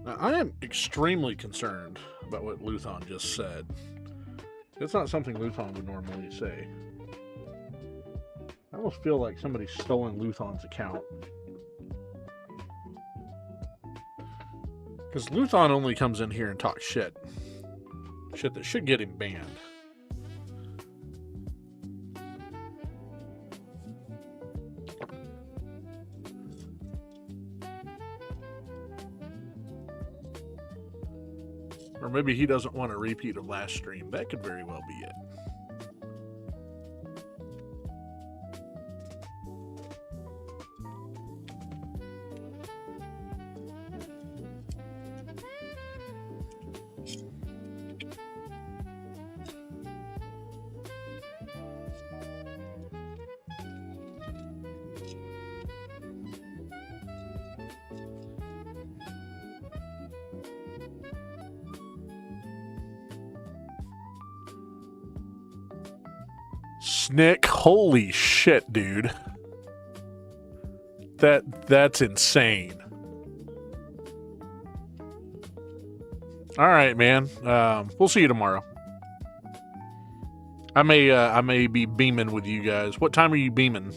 Now, I am extremely concerned about what Luthon just said. It's not something Luthon would normally say. I almost feel like somebody's stolen Luthon's account. Because Luthon only comes in here and talks shit. Shit that should get him banned. Or maybe he doesn't want a repeat of last stream. That could very well be it. Snick, holy shit, dude. That's insane. All right, man. We'll see you tomorrow. I may be beaming with you guys. What time are you beaming?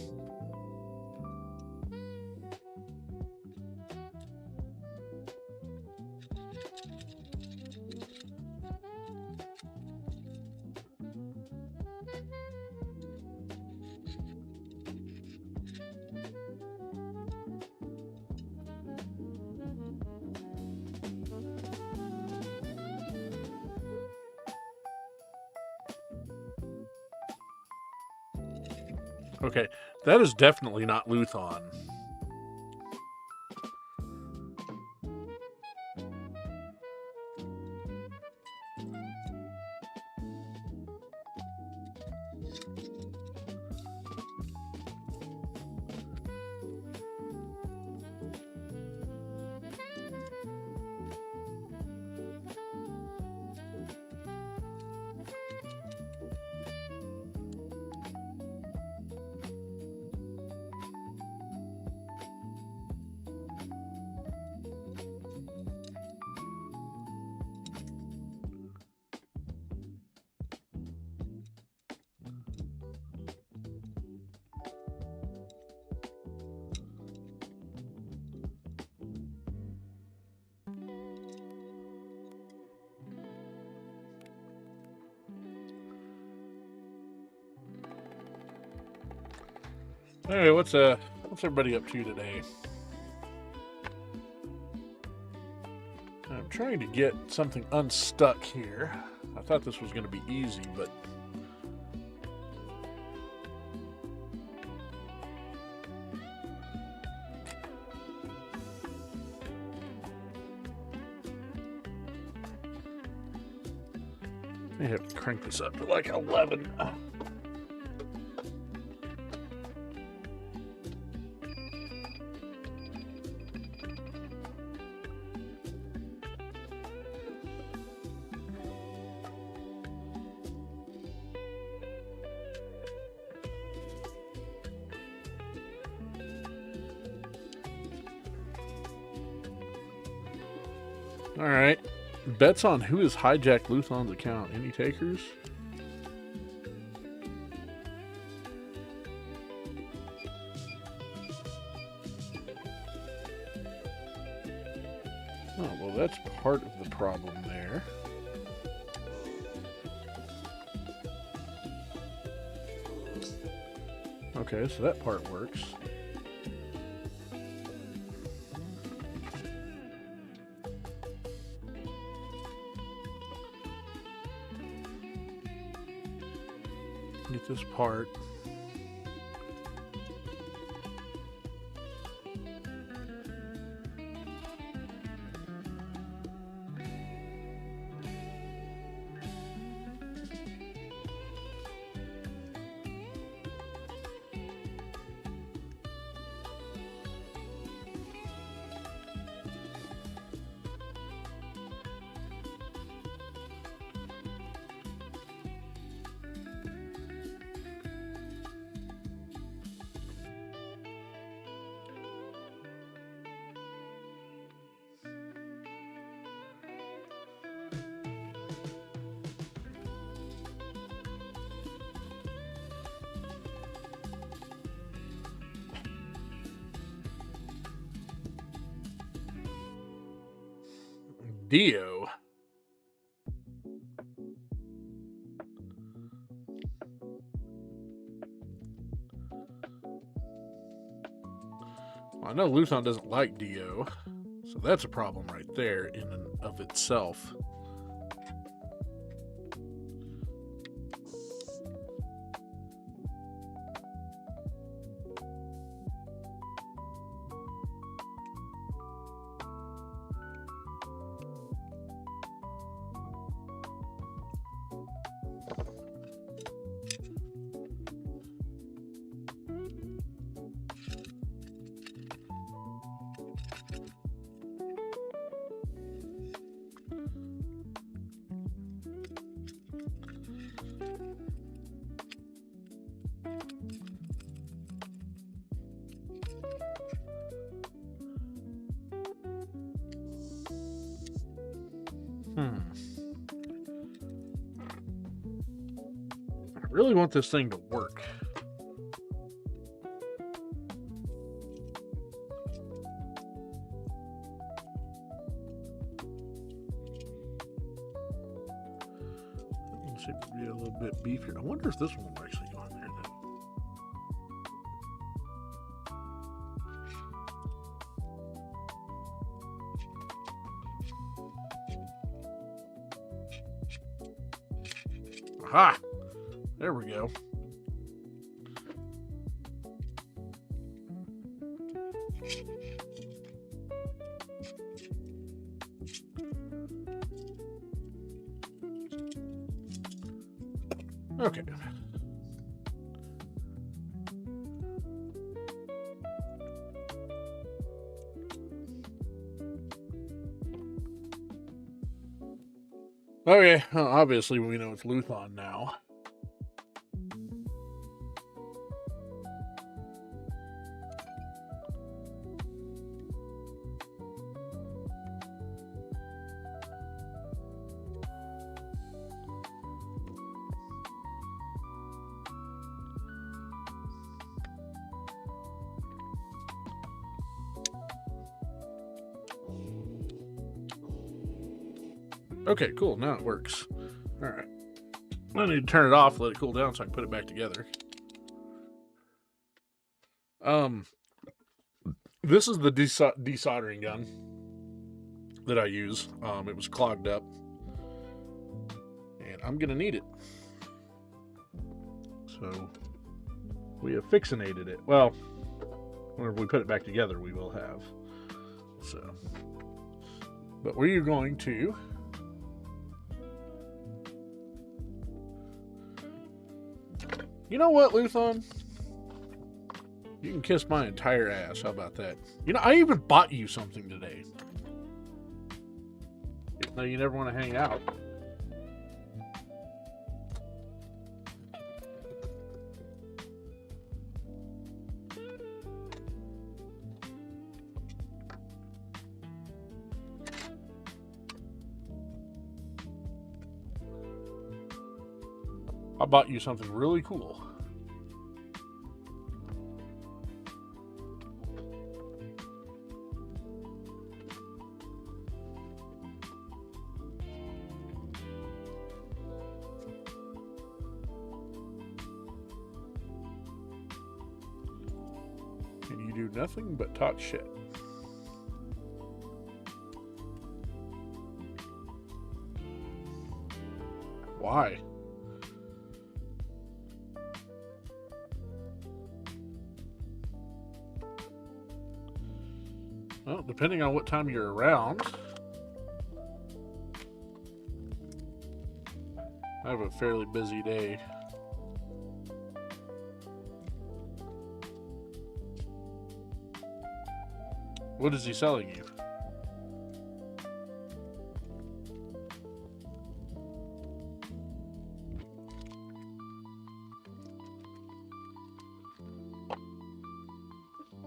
Okay, that is definitely not Luthon. Anyway, what's everybody up to today? I'm trying to get something unstuck here. I thought this was going to be easy, but I have to crank this up to like 11. All right. Bets on who has hijacked Luthon's account. Any takers? Oh, well, that's part of the problem there. Okay, so that part works. Get this part. Dio. Well, I know Luthon doesn't like Dio, so that's a problem right there in and of itself. I really want this thing to work. Let's see if it'll be a little bit beefier. I wonder if this one will actually go in there though. Aha! There we go. Okay. Okay, well, obviously we know it's Luthon now. Okay, cool. Now it works. All right. I need to turn it off, let it cool down so I can put it back together. This is the desoldering gun that I use. It was clogged up, and I'm gonna need it. So we have fixinated it. Well, whenever we put it back together, we will have. So, but we are going to. You know what, Luthon? You can kiss my entire ass. How about that? You know, I even bought you something today. Even though you never want to hang out. I bought you something really cool. And you do nothing but talk shit. Why? Well, depending on what time you're around. I have a fairly busy day. What is he selling you?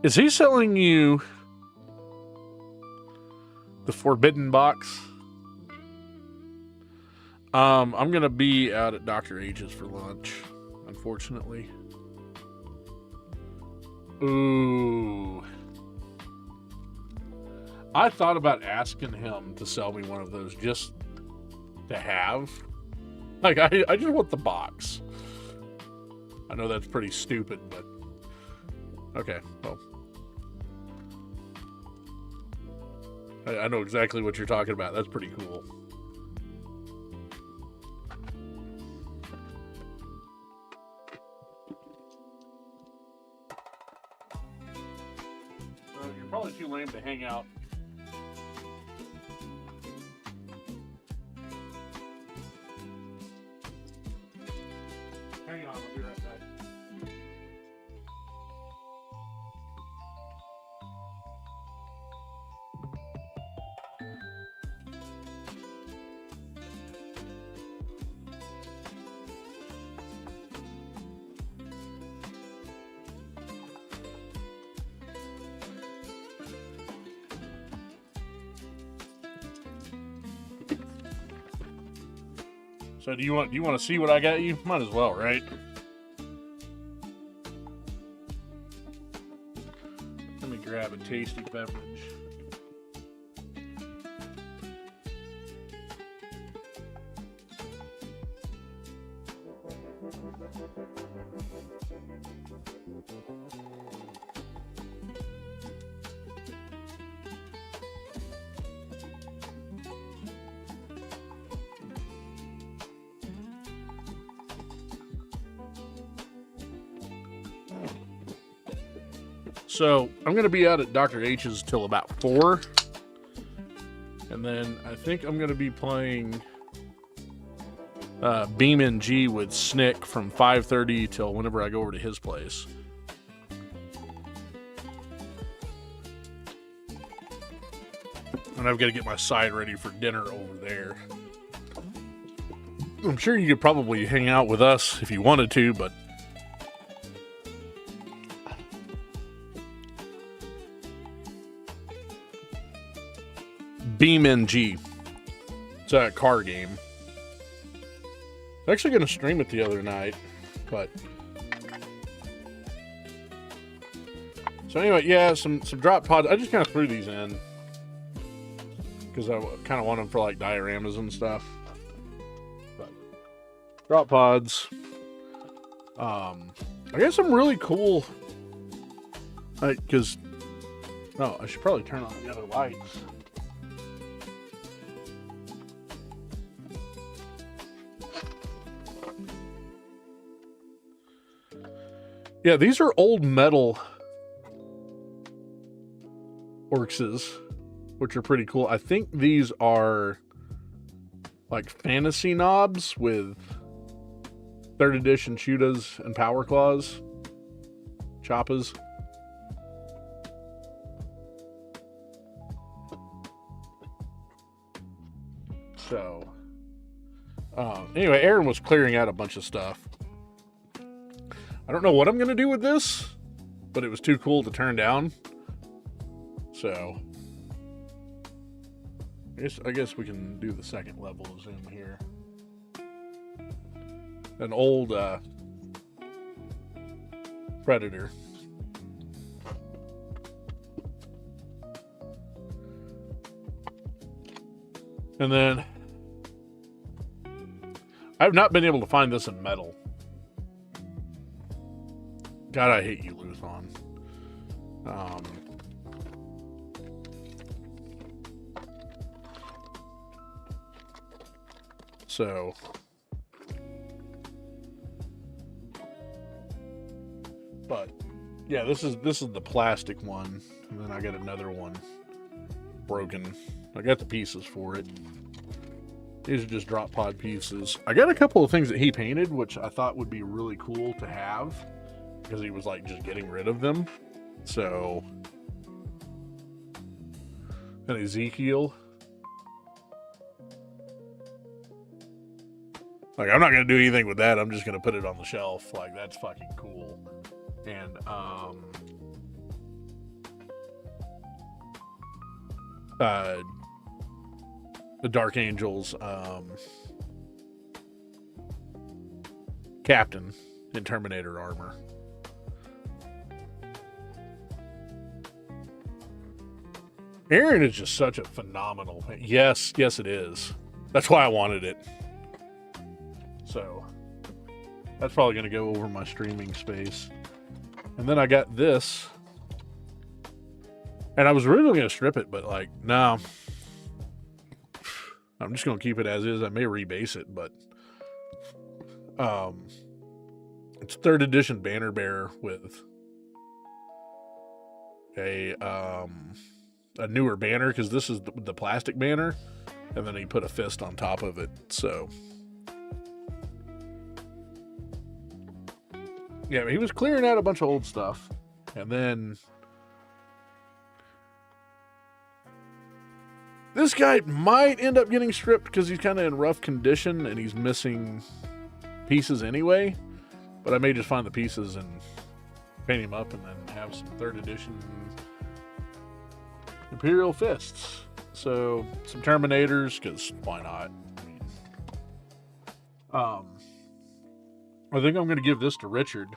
Is he selling you the Forbidden Box? I'm gonna be out at Dr. H's for lunch, unfortunately. Ooh. I thought about asking him to sell me one of those just to have. Like, I just want the box. I know that's pretty stupid, but okay, well. I know exactly what you're talking about. That's pretty cool. You're probably too lame to hang out. Hang on, I'll be right back. So do you want to see what I got you? Might as well, right? Let me grab a tasty beverage. So I'm going to be out at Dr. H's till about 4. And then I think I'm going to be playing BeamNG with Snick from 5:30 till whenever I go over to his place. And I've got to get my side ready for dinner over there. I'm sure you could probably hang out with us if you wanted to, but BeamNG. It's a car game. I'm actually going to stream it the other night, but so anyway, yeah, some drop pods. I just kind of threw these in because I kind of want them for like dioramas and stuff. But drop pods. I got some really cool, like, because I should probably turn on the other lights. Yeah, these are old metal orcs, which are pretty cool. I think these are like fantasy knobs with 3rd edition Chudas and Power Claws. Choppas. So, anyway, Aaron was clearing out a bunch of stuff. I don't know what I'm going to do with this, but it was too cool to turn down. So, I guess we can do the second level of zoom here. An old Predator. And then, I've not been able to find this in metal. God, I hate you, Luthon. So, but yeah, this is the plastic one, and then I got another one broken. I got the pieces for it. These are just drop pod pieces. I got a couple of things that he painted, which I thought would be really cool to have, because he was like just getting rid of them. So, and Ezekiel. Like, I'm not gonna do anything with that. I'm just gonna put it on the shelf. Like, that's fucking cool. And the Dark Angels captain in Terminator armor. Aaron is just such a phenomenal. Yes, yes, it is. That's why I wanted it. So that's probably going to go over my streaming space. And then I got this. And I was originally going to strip it, but like, no. I'm just going to keep it as is. I may rebase it, but it's 3rd edition banner bearer with a newer banner, because this is the plastic banner, and then he put a fist on top of it. So yeah, he was clearing out a bunch of old stuff, and then this guy might end up getting stripped because he's kind of in rough condition and he's missing pieces anyway. But I may just find the pieces and paint him up and then have some 3rd edition Imperial fists. So some Terminators, because why not? I think I'm going to give this to Richard.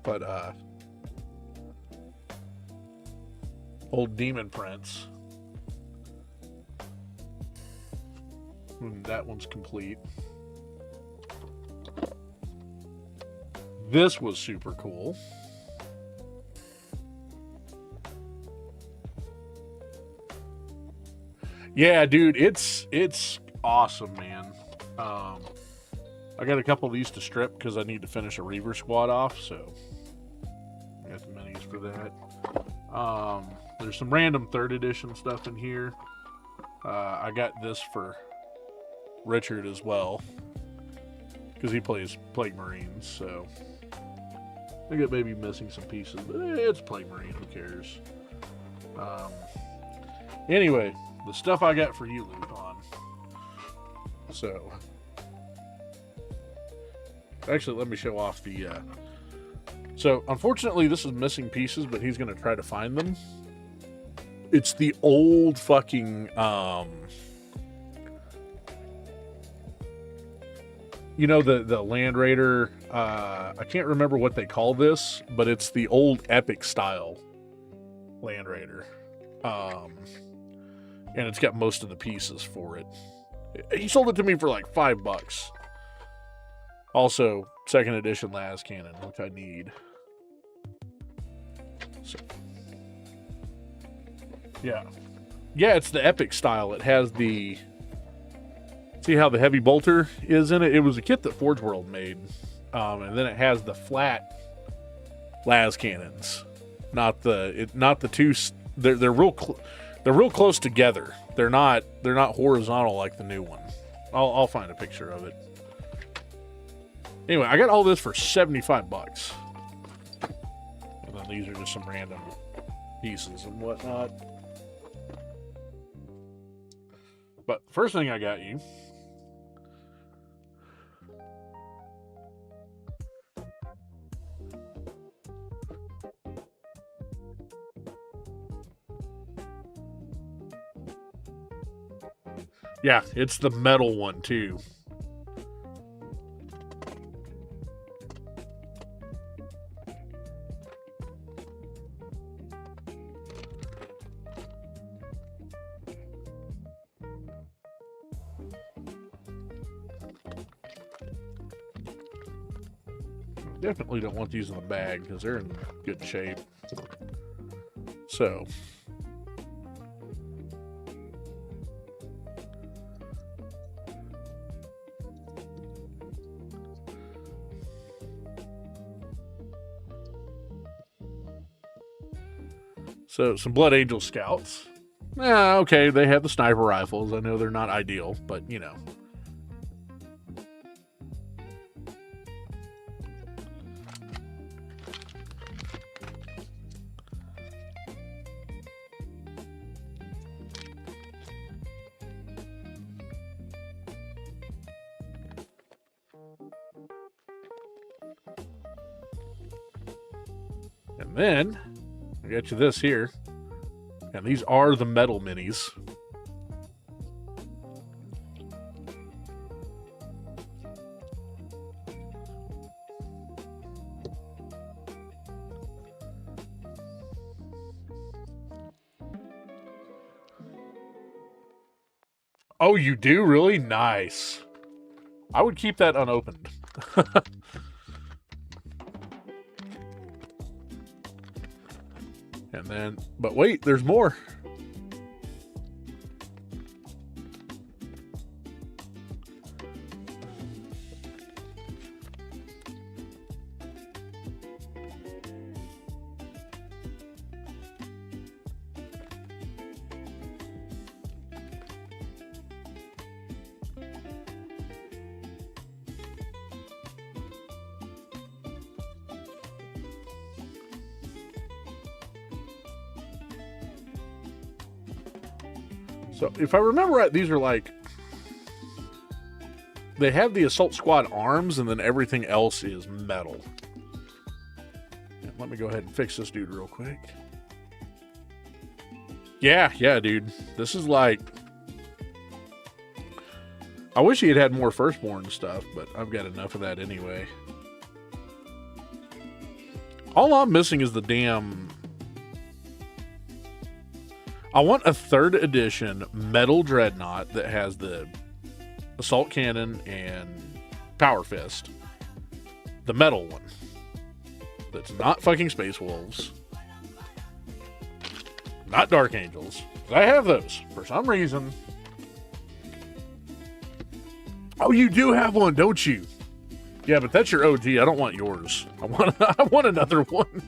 But old Demon Prince. That one's complete. This was super cool. Yeah, dude, it's awesome, man. I got a couple of these to strip because I need to finish a Reaver squad off, so I got the minis for that. There's some random 3rd edition stuff in here. I got this for Richard as well because he plays Plague Marines, so I think it may be missing some pieces, but it's Plague Marine, who cares? Anyway, the stuff I got for you, Lupon. So actually, let me show off the so unfortunately this is missing pieces, but he's going to try to find them. It's the old fucking you know, the Land Raider, I can't remember what they call this, but it's the old epic style Land Raider. And it's got most of the pieces for it. He sold it to me for like $5. Also, 2nd edition las cannon, which I need. So, yeah. Yeah, it's the epic style. It has the... See how the heavy bolter is in it? It was a kit that Forge World made. And then it has the flat las cannons. Not the two... They're real close together. They're not horizontal like the new one. I'll find a picture of it. Anyway, I got all this for $75. And then these are just some random pieces and whatnot. But the first thing I got you yeah, it's the metal one too. Definitely don't want these in the bag because they're in good shape. So some Blood Angel Scouts. Yeah, okay, they have the sniper rifles. I know they're not ideal, but you know. And then I got you this here. And these are the metal minis. Oh, you do? Really? Nice. I would keep that unopened. And then, but wait, there's more. So if I remember right, these are like, they have the assault squad arms and then everything else is metal. And let me go ahead and fix this dude real quick. Yeah, dude. This is like, I wish he had more Firstborn stuff, but I've got enough of that anyway. All I'm missing is the damn... I want a 3rd edition metal dreadnought that has the assault cannon and power fist. The metal one. That's not fucking Space Wolves. Not Dark Angels. I have those for some reason. Oh, you do have one, don't you? Yeah, but that's your OG. I don't want yours. I want another one.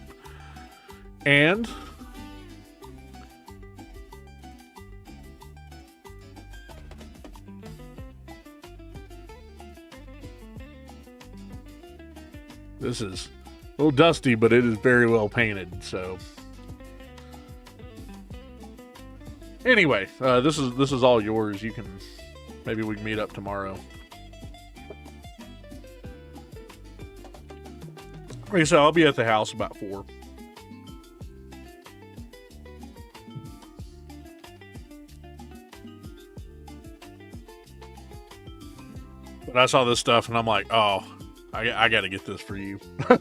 And this is a little dusty, but it is very well painted, so. Anyway, this is all yours. You can, maybe we can meet up tomorrow. Like I said, I'll be at the house about 4. But I saw this stuff and I'm like, oh, I got to get this for you. Not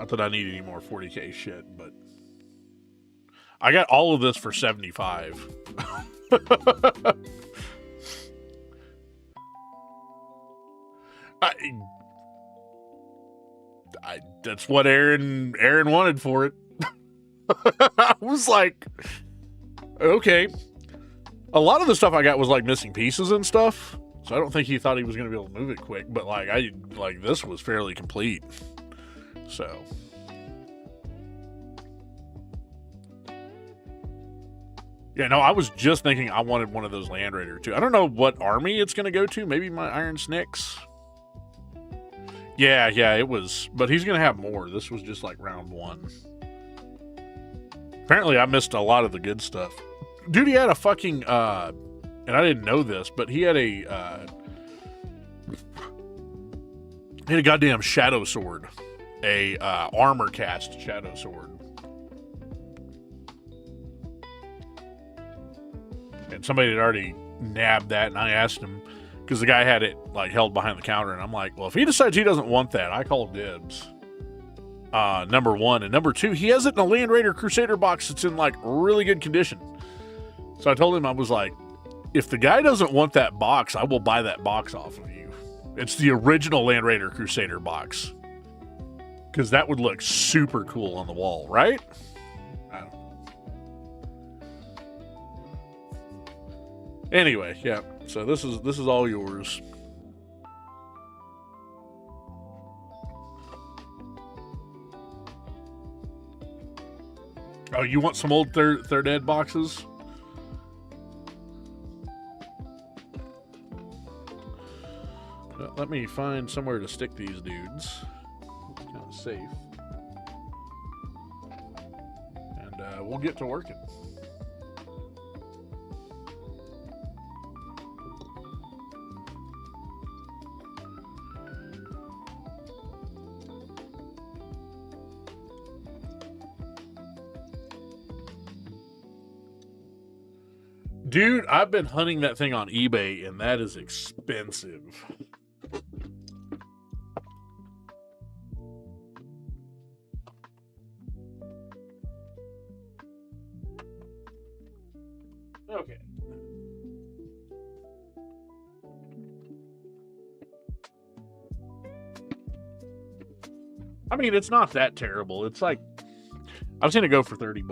that I need any more 40K shit, but I got all of this for 75. That's what Aaron wanted for it. I was like, okay. A lot of the stuff I got was like missing pieces and stuff, so I don't think he thought he was going to be able to move it quick. But like this was fairly complete, so. Yeah, no, I was just thinking I wanted one of those Land Raider too. I don't know what army it's going to go to. Maybe my Iron Snicks. Yeah, it was. But he's going to have more. This was just like round 1. Apparently, I missed a lot of the good stuff. Dude, he had a fucking, and I didn't know this, but he had a goddamn shadow sword. A armor cast shadow sword. And somebody had already nabbed that, and I asked him, because the guy had it like held behind the counter, and I'm like, well, if he decides he doesn't want that, I call dibs. Number 1. And number 2, he has it in a Land Raider Crusader box that's in like really good condition. So I told him, I was like, if the guy doesn't want that box, I will buy that box off of you. It's the original Land Raider Crusader box. Because that would look super cool on the wall, right? I don't know. Anyway, yeah. So this is all yours. Oh, you want some old third ed boxes? Let me find somewhere to stick these dudes. It's kind of safe. And we'll get to working. Dude, I've been hunting that thing on eBay, and that is expensive. I mean, it's not that terrible. It's like, I've seen it go for $30.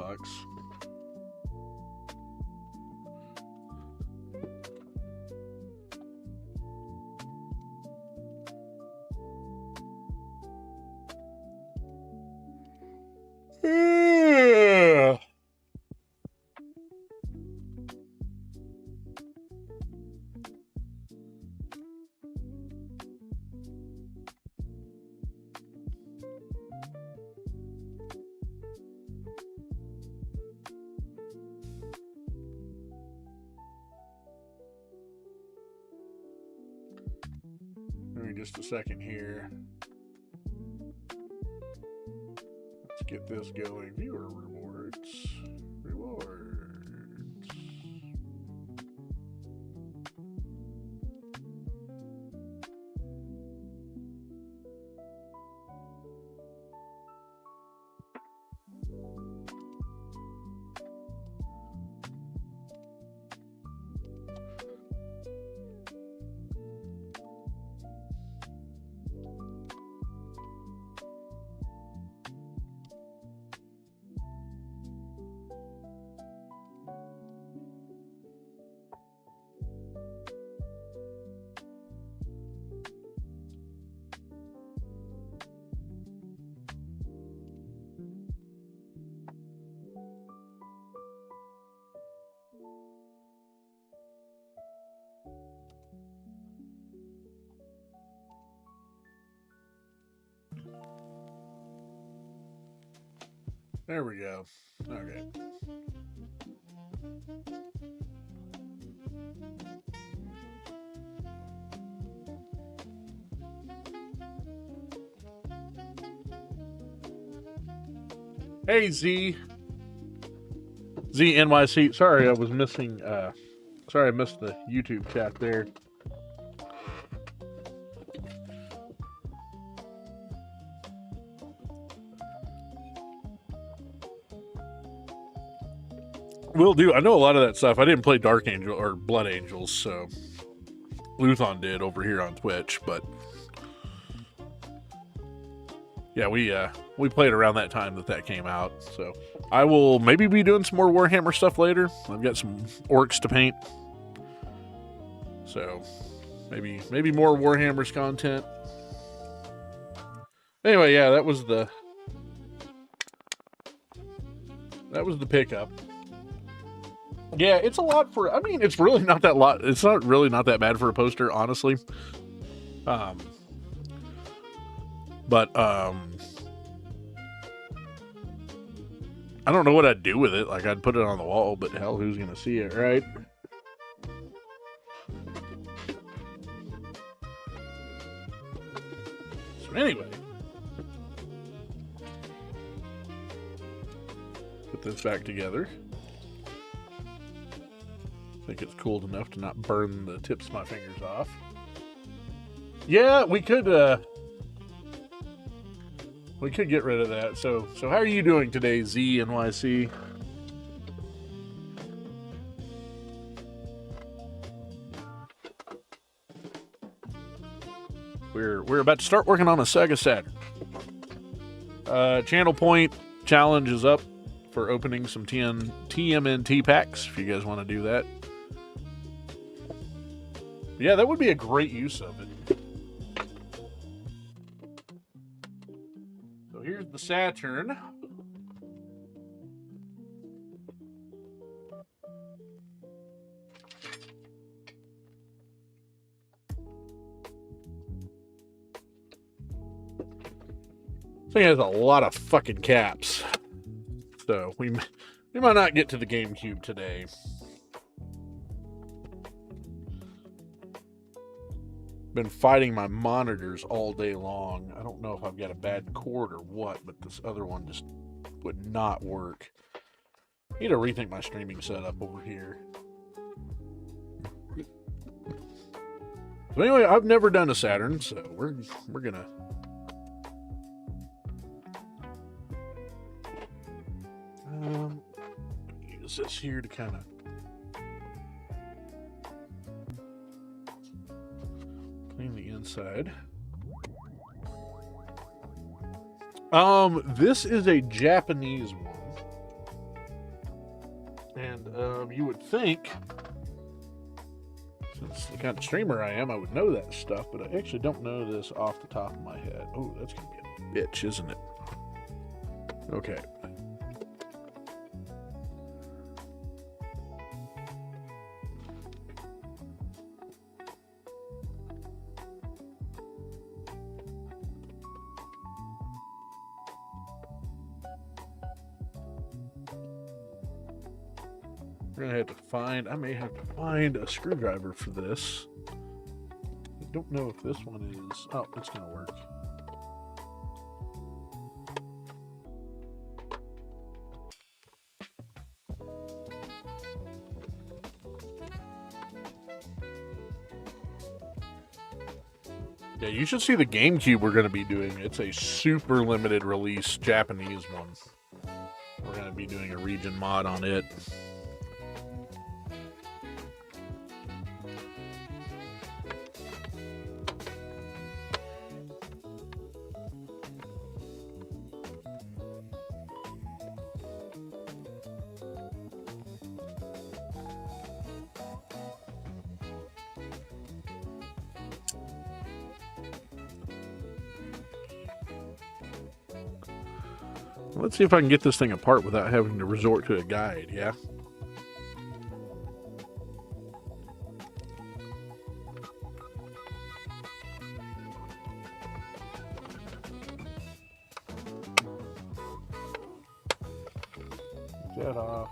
Give me just a second here. Let's get this going. Viewer rewards. Rewards. There we go. Okay. Hey, ZNYC. Sorry, I was missing, sorry I missed the YouTube chat there. Will do. I know a lot of that stuff. I didn't play Dark Angel or Blood Angels, so Luthon did over here on Twitch, but yeah, we played around that time that came out. So I will maybe be doing some more Warhammer stuff later. I've got some orcs to paint, so maybe more Warhammers content. Anyway, yeah, that was the pickup. Yeah, it's a lot for, I mean, it's really not that lot. It's not really not that bad for a poster, honestly. But I don't know what I'd do with it. Like, I'd put it on the wall, but hell, who's gonna see it, right? So anyway, put this back together. I think it's cooled enough to not burn the tips of my fingers off. Yeah, we could get rid of that. So how are you doing today, ZNYC? We're about to start working on a Sega Saturn. Channel Point challenge is up for opening some TMNT packs, if you guys want to do that. Yeah, that would be a great use of it. So here's the Saturn. This thing has a lot of fucking caps. So we might not get to the GameCube today. Been fighting my monitors all day long. I don't know if I've got a bad cord or what, but this other one just would not work. I need to rethink my streaming setup over here. So anyway, I've never done a Saturn, so we're gonna use this here to kind of clean the inside. This is a Japanese one. And you would think, since the kind of streamer I am, I would know that stuff, but I actually don't know this off the top of my head. Oh, that's going to be a bitch, isn't it? Okay. We're gonna have to find, I may have to find a screwdriver for this. I don't know if this one is, oh, it's gonna work. Yeah, you should see the GameCube we're going to be doing. It's a super limited release Japanese one. We're going to be doing a region mod on it. Let's see if I can get this thing apart without having to resort to a guide, yeah? Get that off.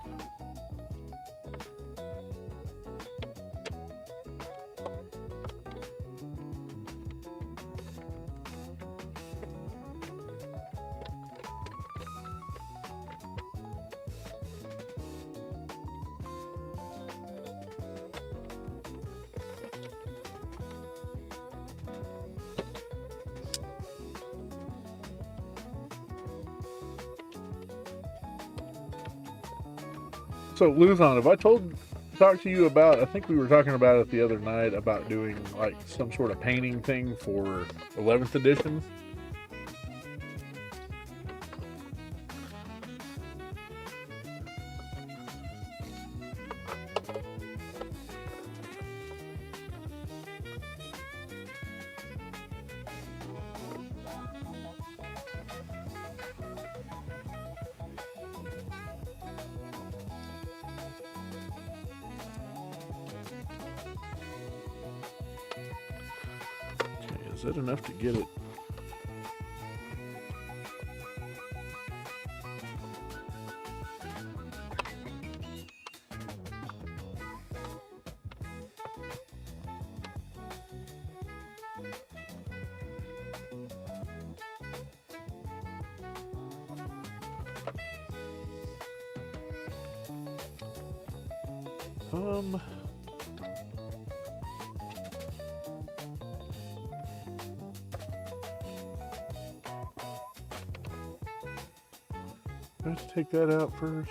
So, Luzon, have I talked to you about, I think we were talking about it the other night, about doing like some sort of painting thing for 11th edition? Is that enough to get it? Let's take that out first.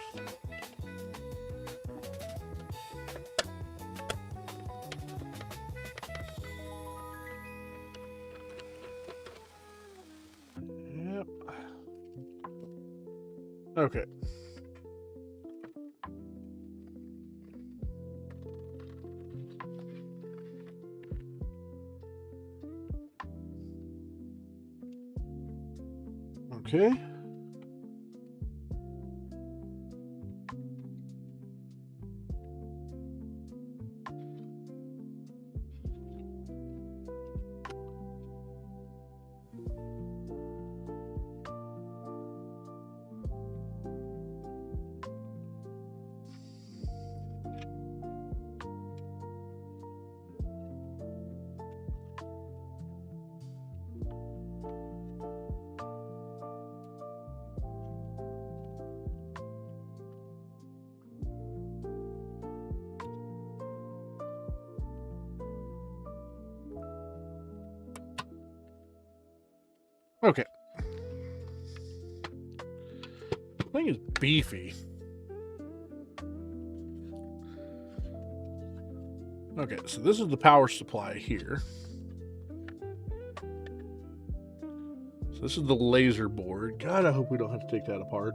Yep. Okay. Okay. Okay. The thing is beefy. Okay, so this is the power supply here. So this is the laser board. God, I hope we don't have to take that apart.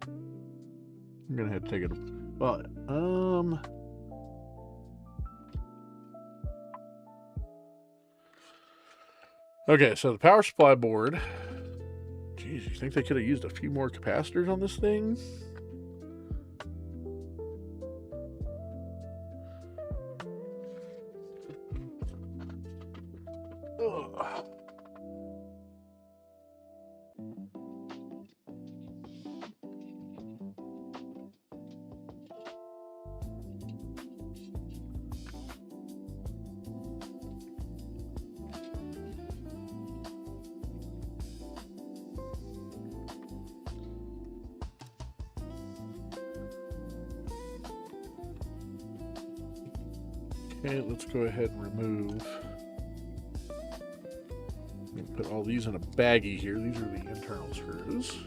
I'm gonna have to take it. Well, okay, so the power supply board. Jeez, you think they could have used a few more capacitors on this thing? Ugh. Okay, let's go ahead and remove. Put all these in a baggie here. These are the internal screws.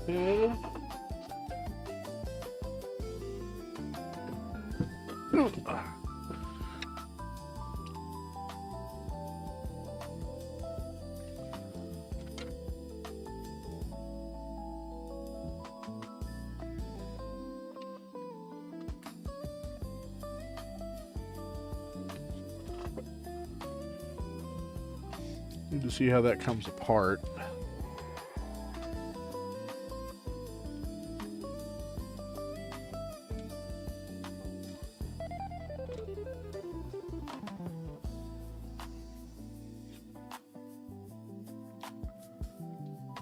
Okay. Need to see how that comes apart.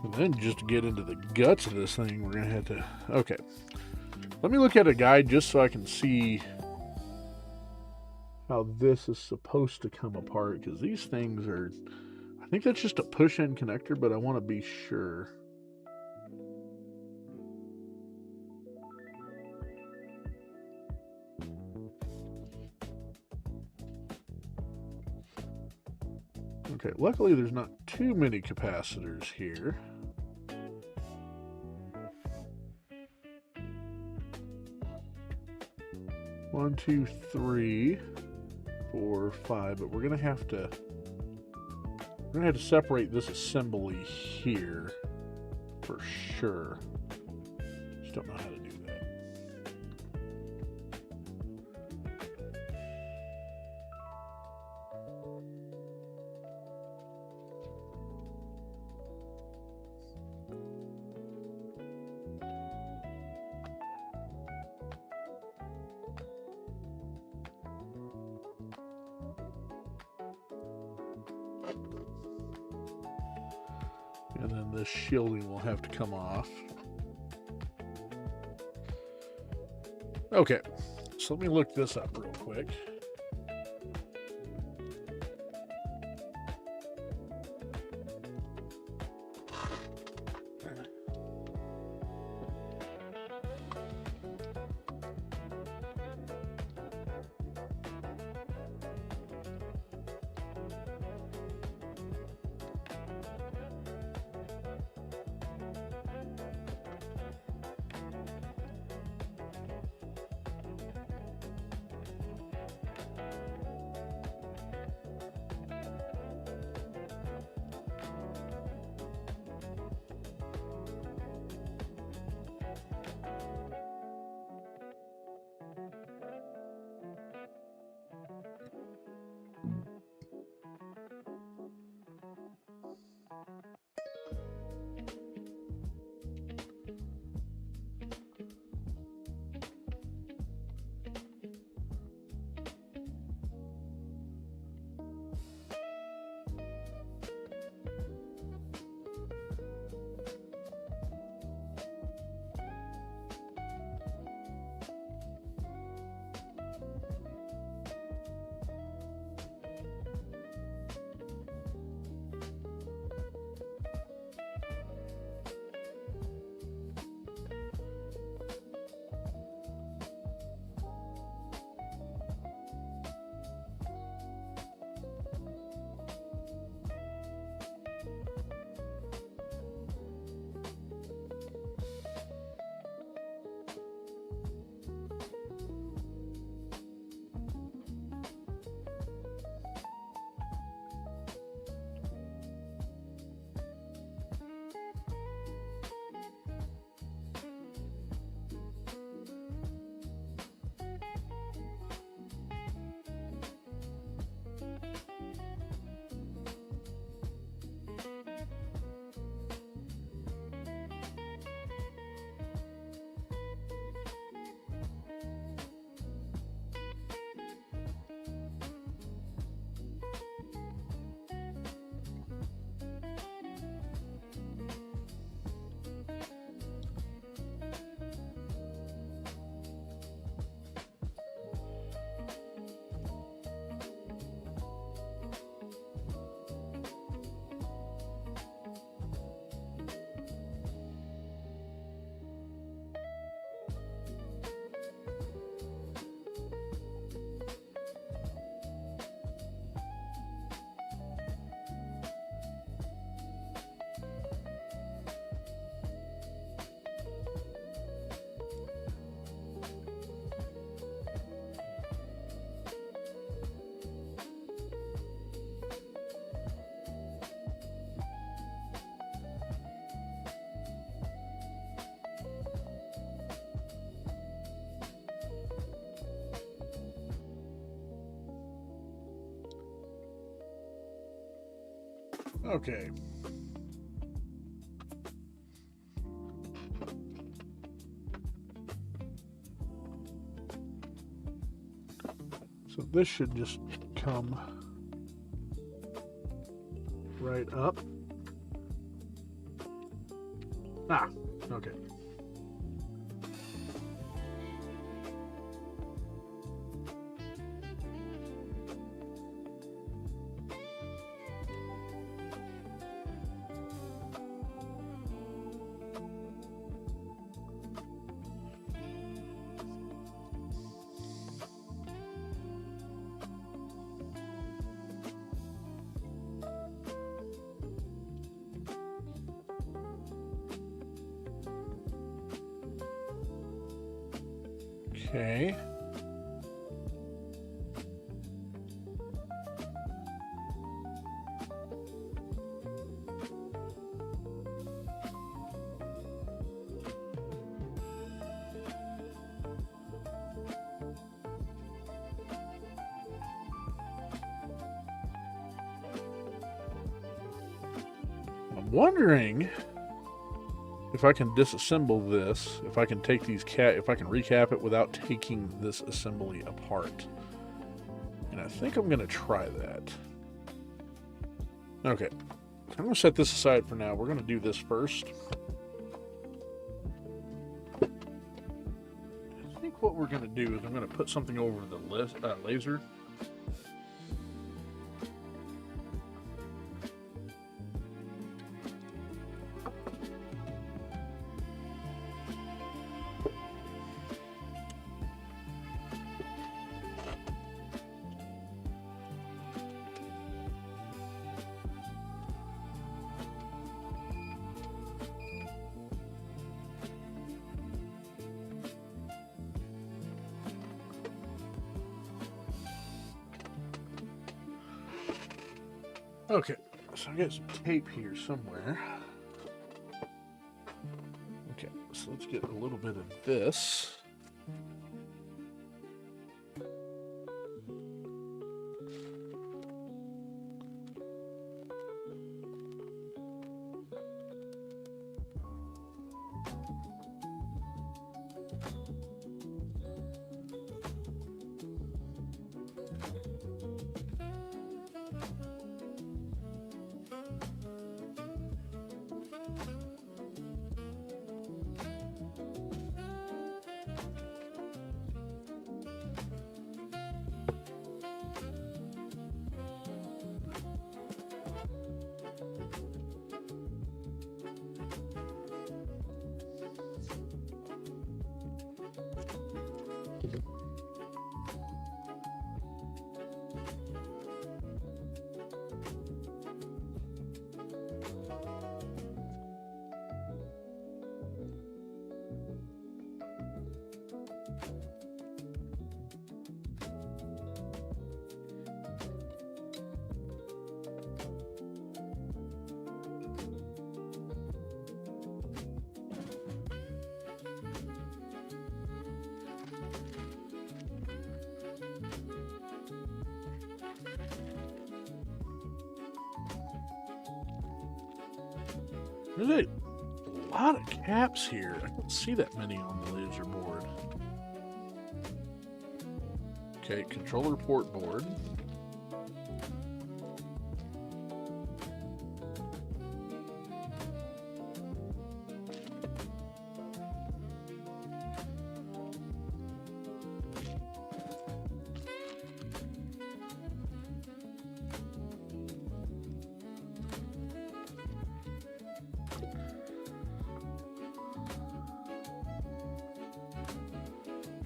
And then just to get into the guts of this thing, we're going to have to... Okay. Let me look at a guide just so I can see how this is supposed to come apart, because these things are... I think that's just a push-in connector, but I want to be sure. Okay, luckily there's not too many capacitors here. 1, 2, 3, 4, 5, but we're gonna have to separate this assembly here for sure. Just don't know how to do that. And then this shielding will have to come off. Okay, so let me look this up real quick. Okay. So this should just come right up. Ah, okay. Okay. I'm wondering if I can disassemble this, if I can take these if I can recap it without taking this assembly apart. And I think I'm going to try that. Okay. I'm going to set this aside for now. We're going to do this first. I think what we're going to do is I'm going to put something over the laser. Okay, so I got some tape here somewhere. Okay, so let's get a little bit of this. There's a lot of caps here. I don't see that many on the laser board. Okay, controller port board.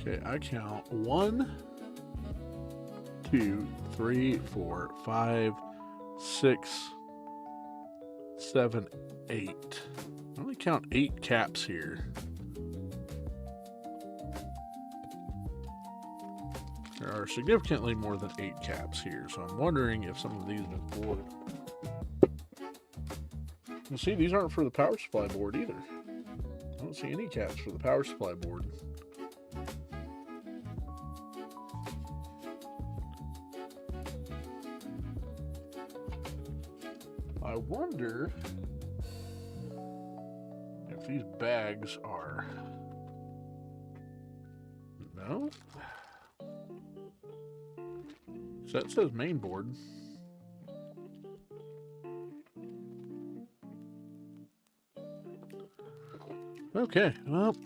Okay, I count 1, 2, 3, 4, 5, 6, 7, 8. I only count 8 caps here. There are significantly more than 8 caps here, so I'm wondering if some of these are board. You see, these aren't for the power supply board either. I don't see any caps for the power supply board. I wonder if these bags are... No? So that says main board. Okay, well...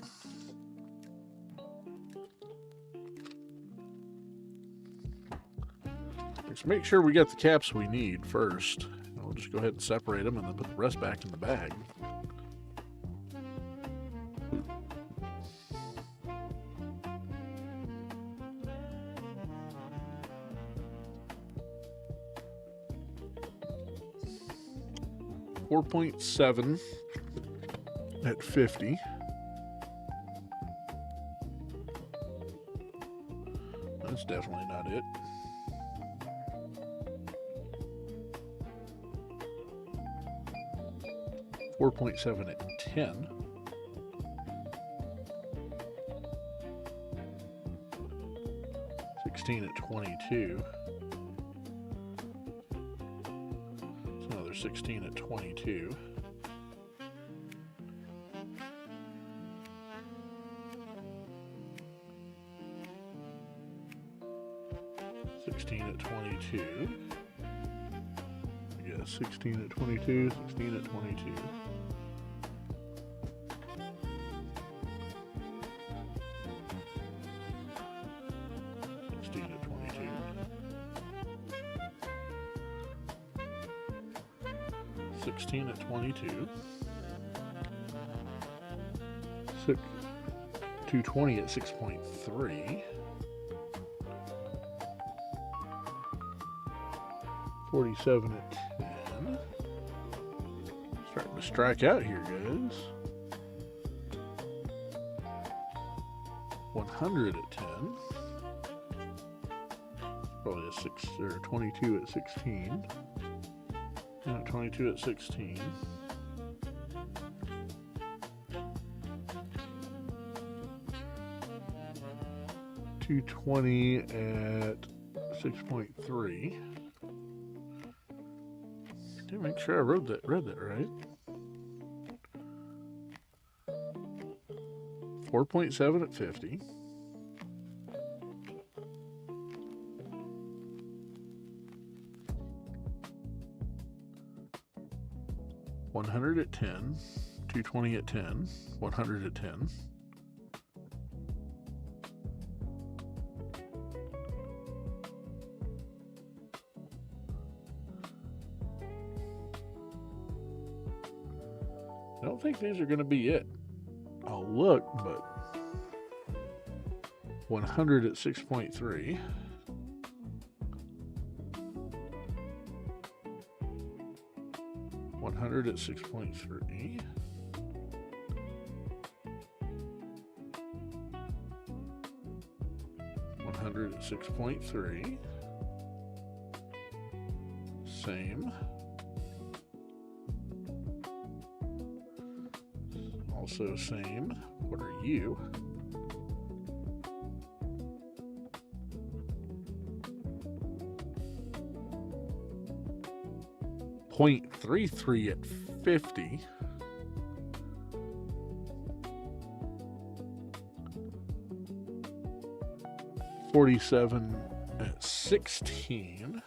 let's make sure we get the caps we need first. We'll just go ahead and separate them and then put the rest back in the bag. .7 at 50. That's definitely not it. .7 at 10. .16 at 22. It's another 16 at 22. At 22. Yeah, 16 at 22, 16 at 22. At 22. 16 at 22. 220 at 6.3. 47 at 10. Starting to strike out here, guys. 100 at 10. Probably a 6 or 22 at 16. No, 22 at 16. $220 at 6.3. To make sure I read that right. 4.7 at 50. $100 at 10. $220 at 10. $100 at 10. I don't think these are going to be it. I'll look, but 100 at 6.3. $100 at 6.3. $100 at 6.3. Same. Also same. What are you? .33 at 50. $47 at 16.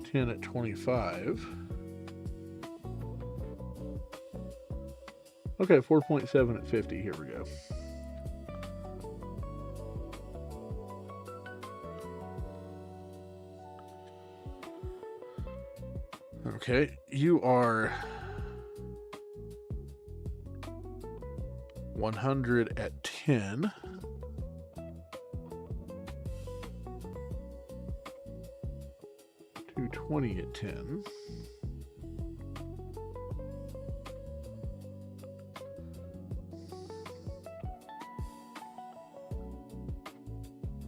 $10 at 25. Okay, 4.7 at 50. Here we go. Okay, you are 100 at 10. $220 at 10.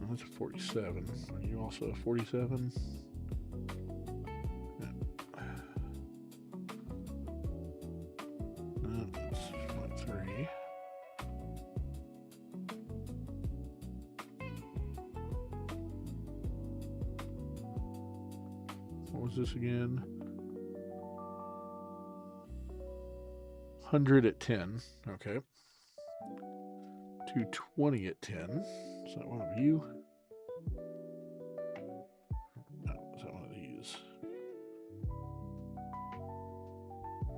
That's a 47. Are you also a 47? That's 6.3. What was this again? 100 at 10. Okay. 220 at 10. Is that one of you? No, is that one of these?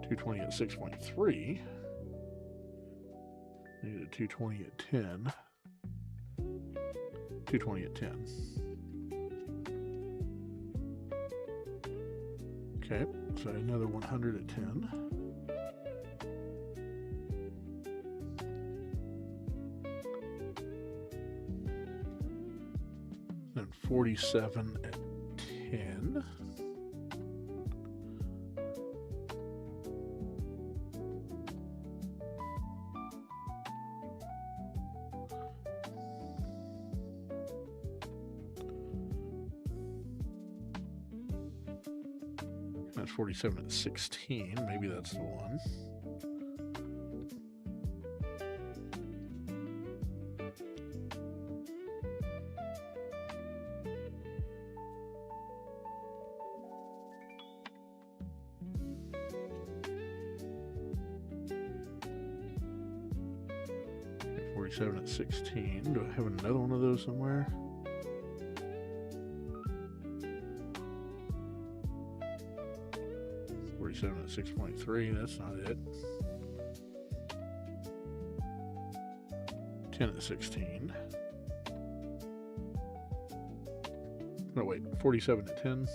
220 at 6.3. Need a 220 at 10. 220 at 10. Okay, so another 100 at 10. Then 47 at 10. That's 47 at 16. Maybe that's the one. Okay, 47 at 16. Do I have another one of those somewhere? At 6.3, that's not it. 10 at 16. No, wait, 47 at 10.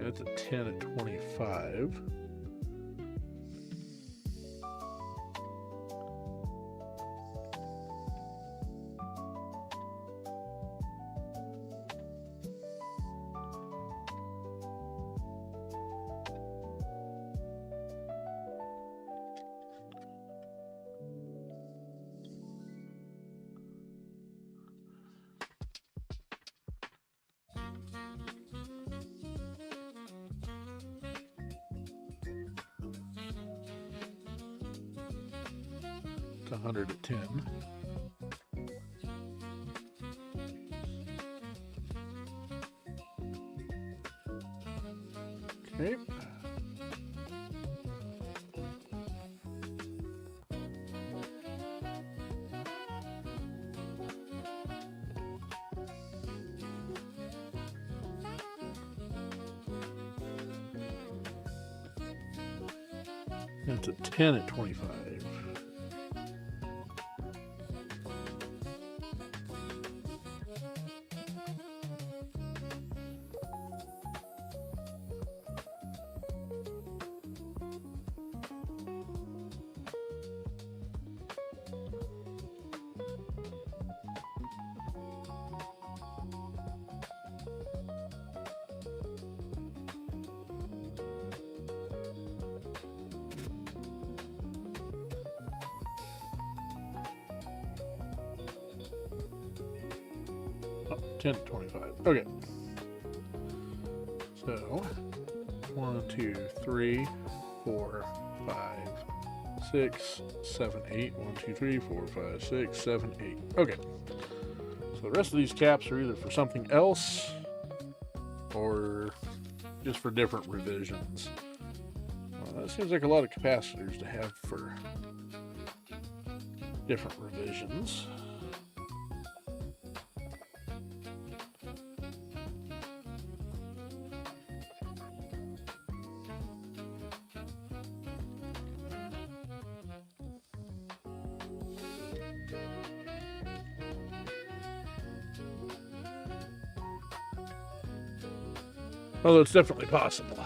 That's a 10 at 25. It's 100 at 10. Okay. That's a 10 at 25. Oh, 10 to 25. Okay. So 1, 2, 3, 4, 5, 6, 7, 8. 1, 2, 3, 4, 5, 6, 7, 8. Okay. So the rest of these caps are either for something else or just for different revisions. Well, that seems like a lot of capacitors to have for different revisions. Although it's definitely possible.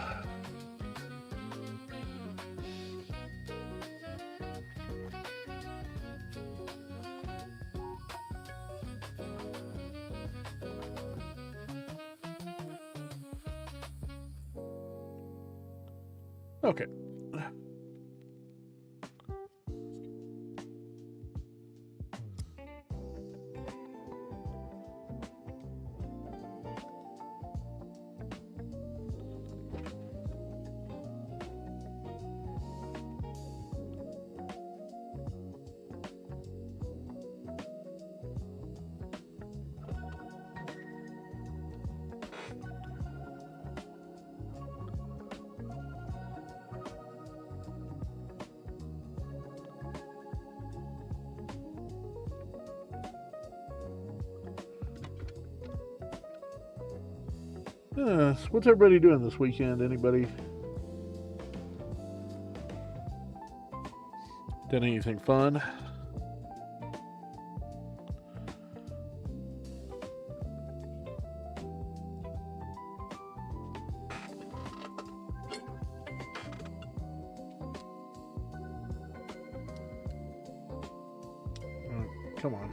Okay. What's everybody doing this weekend? Anybody done anything fun? Come on.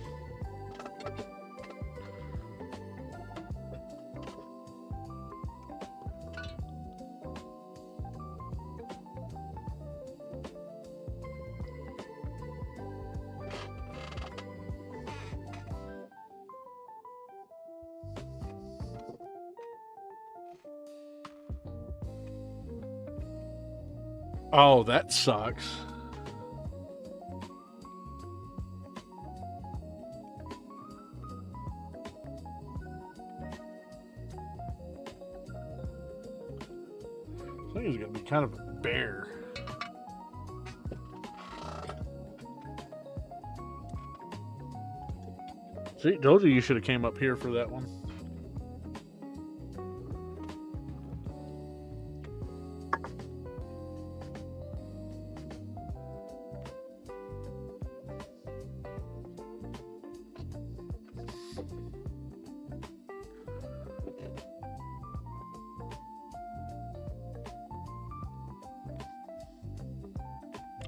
Oh, that sucks. I think it's going to be kind of a bear. See, told you should have came up here for that one.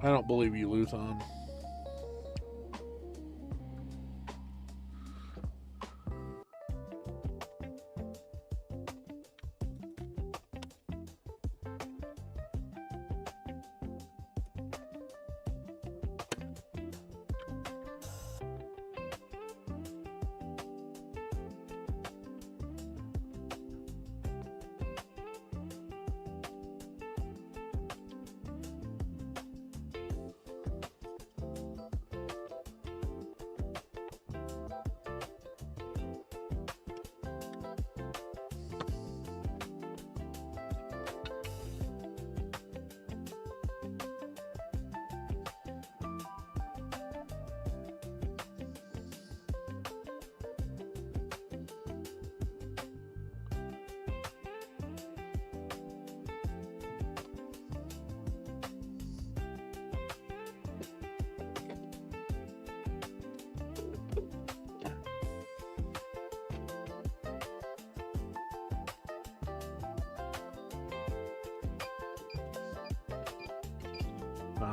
I don't believe you, Luthon.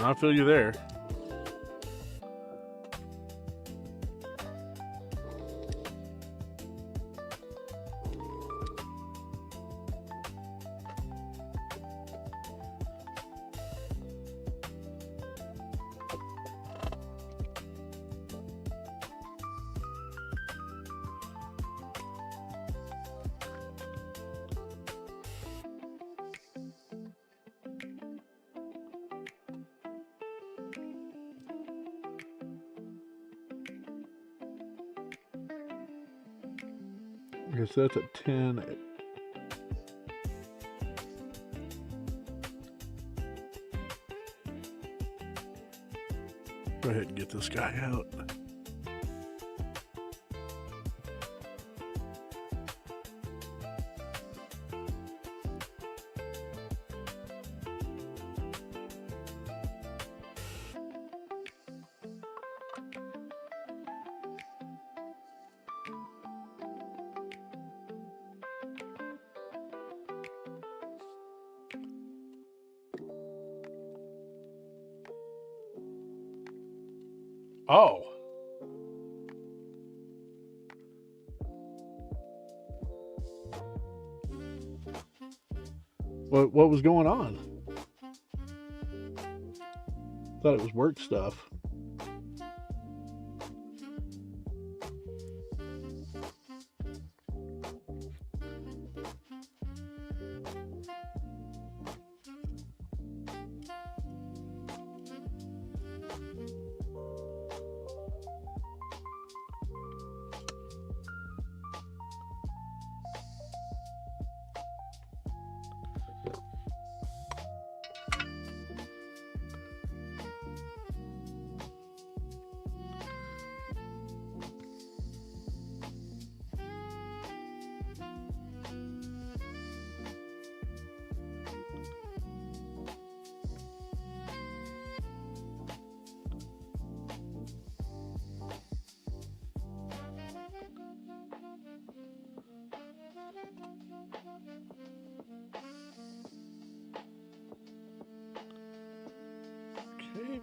I feel you there. Okay, so that's at 10. Go ahead and get this guy out. Oh. What was going on? Thought it was work stuff. Okay.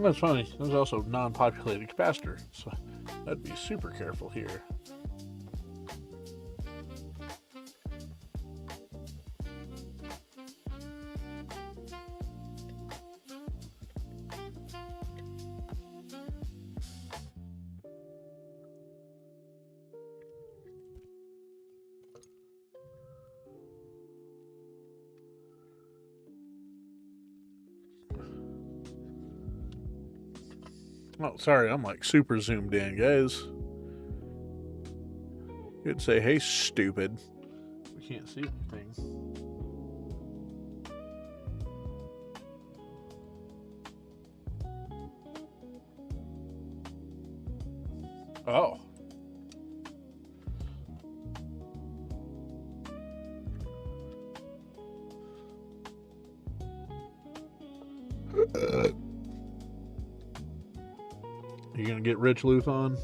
That's funny. There's also non-populated capacitor, so I'd be super careful here. Oh, sorry, I'm like super zoomed in, guys. You could say, hey, stupid. We can't see anything. Oh. You gonna get Rich Luthon?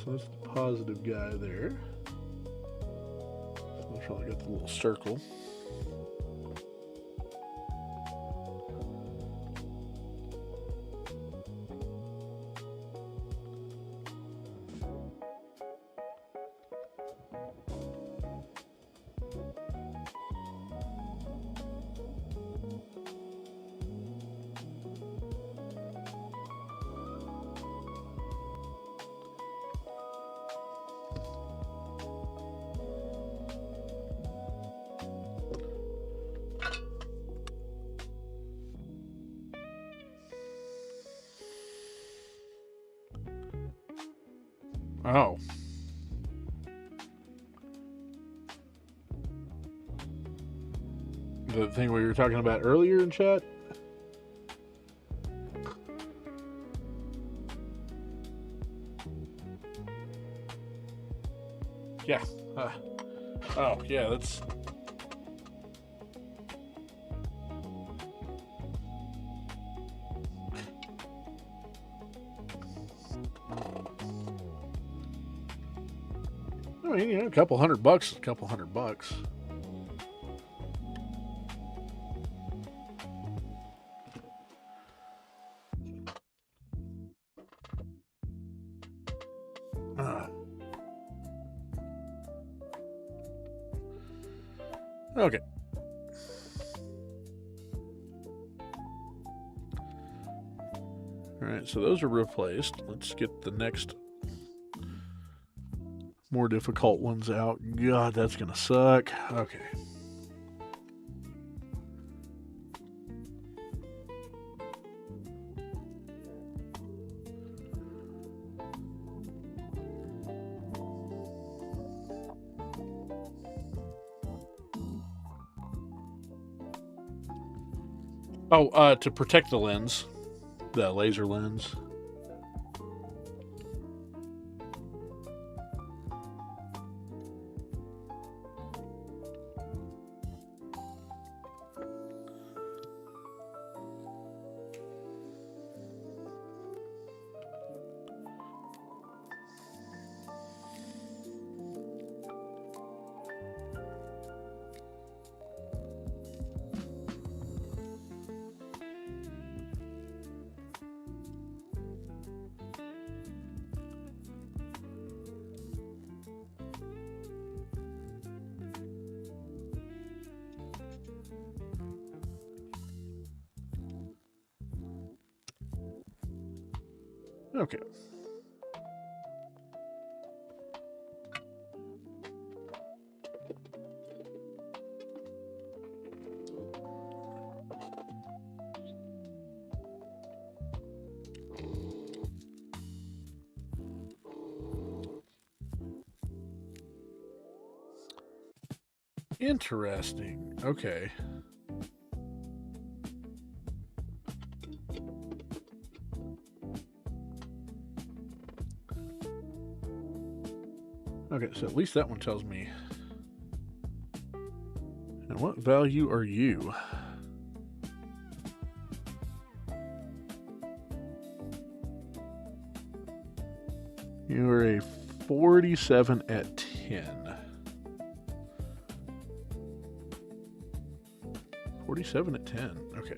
So that's the positive guy there. So that's probably got the little circle. Oh. The thing we were talking about earlier in chat? Yeah. Oh, yeah, that's... I mean, you know, a couple $100 is a couple $100. Okay. All right, so those are replaced. Let's get the next more difficult ones out. God, that's gonna suck. Okay. Oh, to protect the lens, the laser lens. Okay. Interesting. Okay. Okay, so at least that one tells me. And what value are you? You are a 47 at 10. 47 at 10. Okay.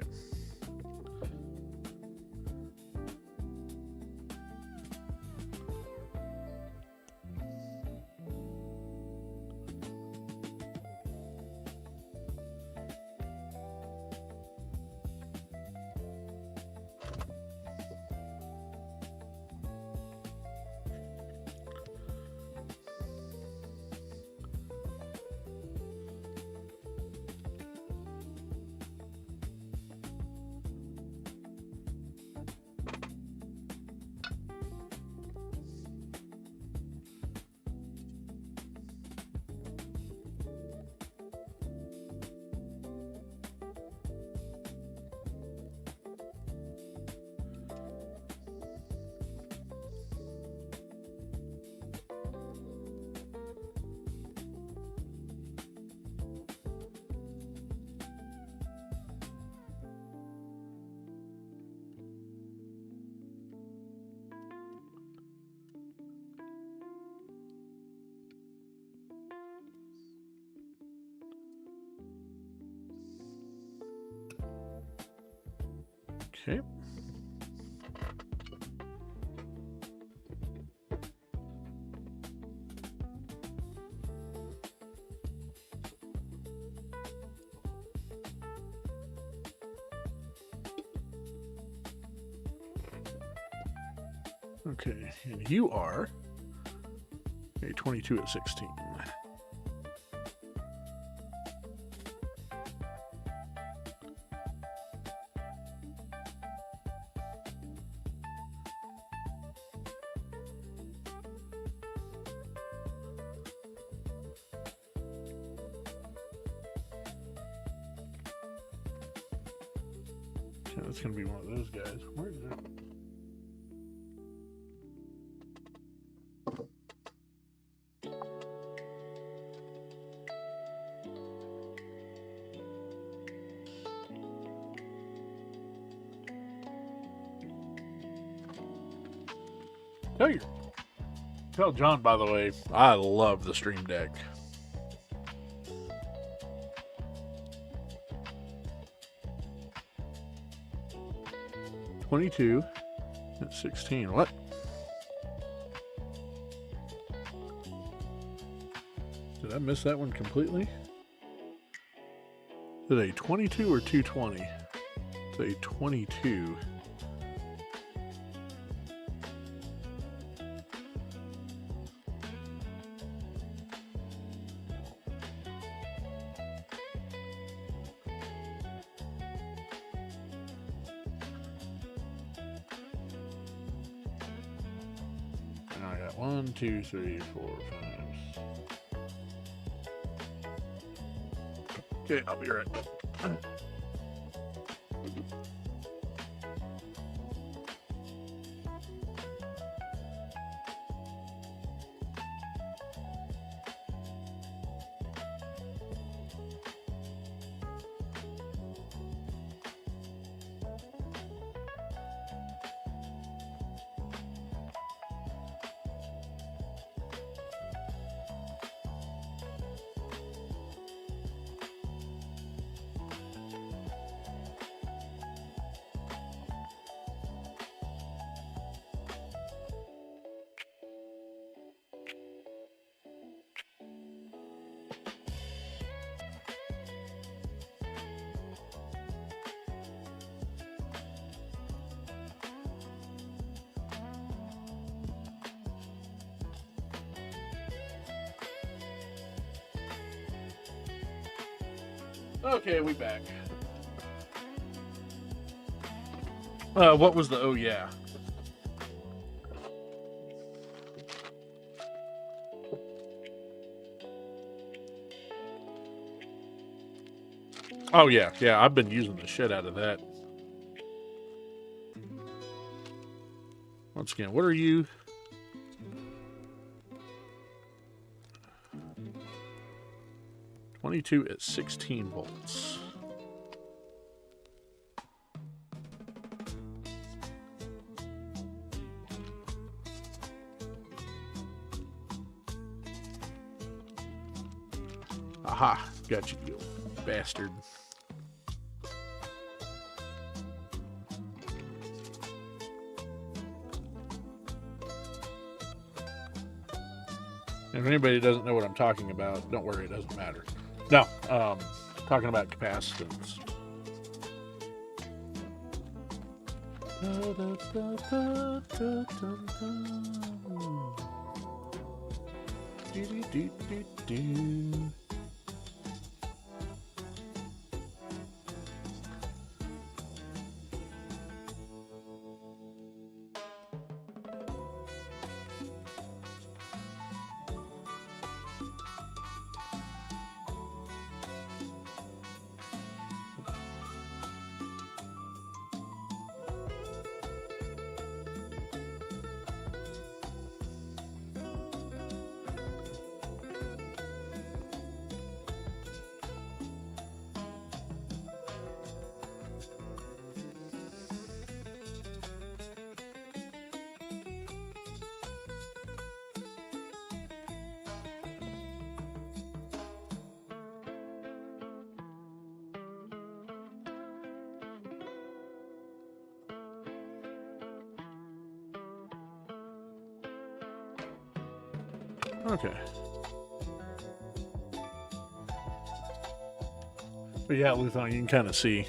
Okay. Okay, and you are a 22 at 16. Yeah, that's gonna be one of those guys. Where is it? Tell John, by the way, I love the Stream Deck. $22 at 16. What? Did I miss that one completely? Is it a 22 or 220? It's a 22. And I got 1, 2, 3, 4, 5. Okay, I'll be right back. Okay, we back. What was the oh yeah? Oh yeah, I've been using the shit out of that. Once again, what are you? $22 at 16 volts. Aha, got you, you bastard. If anybody doesn't know what I'm talking about, don't worry, it doesn't matter. No, talking about capacitance. Okay. But yeah, Luthon, you can kind of see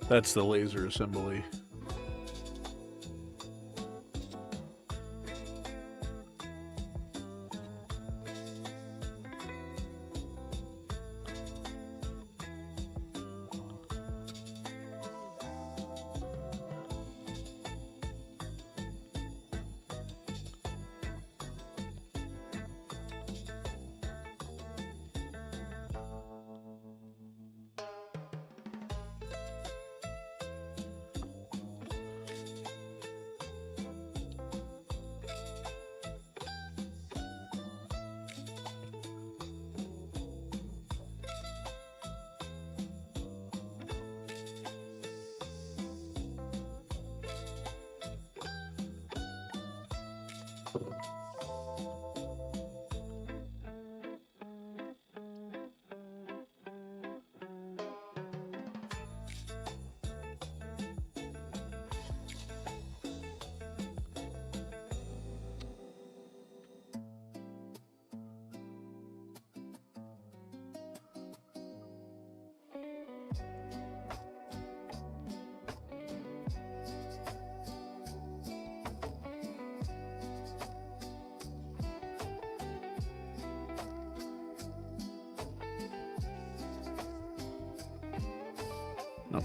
that's the laser assembly. Nope.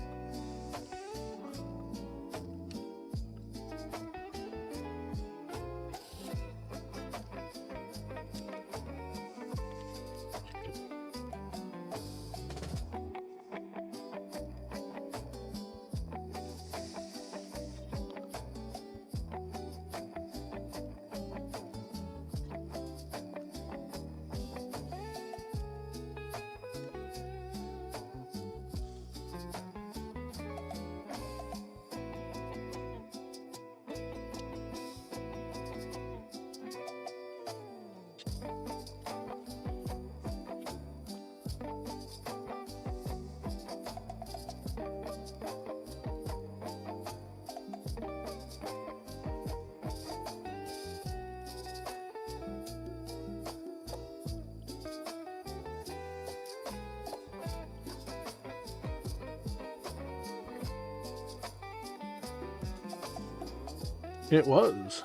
It was.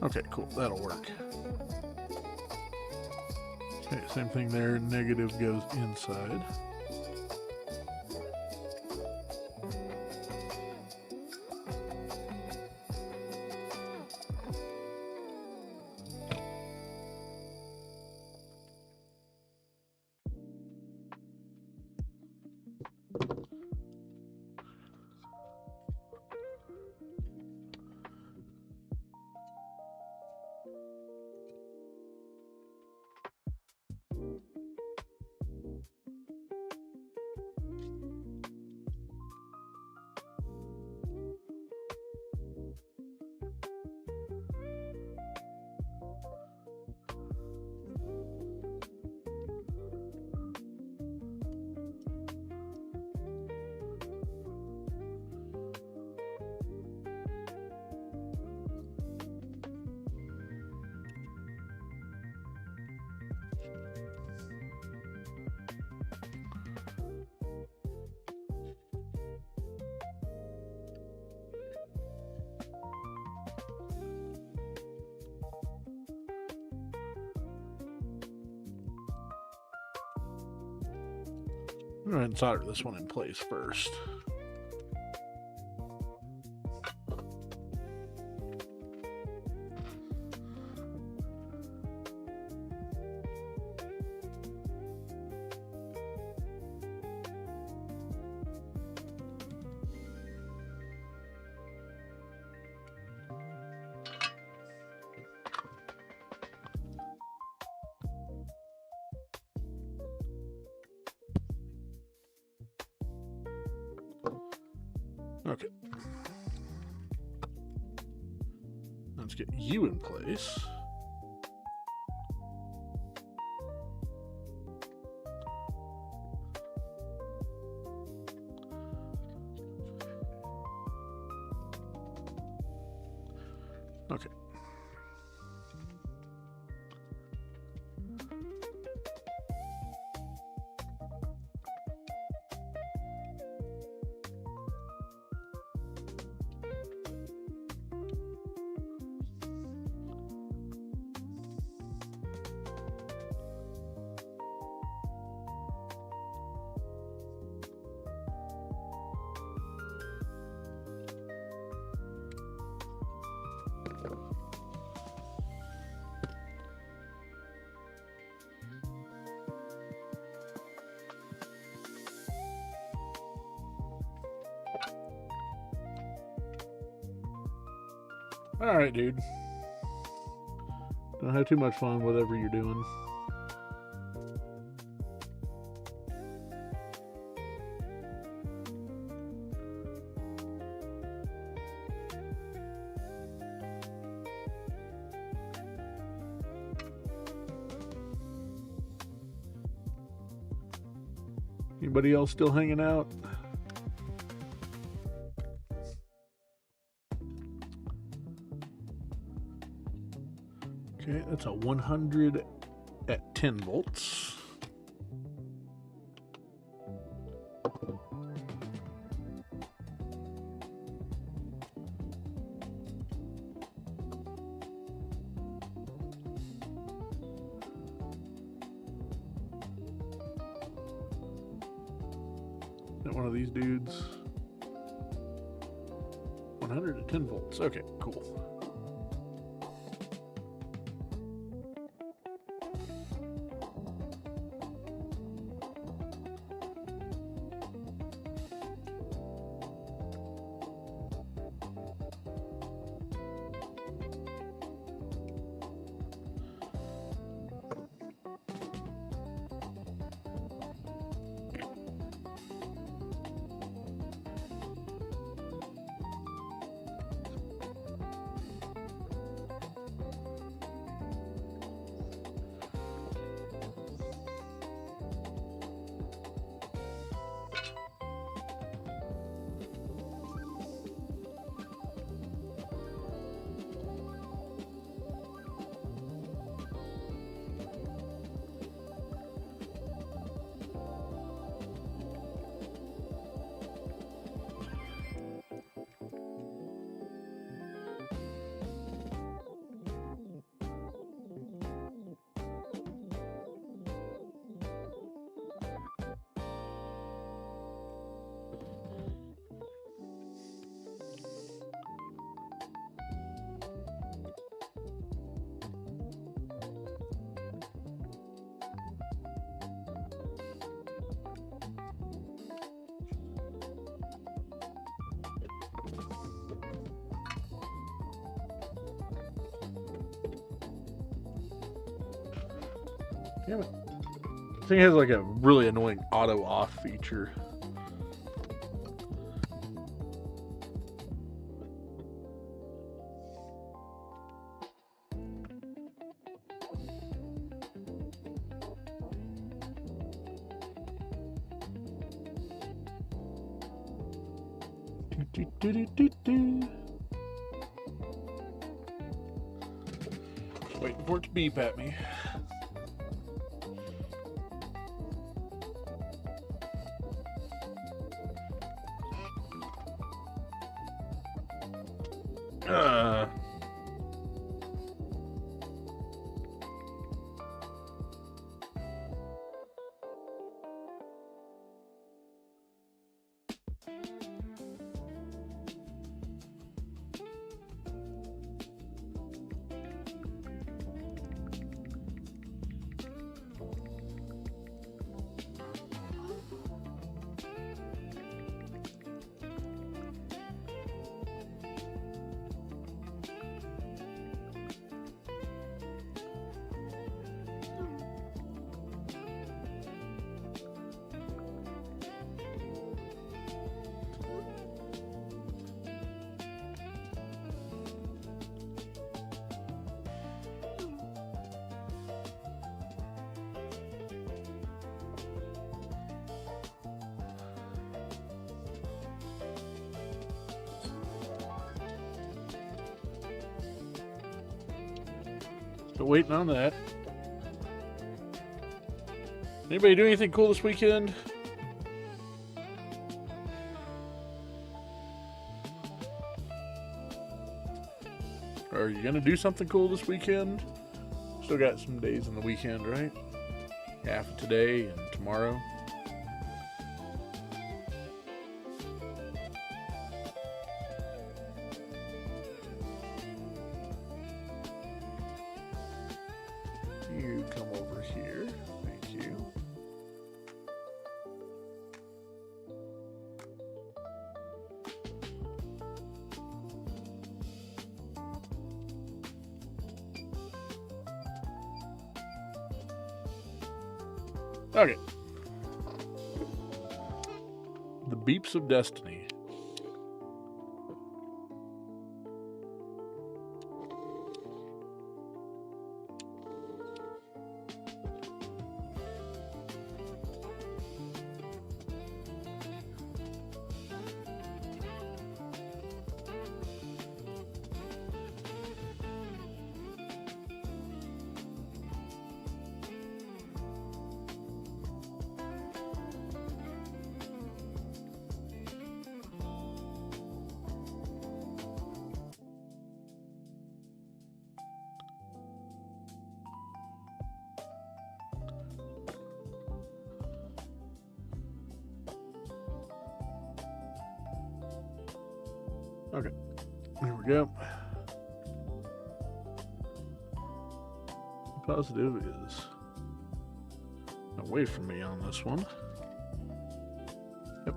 Okay, cool. That'll work. Okay, same thing there. Negative goes inside. I'm going to solder this one in place first. Okay. Let's get you in place. Okay. All right, dude. Don't have too much fun, whatever you're doing. Anybody else still hanging out? Okay, that's a 100 at 10 volts. Is it one of these dudes? 110 volts. Okay, cool. Damn it. This thing has like a really annoying auto off feature. Waiting for it to beep at me. Still waiting on that. Anybody do anything cool this weekend? Are you gonna do something cool this weekend? Still got some days in the weekend, right? Half of today and tomorrow. You come over here. Thank you. Okay. The beeps of destiny. Okay, there we go. Positive is away from me on this one. Yep.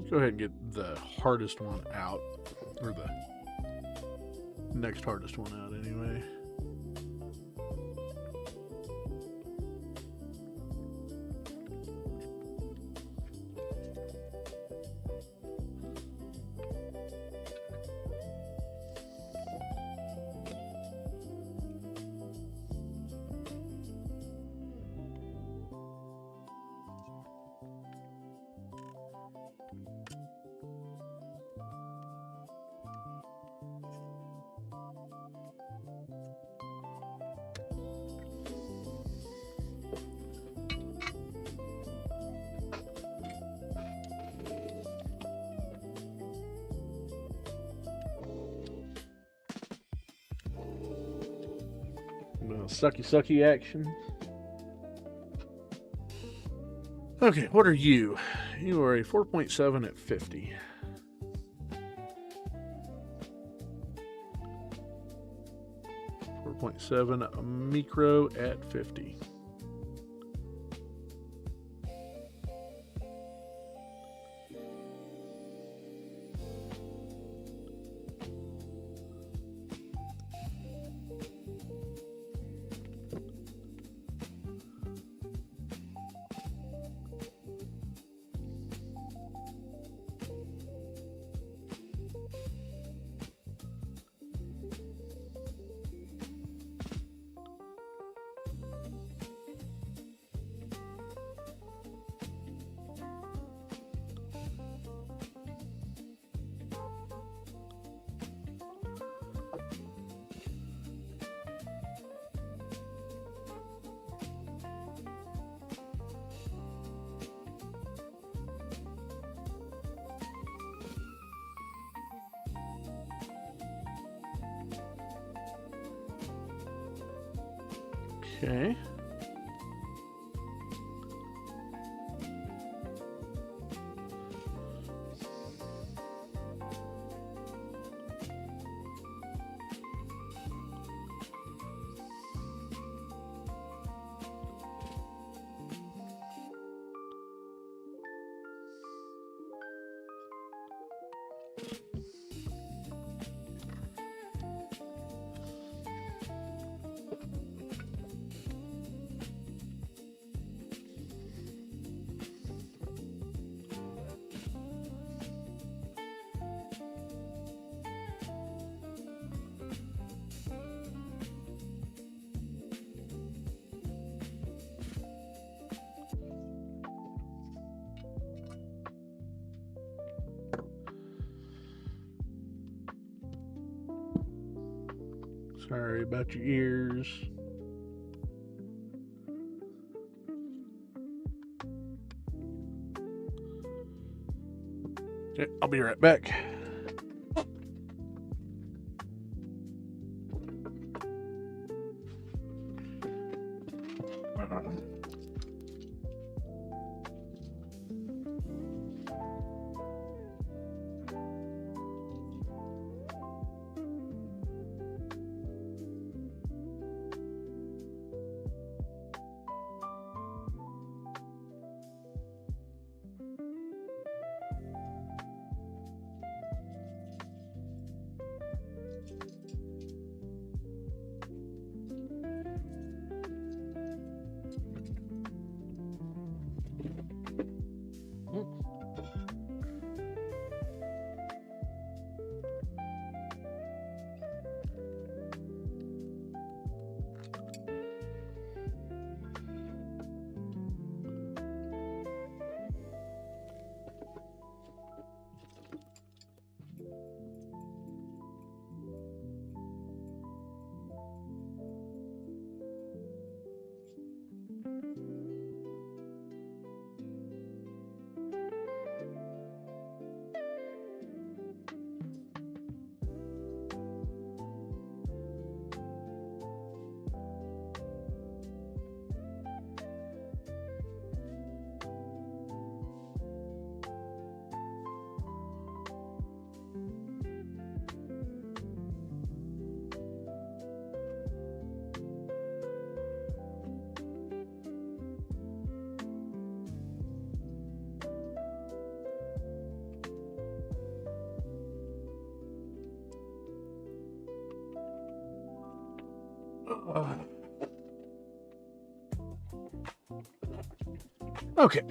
Go ahead and get the hardest one out, or the next hardest one out anyway. Sucky action. Okay, what are you? You are a 4.7 at 50. .7 micro at 50. Okay. Sorry about your ears. Okay, I'll be right back. Okay.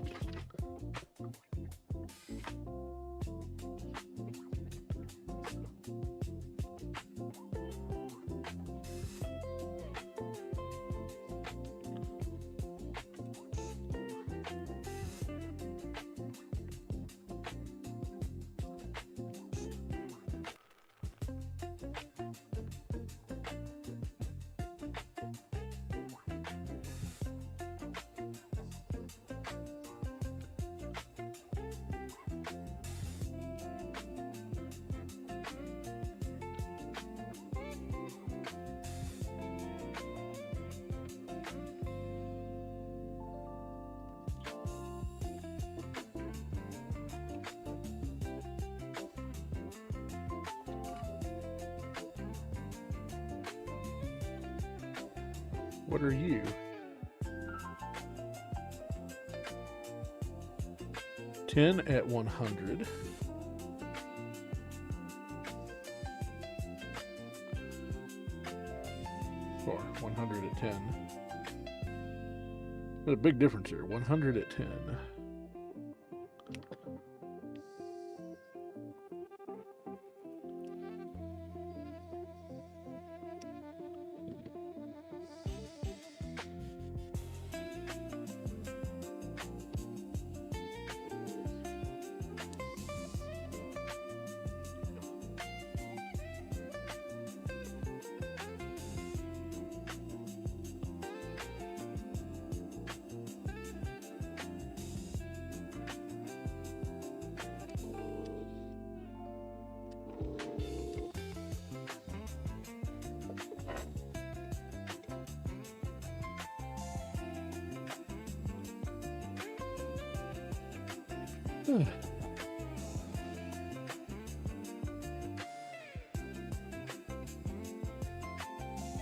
What are you? $10 at 100. Or 100 at 10. There's a big difference here. 100 at 10.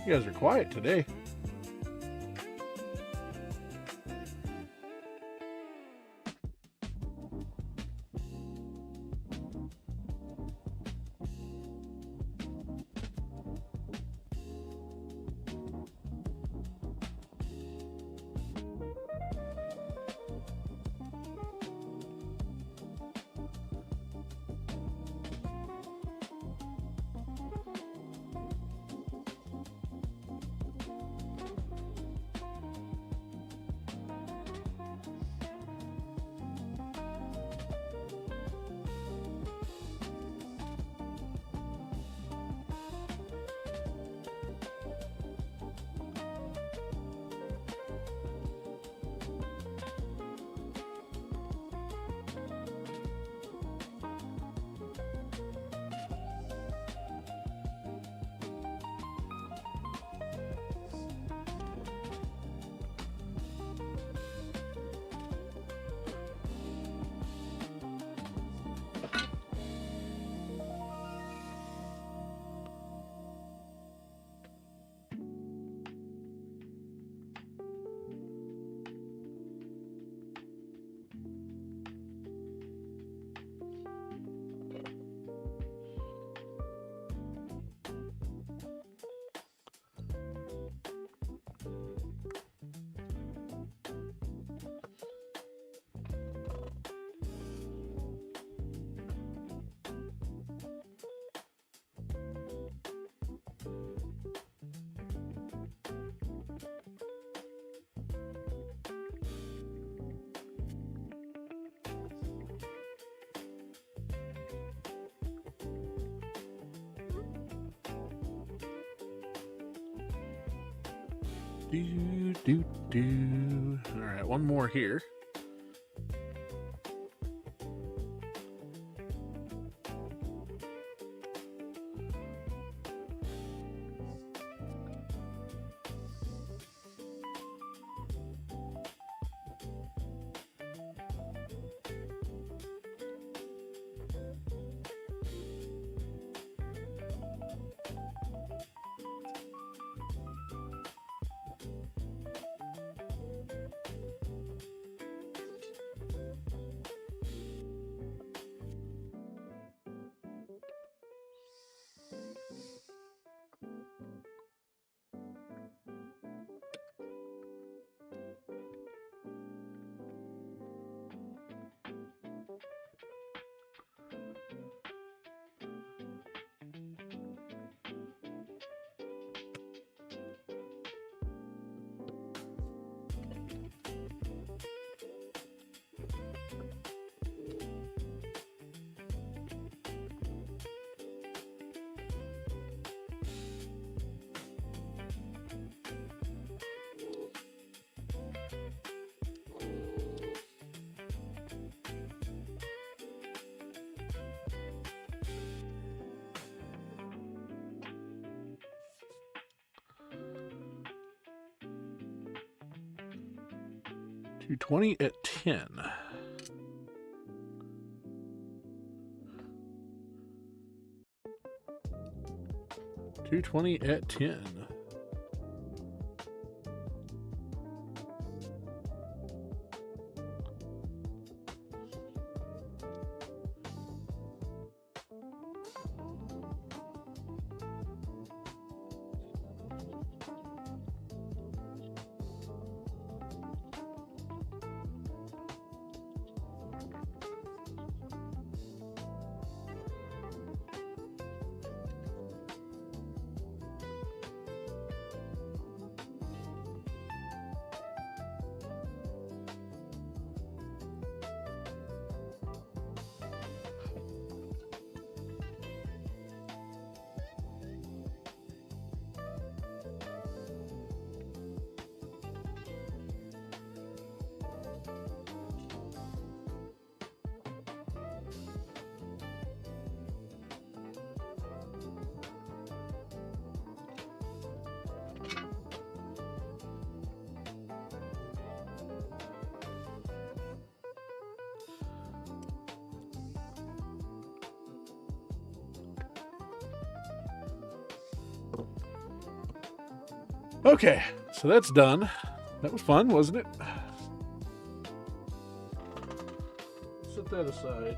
You guys are quiet today. All right, one more here. 220 at 10. $220 at 10. Okay, so that's done. That was fun, wasn't it? Set that aside.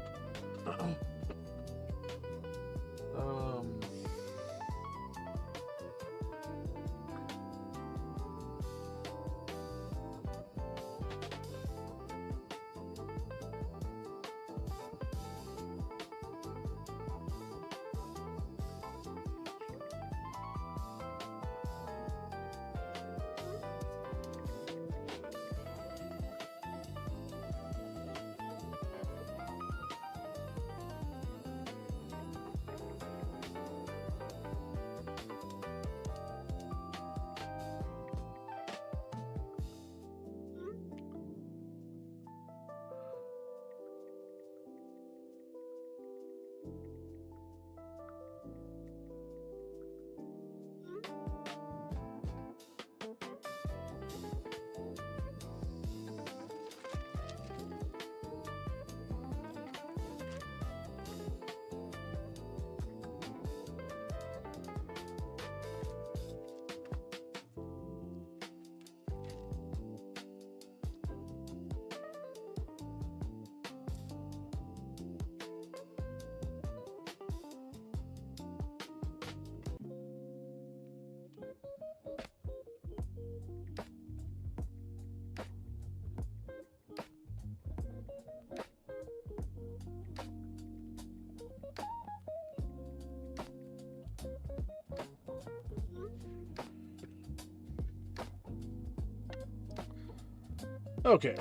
Okay.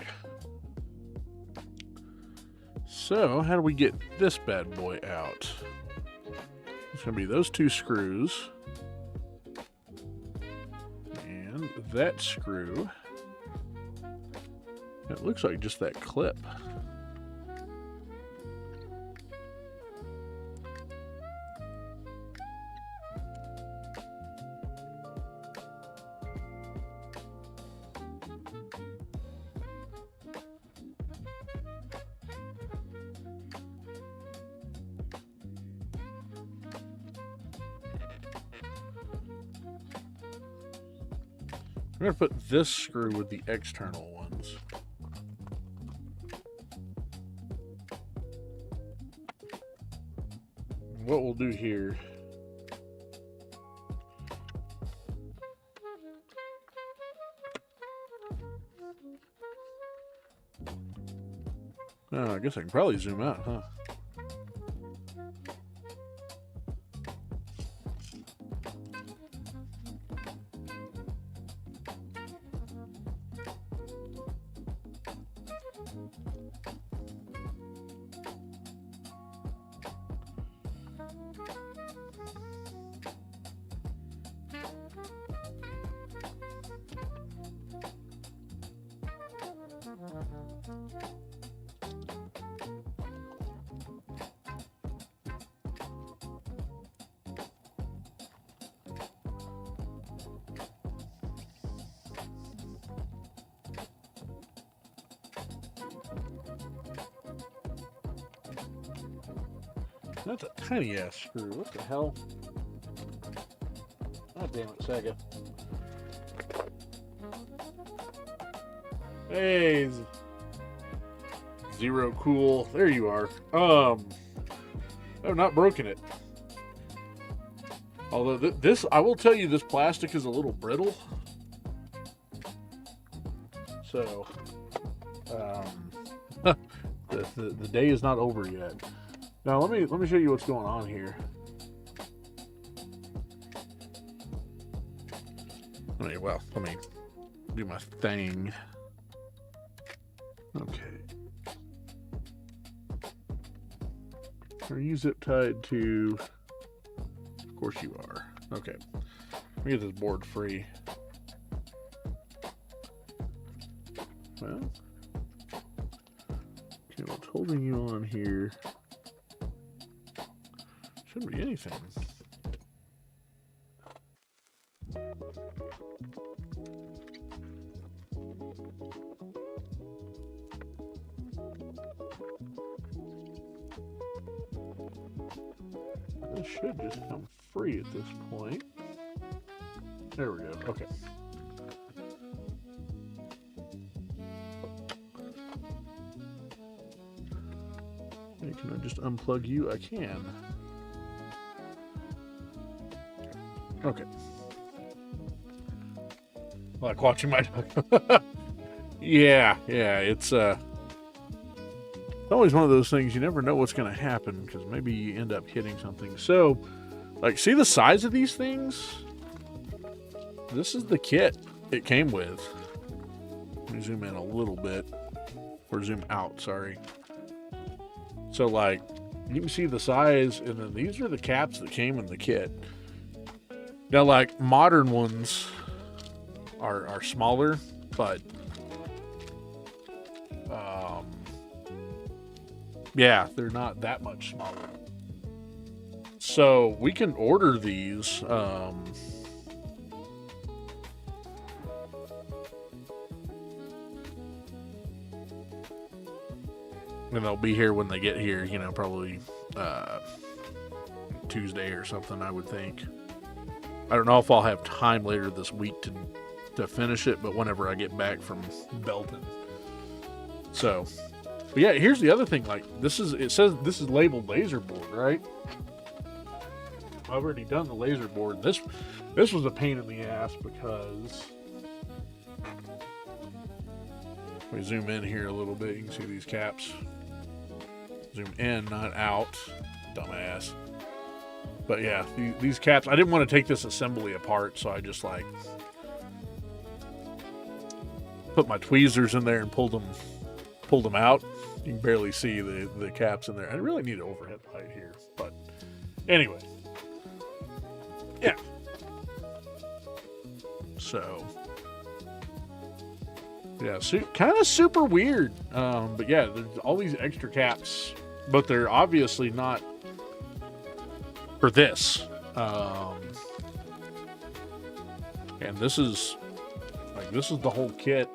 So, how do we get this bad boy out? It's going to be those two screws. And that screw. It looks like just that clip. I'm going to put this screw with the external ones. What we'll do here I guess I can probably zoom out, huh? That's a tiny ass screw. What the hell? God damn it, Sega. Hey, Zero Cool. There you are. I've not broken it. Although this, I will tell you, this plastic is a little brittle. So, the day is not over yet. Now let me show you what's going on here. Let me do my thing. Okay. Are you zip tied to? Of course you are. Okay. Let me get this board free. Well, okay, what's holding you on here? Shouldn't be anything. This should just come free at this point. There we go. Okay. Hey, can I just unplug you? I can. Okay. Like watching my dog. Yeah, it's always one of those things you never know what's going to happen because maybe you end up hitting something. So, like, see the size of these things? This is the kit it came with. Let me zoom in a little bit. Or zoom out, sorry. So, like, you can see the size, and then these are the caps that came in the kit. Now, like, modern ones are smaller, but yeah, they're not that much smaller. So we can order these. And they'll be here when they get here, you know, probably Tuesday or something, I would think. I don't know if I'll have time later this week to finish it, but whenever I get back from Belton. So, but yeah, here's the other thing. Like, it says this is labeled laser board, right? I've already done the laser board. This was a pain in the ass because we zoom in here a little bit. You can see these caps. Zoom in, not out. Dumbass. But yeah, these caps, I didn't want to take this assembly apart, so I just like put my tweezers in there and pulled them out. You can barely see the caps in there. I really need an overhead light here, but anyway. Yeah. So yeah, kind of super weird. But yeah, there's all these extra caps, but they're obviously not for this. And this is the whole kit.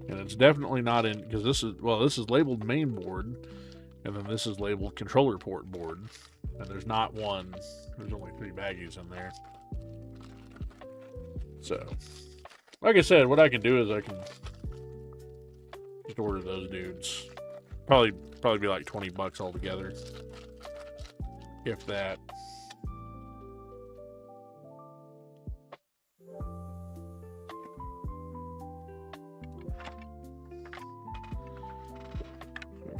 And it's definitely not in, because this is labeled main board, and then this is labeled controller port board. And there's not one, there's only 3 baggies in there. So, like I said, what I can do is I can just order those dudes. Probably be like $20 altogether. If that.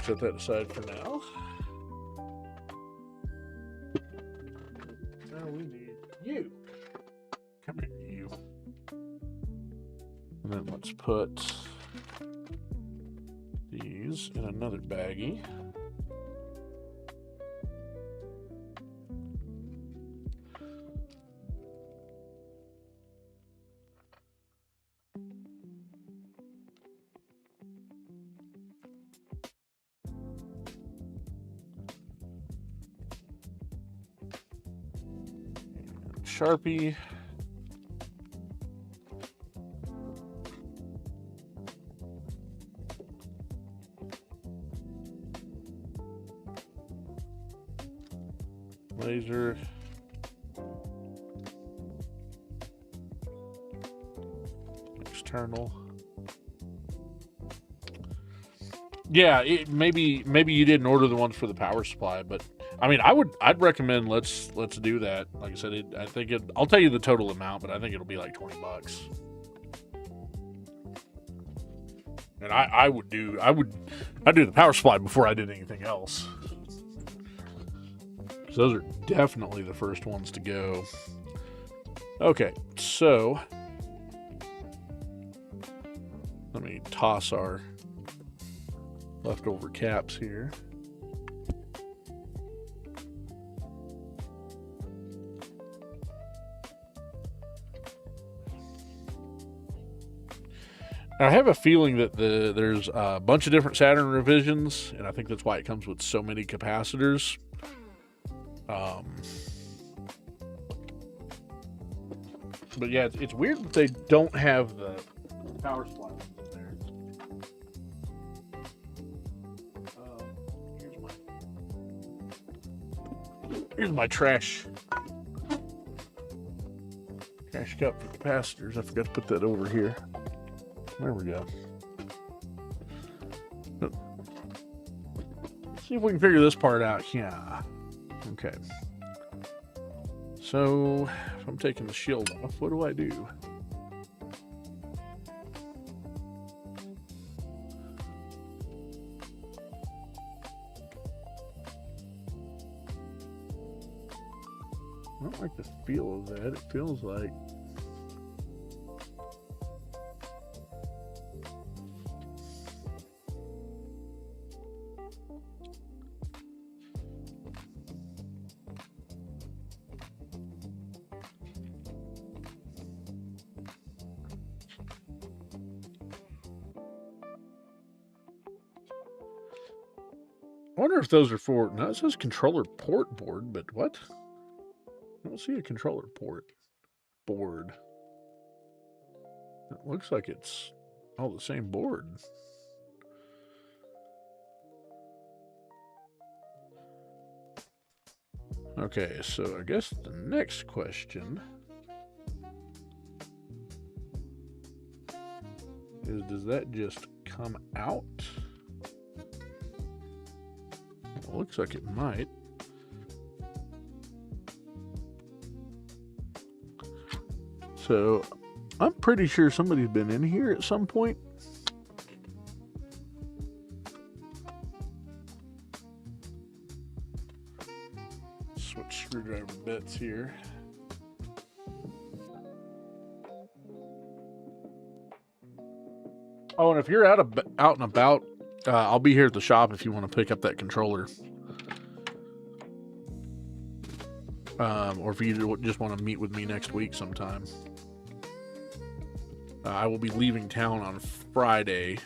Set that aside for now. Now we need you. Come here, you. And then let's put these in another baggie. Sharpie. laser. External. Yeah, maybe you didn't order the ones for the power supply, but I mean, I'd recommend let's do that. Like I said, I think I'll tell you the total amount, but I think it'll be like $20. And I'd do the power supply before I did anything else. So those are definitely the first ones to go. Okay, so let me toss our leftover caps here. Now, I have a feeling that there's a bunch of different Saturn revisions, and I think that's why it comes with so many capacitors. But yeah, it's weird that they don't have the power supply in there. Here's my trash cup for capacitors. I forgot to put that over here. There we go. Let's see if we can figure this part out. Yeah. Okay. So, if I'm taking the shield off, what do I do? I don't like the feel of that. It feels like... I wonder if those are for... No, it says controller port board, but what? I don't see a controller port board. It looks like it's all the same board. Okay, so I guess the next question is, does that just come out? It looks like it might. So, I'm pretty sure somebody's been in here at some point. Switch screwdriver bits here. Oh, and if you're out and about, I'll be here at the shop if you want to pick up that controller. Or if you just want to meet with me next week sometime. I will be leaving town on Friday.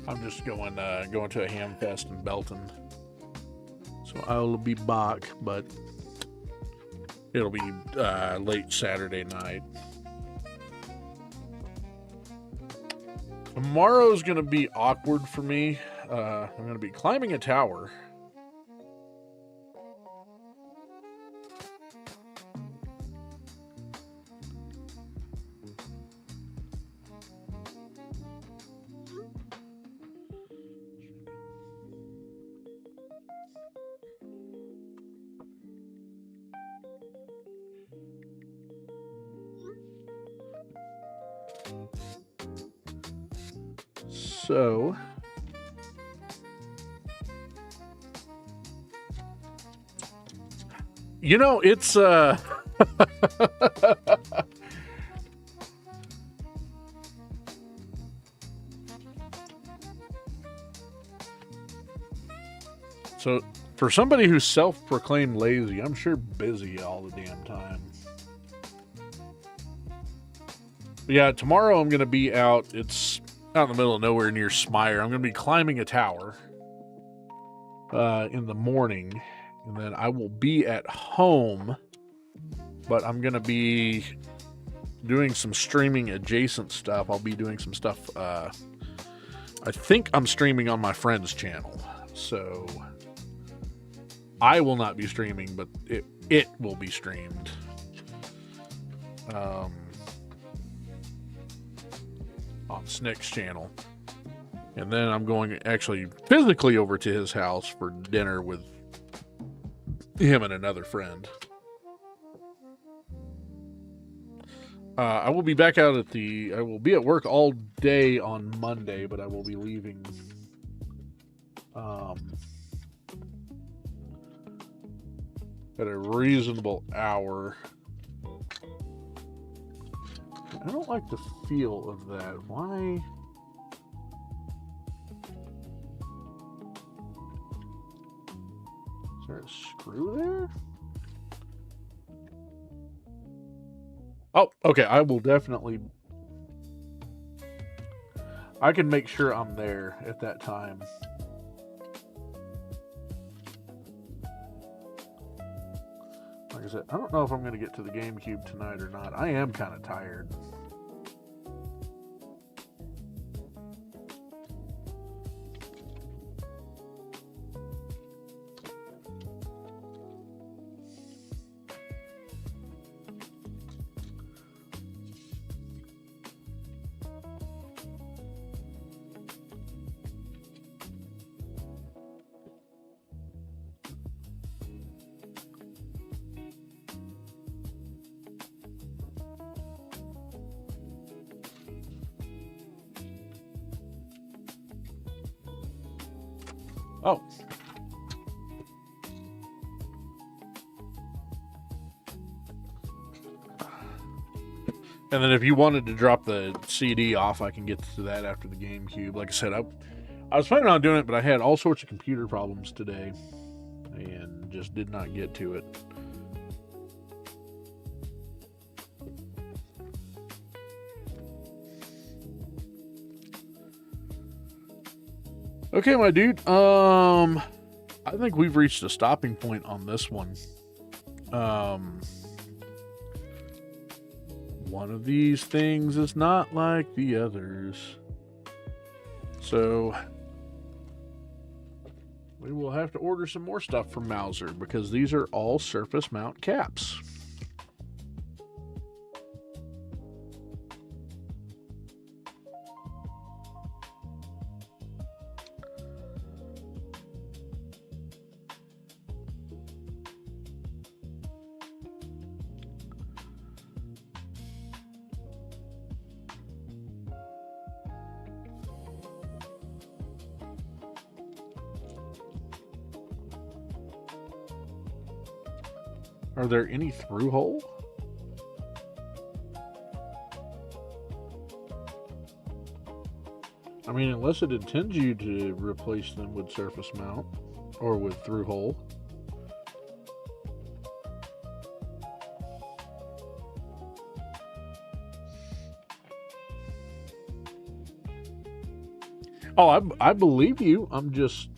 I'm just going to a ham fest in Belton. So I'll be back, but it'll be late Saturday night. Tomorrow's going to be awkward for me. I'm going to be climbing a tower. So, you know, it's so for somebody who's self-proclaimed lazy, I'm sure busy all the damn time. But yeah, tomorrow I'm going to be out. It's out in the middle of nowhere near Smire. I'm going to be climbing a tower in the morning, and then I will be at home, but I'm going to be doing some streaming adjacent stuff. I'll be doing some stuff. I think I'm streaming on my friend's channel, so I will not be streaming, but it will be streamed. On Snick's channel. And then I'm going actually physically over to his house for dinner with him and another friend. I will be back out I will be at work all day on Monday, but I will be leaving at a reasonable hour. I don't like the feel of that. Why? Is there a screw there? Oh, okay. I will definitely... I can make sure I'm there at that time. Like I said, I don't know if I'm going to get to the GameCube tonight or not. I am kind of tired. Oh. And then if you wanted to drop the CD off, I can get to that after the GameCube. Like I said, I was planning on doing it, but I had all sorts of computer problems today and just did not get to it. Okay, my dude. I think we've reached a stopping point on this one. One of these things is not like the others. So we will have to order some more stuff from Mauser because these are all surface mount caps. Are there any through hole? I mean, unless it intends you to replace them with surface mount or with through hole. Oh, I believe you. I'm just...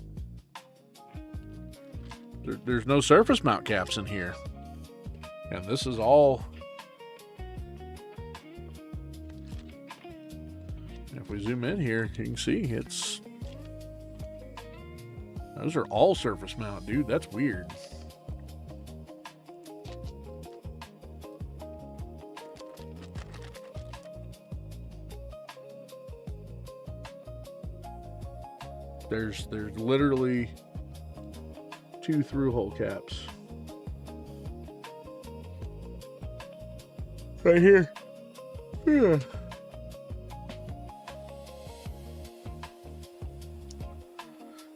There's no surface mount caps in here. And this is all... If we zoom in here, you can see it's... Those are all surface mount, dude. That's weird. There's literally 2 through hole caps. Right here. Yeah.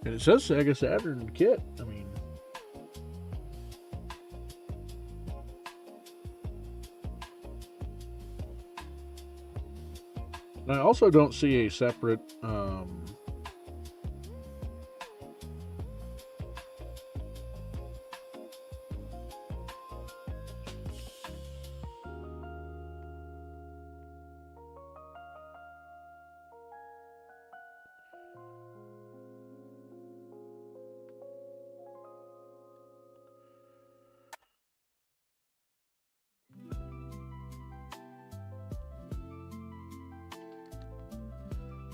And it says Sega Saturn kit. I mean, I also don't see a separate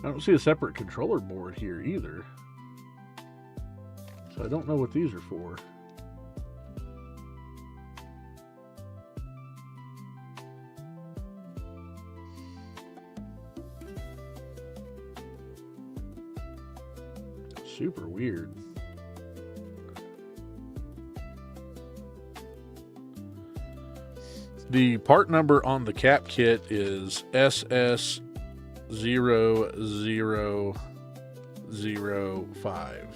I don't see a separate controller board here either. So I don't know what these are for. Super weird. The part number on the cap kit is SS0005.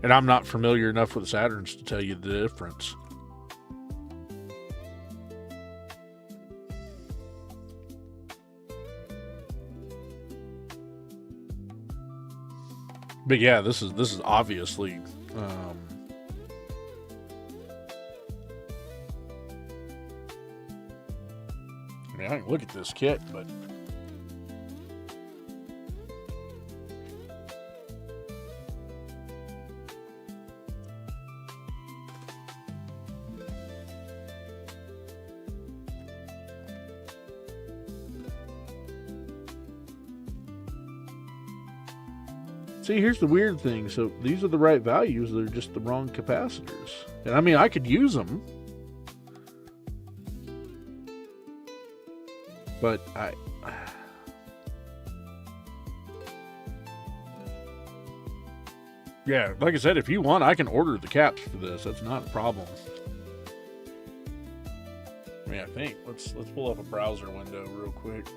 And I'm not familiar enough with Saturns to tell you the difference. But yeah, this is obviously I mean, I can look at this kit, but see, here's the weird thing. So these are the right values. They're just the wrong capacitors. And I mean, I could use them. But yeah, like I said, if you want, I can order the caps for this. That's not a problem. I mean, I think let's pull up a browser window real quick.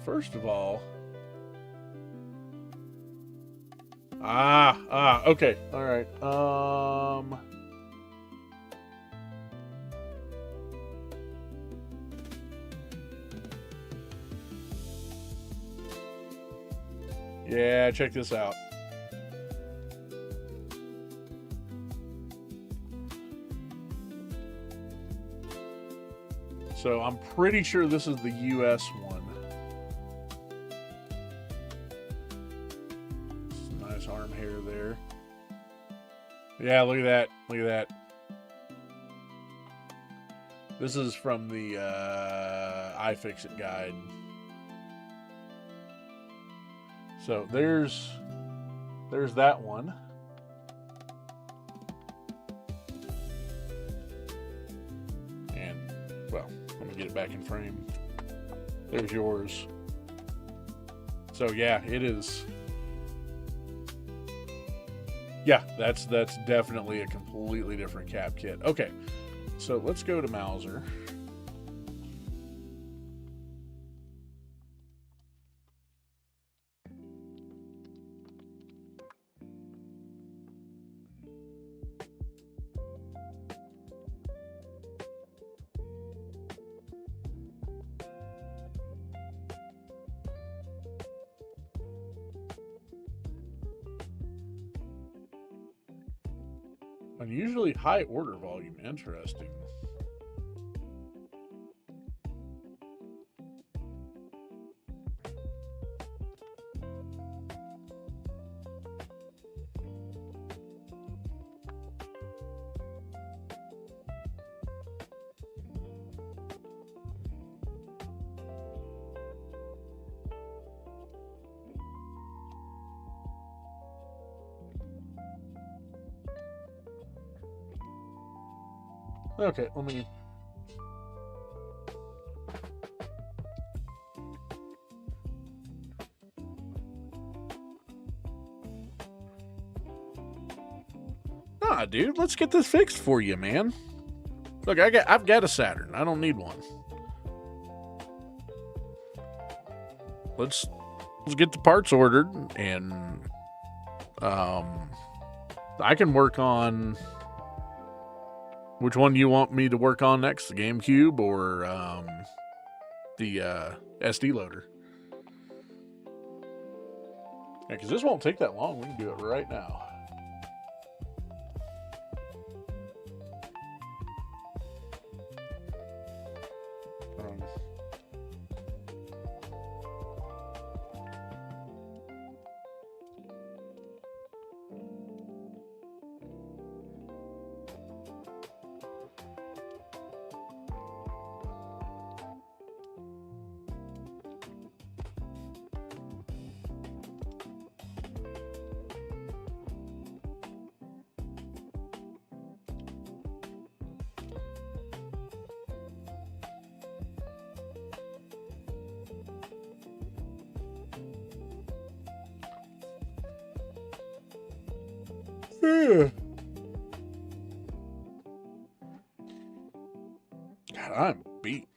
First of all, okay, all right. Yeah, check this out. So I'm pretty sure this is the US one. Nice arm hair there. Yeah, look at that. Look at that. This is from the iFixit guide. So there's that one. And, well, let me get it back in frame. There's yours. So yeah, it is. Yeah, that's definitely a completely different cap kit. Okay, so let's go to Mauser. Unusually high order volume. Interesting. Okay, let me... Nah, dude, let's get this fixed for you, man. Look, I've got a Saturn. I don't need one. Let's get the parts ordered, and I can work on... Which one do you want me to work on next? The GameCube or the SD loader? Yeah, because this won't take that long. We can do it right now. God, I'm beat.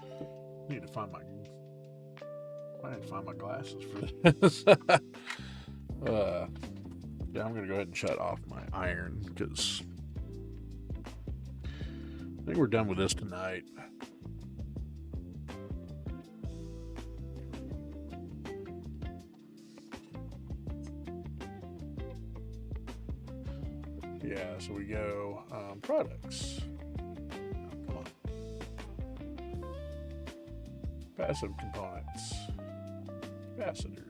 I need to find my glasses for this. Yeah, I'm gonna go ahead and shut off my iron because I think we're done with this tonight. Yeah, so we go products. Come on. Passive components. Capacitors.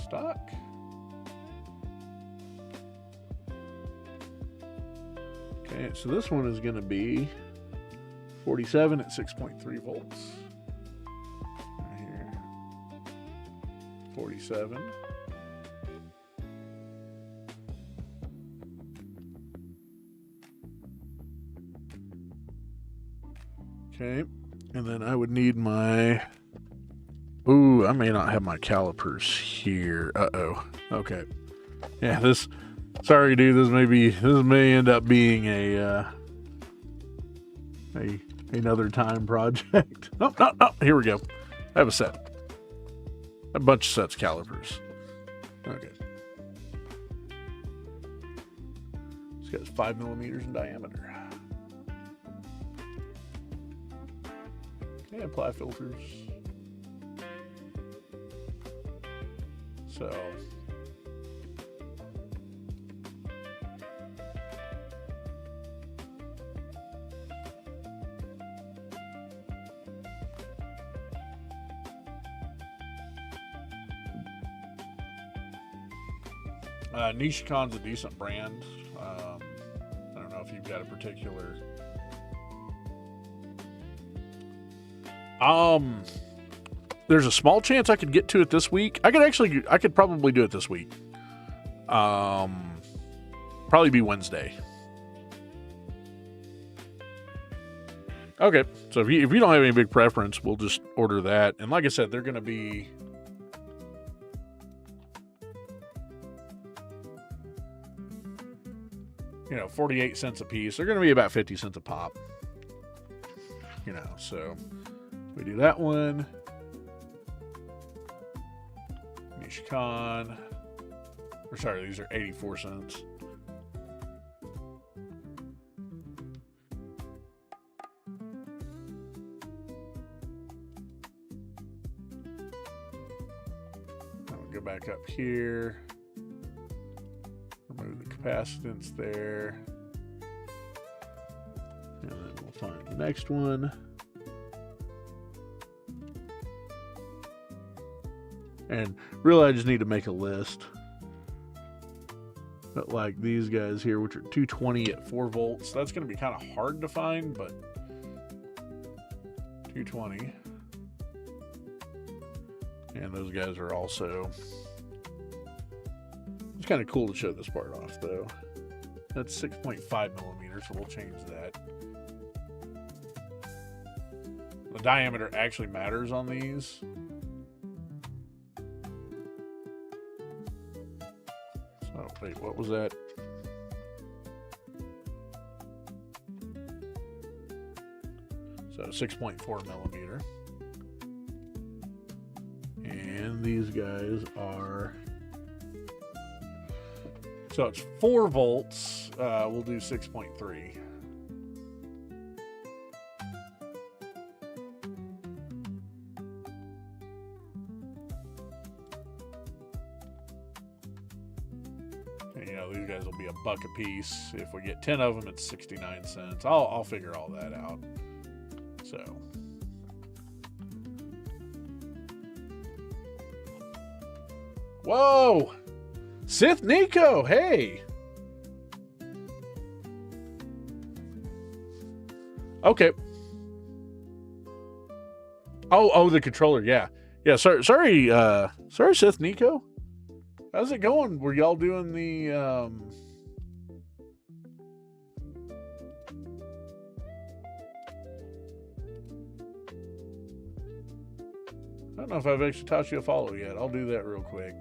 Stock. Okay, so this one is going to be 47 at 6.3 volts. Right here. 47. Okay, and then I would need my... Ooh, I may not have my calipers here. Uh-oh. Okay. Yeah, this... Sorry, dude. This may end up being another time project. Oh, no. Here we go. I have a set. A bunch of sets of calipers. Okay. This guy's 5 millimeters in diameter. Okay, apply filters. So Nishikon's a decent brand. I don't know if you've got a particular. There's a small chance I could get to it this week. I could probably do it this week. Probably be Wednesday. Okay, so if you don't have any big preference, we'll just order that. And like I said, they're going to be 48 cents a piece. They're going to be about 50 cents a pop. So we do that one. Nishikon. Or sorry, these are 84 cents. I'll go back up here. Remove the capacitance there. And then we'll find the next one. And really, I just need to make a list. But like these guys here, which are 220 at 4 volts, that's going to be kind of hard to find, but 220. And those guys are also... It's kind of cool to show this part off, though. That's 6.5 millimeters, so we'll change that. The diameter actually matters on these. So, wait, what was that? So, 6.4 millimeter. And these guys are... So it's 4 volts. We'll do 6.3. And, these guys will be $1 a piece. If we get 10 of them, it's 69 cents. I'll figure all that out. So. Whoa! Sith Nico, hey. Okay. Oh, the controller, yeah. Yeah, sorry, Sith Nico. How's it going? Were y'all doing the I don't know if I've actually taught you a follow yet. I'll do that real quick.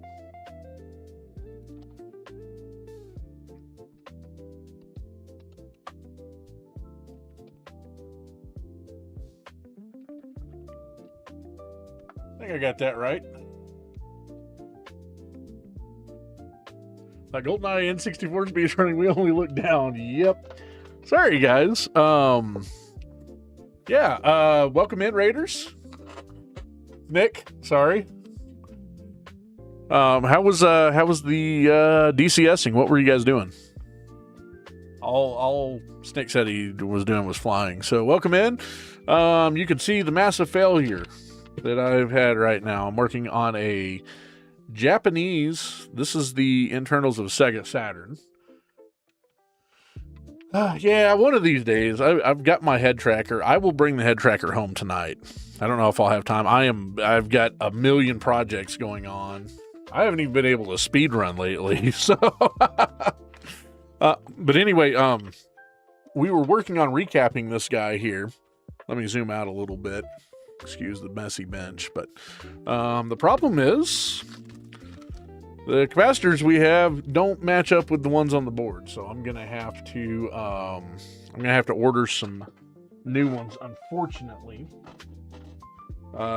I think I got that right. That GoldenEye N64 speed running, we only look down. Yep. Sorry, guys. Yeah. Welcome in, Raiders. Nick, sorry. How was the DCSing? What were you guys doing? All Snick said he was doing was flying. So welcome in. You can see the massive failure that I've had right now. I'm working on a Japanese. This is the internals of Sega Saturn. Yeah, one of these days, I've got my head tracker. I will bring the head tracker home tonight. I don't know if I'll have time. I've got a million projects going on. I haven't even been able to speed run lately. So, but anyway, we were working on recapping this guy here. Let me zoom out a little bit. Excuse the messy bench, but the problem is the capacitors we have don't match up with the ones on the board, so I'm gonna have to order some new ones, unfortunately,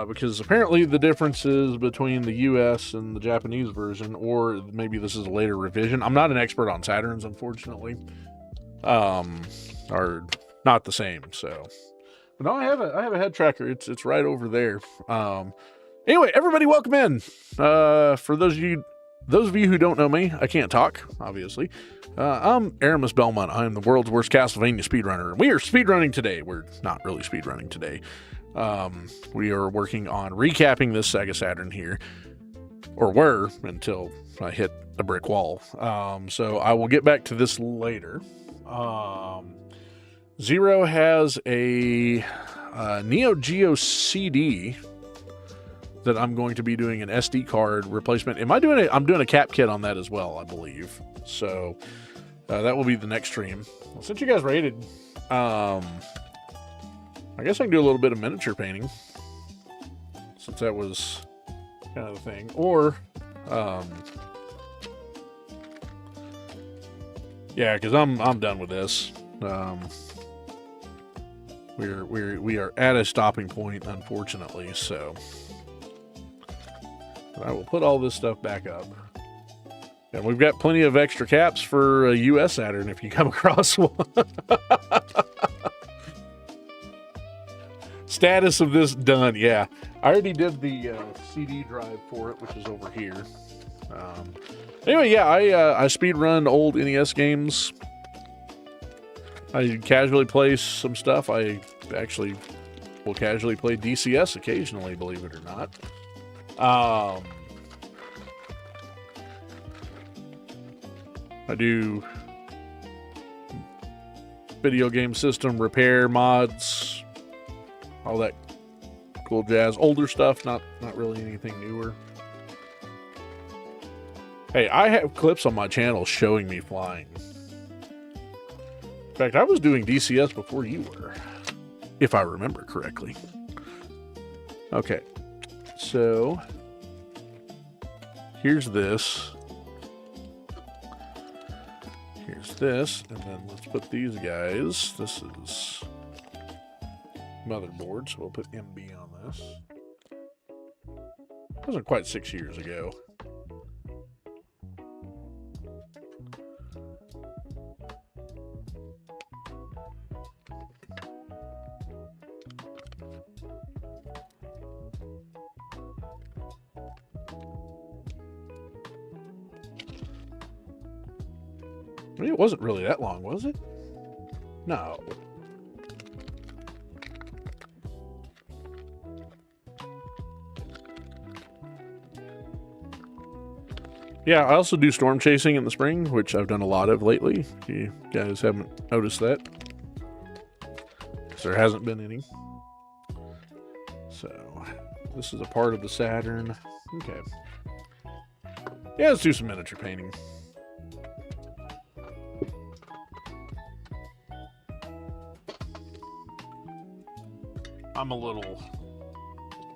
because apparently the differences between the U.S. and the Japanese version, or maybe this is a later revision. I'm not an expert on Saturns, unfortunately, are not the same. So, but no, I have a head tracker. It's right over there. Anyway, everybody, welcome in. For those of you who don't know me, I can't talk, obviously. I'm Aramis Belmont. I'm the world's worst Castlevania speedrunner. We are speedrunning today. We're not really speedrunning today. We are working on recapping this Sega Saturn here. Or were, until I hit a brick wall. So I will get back to this later. Zero has a Neo Geo CD that I'm going to be doing an SD card replacement. I'm doing a cap kit on that as well, I believe. So that will be the next stream. Well, since you guys rated, I guess I can do a little bit of miniature painting, since that was kind of the thing. Or, yeah, because I'm done with this. We are at a stopping point, unfortunately. So. I will put all this stuff back up. And we've got plenty of extra caps for a US Saturn if you come across one. Status of this done. Yeah. I already did the CD drive for it, which is over here. Anyway, yeah, I speed run old NES games. I casually play some stuff. I actually will casually play DCS occasionally, believe it or not. I do video game system repair, mods, all that cool jazz. Older stuff, not really anything newer. Hey, I have clips on my channel showing me flying. In fact, I was doing DCS before you were, if I remember correctly. Okay. So, here's this. Here's this. And then let's put these guys. This is motherboard, so we'll put MB on this. It wasn't quite 6 years ago. I mean, it wasn't really that long, was it? No. Yeah, I also do storm chasing in the spring, which I've done a lot of lately. If you guys haven't noticed that, because there hasn't been any. So, this is a part of the Saturn. Okay. Yeah, let's do some miniature painting.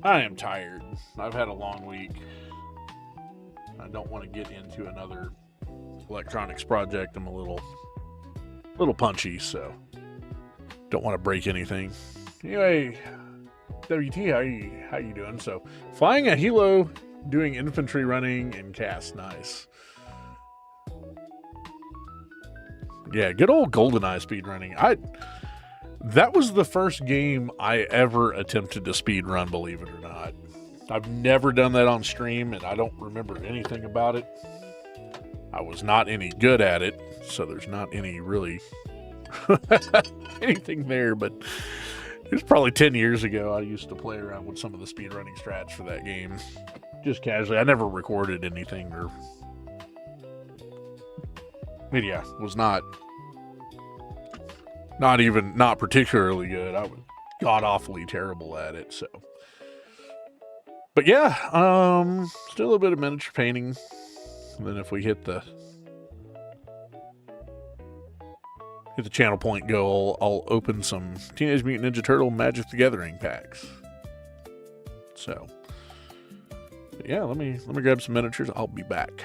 I am tired. I've had a long week. I don't want to get into another electronics project. I'm a little punchy, so don't want to break anything. Anyway, WT, how you doing? So, flying a helo, doing infantry running and cast, nice. Yeah, good old GoldenEye speedrunning. That was the first game I ever attempted to speedrun, believe it or not. I've never done that on stream, and I don't remember anything about it. I was not any good at it, so there's not any really anything there, but it was probably 10 years ago. I used to play around with some of the speedrunning strats for that game, just casually. I never recorded anything, or... But yeah, was not particularly good. I was god-awfully terrible at it, so... But yeah, still a bit of miniature painting. And then if we hit the channel point goal, I'll open some Teenage Mutant Ninja Turtle Magic the Gathering packs. So, but yeah, let me grab some miniatures. I'll be back.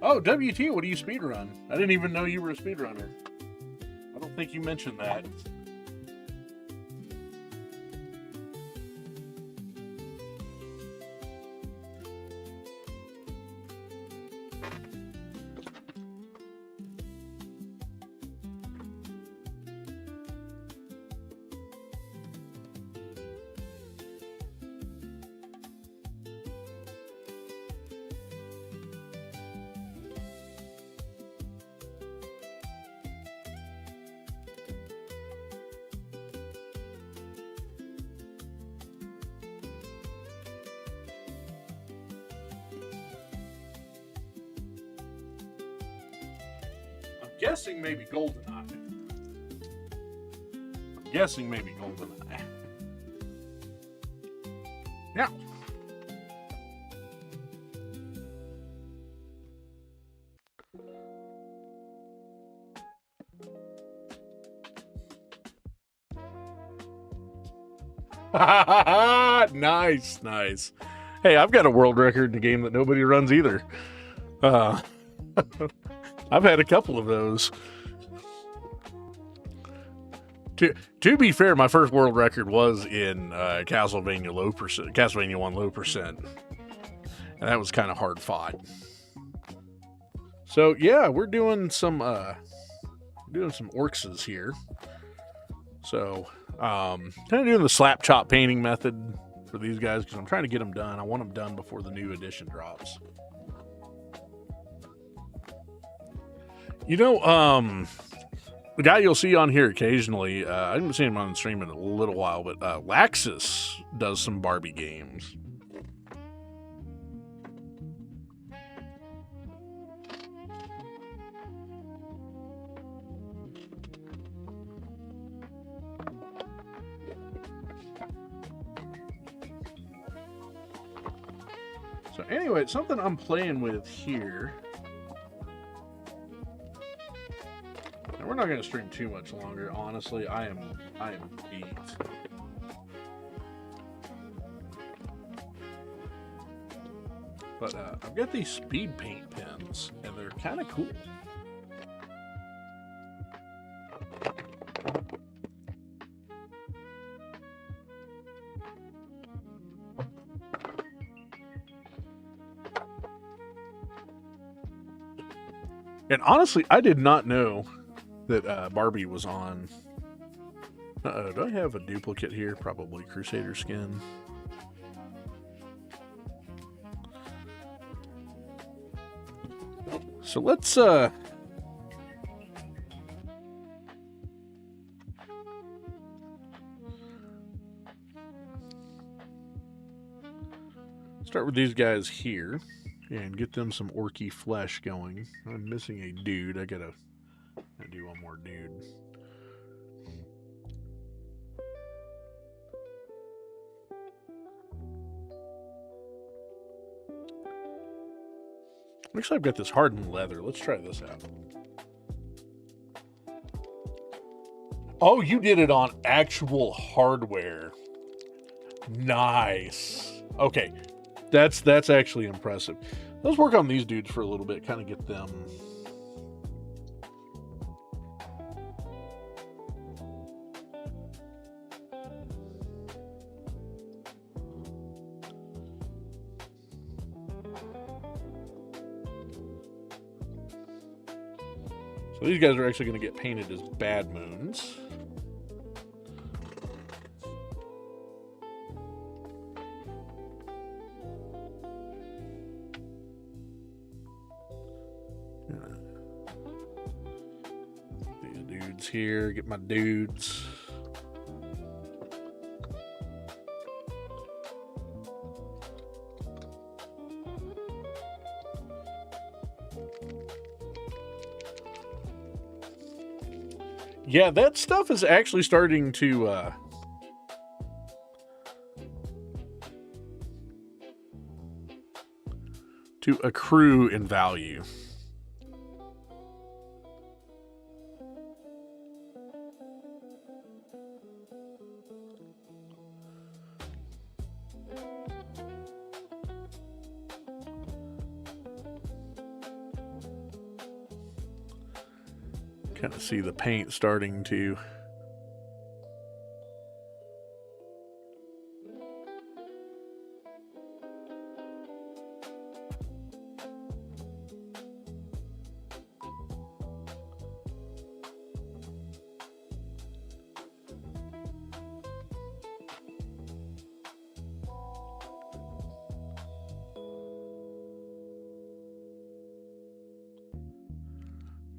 Oh, WT, what do you speedrun? I didn't even know you were a speedrunner. I don't think you mentioned that. Guessing maybe GoldenEye. Guessing maybe GoldenEye. Yeah. Nice, nice. Hey, I've got a world record in a game that nobody runs either. I've had a couple of those. To be fair, my first world record was in Castlevania 1 low percent, and that was kind of hard fought. So yeah, we're doing some orcs here. So kind of doing the slap chop painting method for these guys because I'm trying to get them done. I want them done before the new edition drops. You know, the guy you'll see on here occasionally, I haven't seen him on stream in a little while, but Laxus does some Barbie games. So anyway, it's something I'm playing with here. not going to stream too much longer. Honestly, I am beat. But I've got these speed paint pens, and they're kind of cool. And honestly, I did not know that Barbie was on. Do I have a duplicate here? Probably Crusader skin. So let's start with these guys here and get them some orky flesh going. I'm missing a dude. I gotta do one more dude. Actually, I've got this hardened leather. Let's try this out. Oh, you did it on actual hardware. Nice. Okay, that's actually impressive. Let's work on these dudes for a little bit, kind of get them. So these guys are actually going to get painted as Bad Moons. These dudes here, get my dudes. Yeah, that stuff is actually starting to accrue in value. Kind of see the paint starting to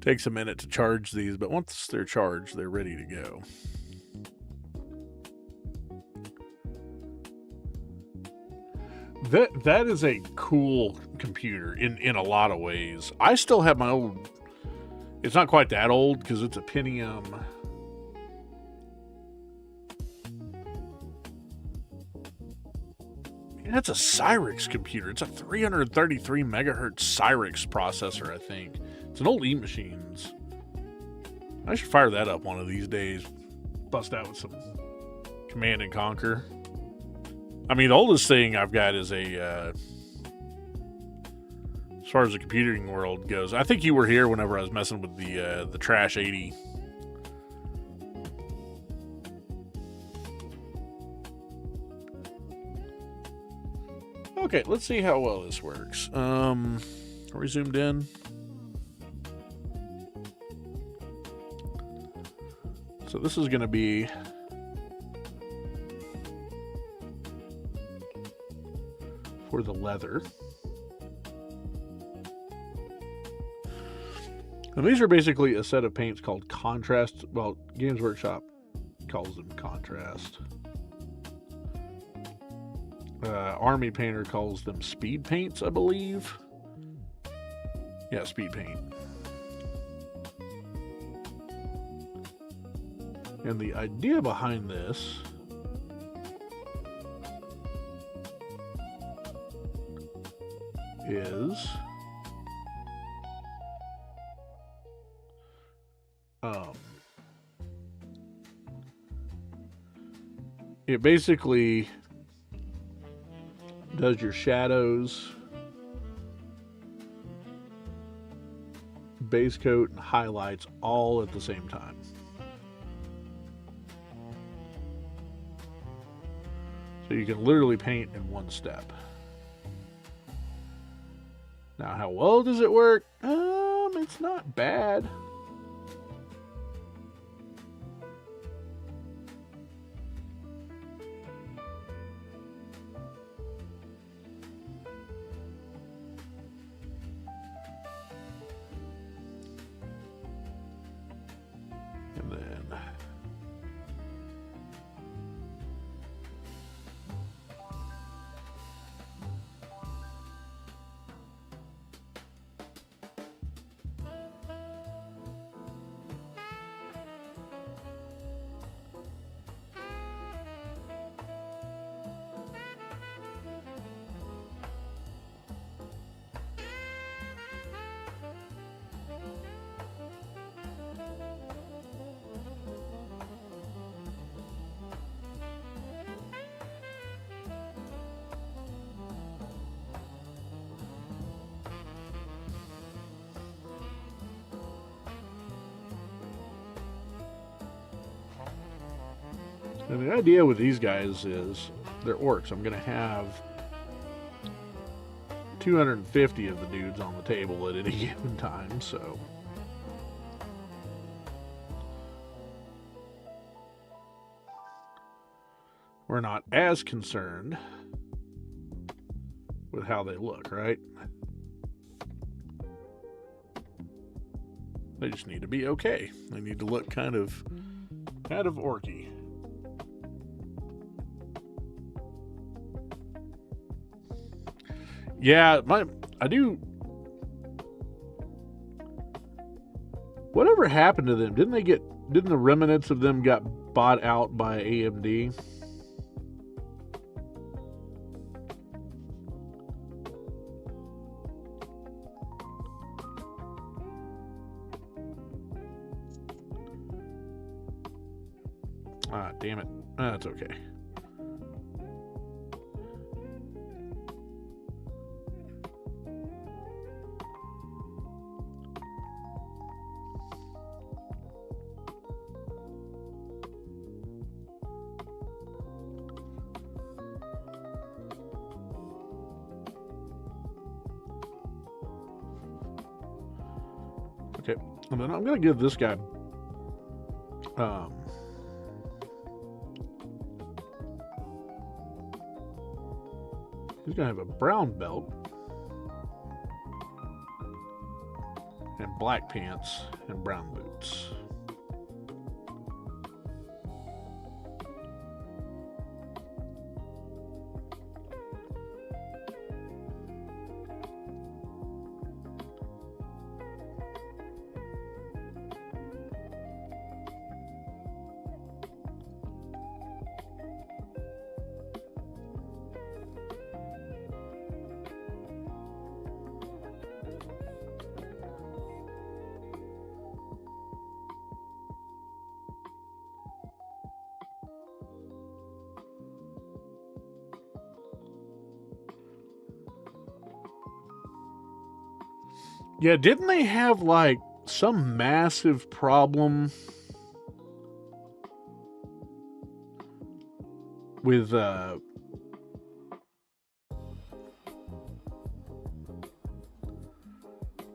takes a minute to charge these, but once they're charged, they're ready to go. That is a cool computer in a lot of ways. I still have my old. It's not quite that old because it's a Pentium. That's a Cyrix computer. It's a 333 megahertz Cyrix processor, I think. It's an old E-Machines. I should fire that up one of these days. Bust out with some Command and Conquer. I mean, the oldest thing I've got is a... as far as the computing world goes, I think you were here whenever I was messing with the Trash 80. Okay, let's see how well this works. Are we zoomed in? So this is going to be for the leather. And these are basically a set of paints called Contrast. Well, Games Workshop calls them Contrast. Army Painter calls them Speed Paints, I believe. Yeah, Speed Paint. And the idea behind this is it basically does your shadows, base coat, and highlights all at the same time. So you can literally paint in one step. Now, how well does it work? It's not bad. And then And the idea with these guys is they're orcs. I'm going to have 250 of the dudes on the table at any given time, so we're not as concerned with how they look, right? They just need to be okay. They need to look kind of orky. Yeah, I do. Whatever happened to them? Didn't the remnants of them got bought out by AMD? Ah, damn it. That's okay. Okay, and then I'm going to give this guy he's going to have a brown belt and black pants and brown boots. Yeah, didn't they have like some massive problem with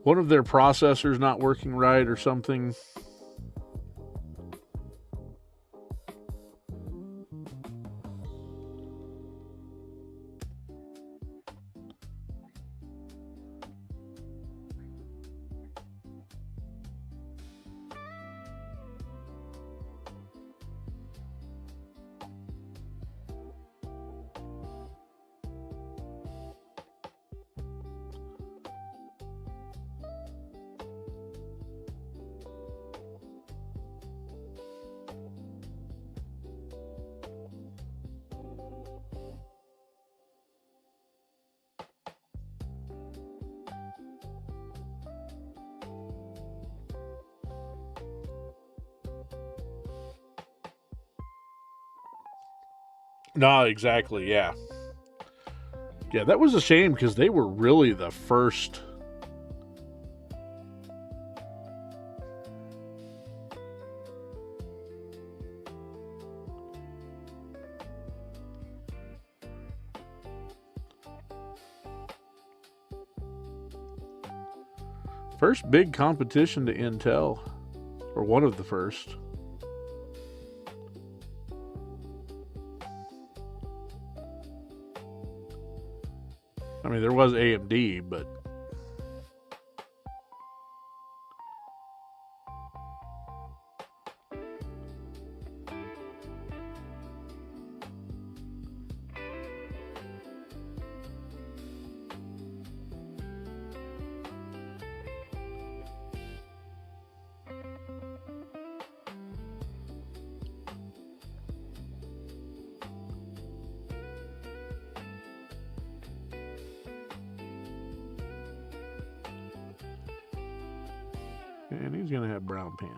one of their processors not working right or something? No, exactly. Yeah. Yeah, that was a shame because they were really the first. First big competition to Intel, or one of the first. I mean, there was AMD, but and he's gonna have brown pants.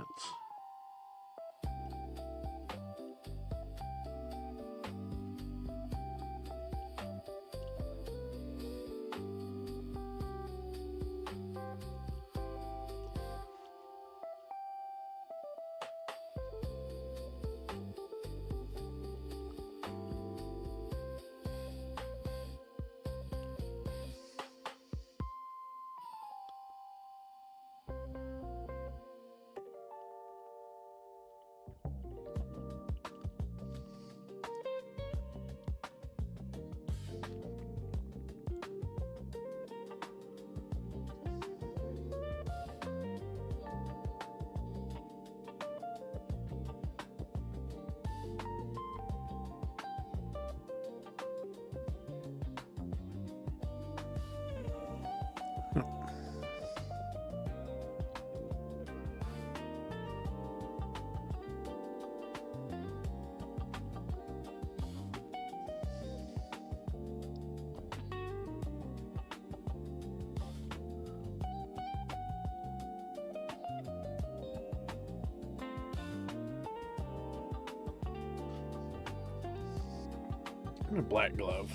And a black glove.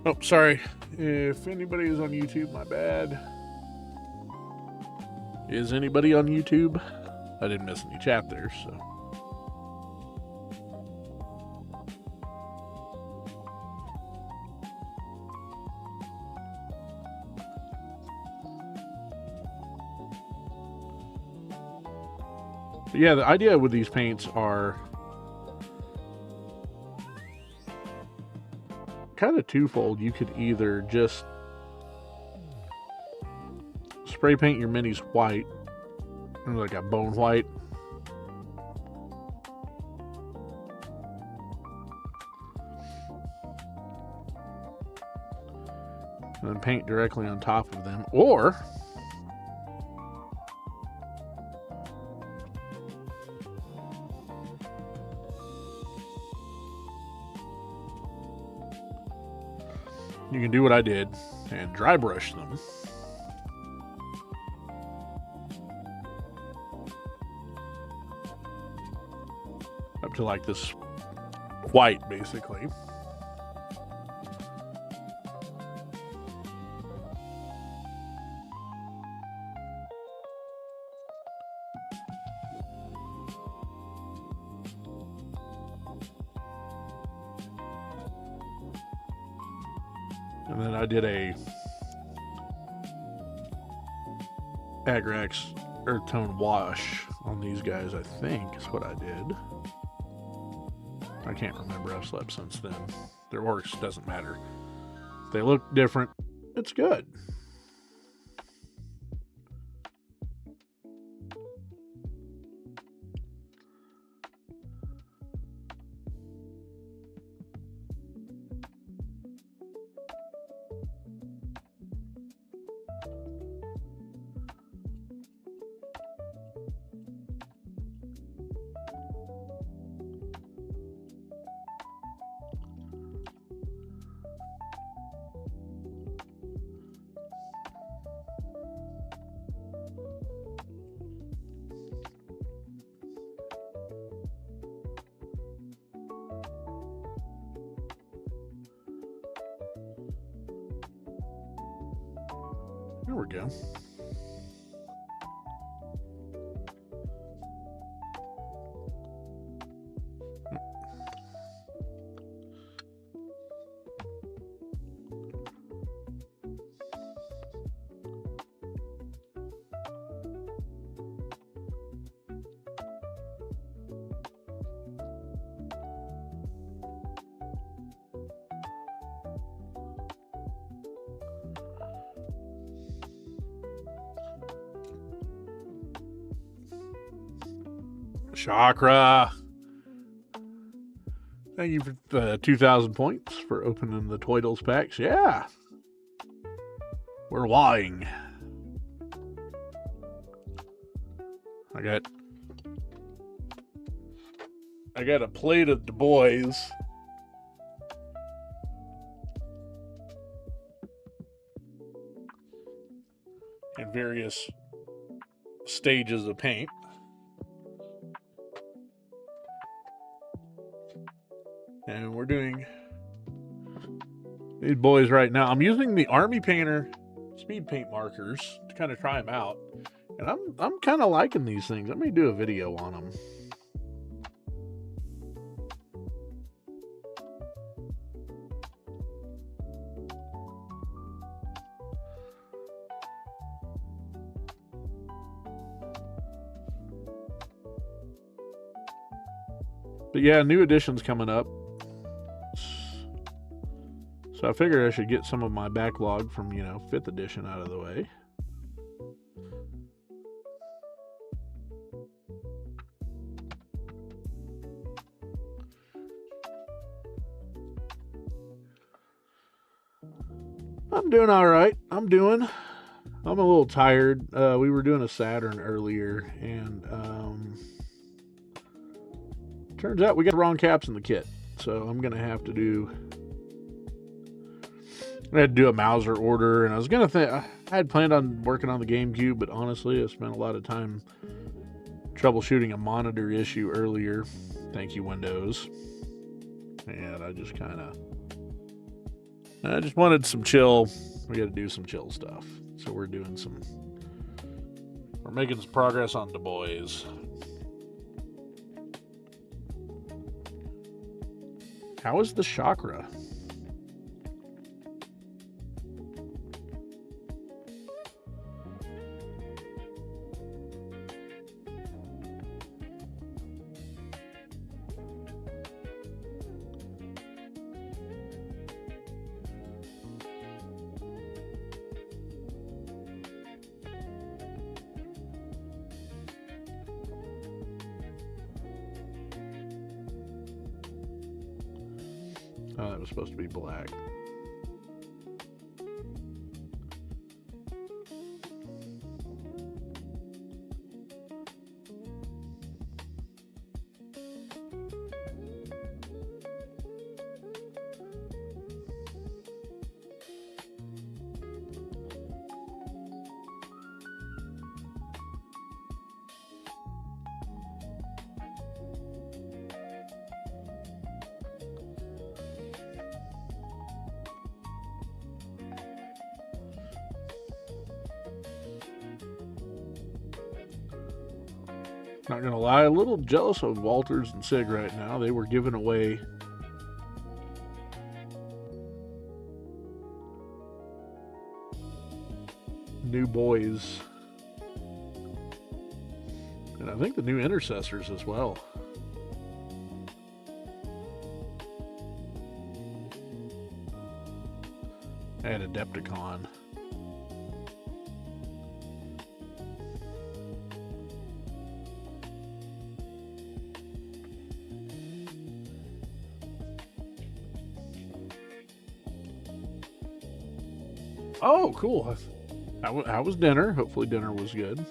Oh, sorry. If anybody is on YouTube, my bad. Is anybody on YouTube? I didn't miss any chat there, so. But yeah, the idea with these paints are kind of twofold. You could either just spray paint your minis white, like a bone white, and then paint directly on top of them, or you can do what I did and dry brush them. Up to like this white, basically. And then I did a Agrax Earth Tone wash on these guys, I think is what I did. I can't remember. I've slept since then. Their works doesn't matter. If they look different, it's good. There we go. Chakra. Thank you for 2,000 points for opening the Toidles packs. Yeah. We're lying. I got a plate of Du Bois. In various stages of paint. And we're doing these boys right now. I'm using the Army Painter speed paint markers to kind of try them out. And I'm kind of liking these things. Let me do a video on them. But yeah, new editions coming up. So I figured I should get some of my backlog from, 5th edition out of the way. I'm doing all right. I'm a little tired. We were doing a Saturn earlier, and turns out we got the wrong caps in the kit. So I'm going to have to do... I had to do a Mauser order, and I was I had planned on working on the GameCube, but honestly, I spent a lot of time troubleshooting a monitor issue earlier. Thank you, Windows. And I just wanted some chill. We got to do some chill stuff. So we're making some progress on Du Bois. How is the chakra? Oh, that was supposed to be black. Not gonna lie, a little jealous of Walters and Sig right now. They were giving away new boys, and I think the new intercessors as well. And Adepticon. Oh, cool. How was dinner? Hopefully dinner was good.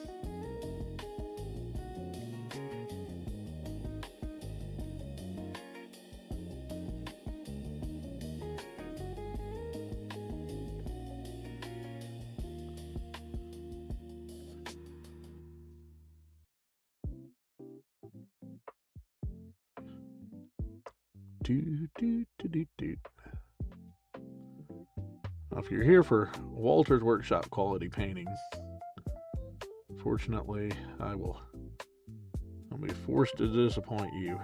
If you're here for Walter's Workshop quality painting, fortunately, I'll be forced to disappoint you.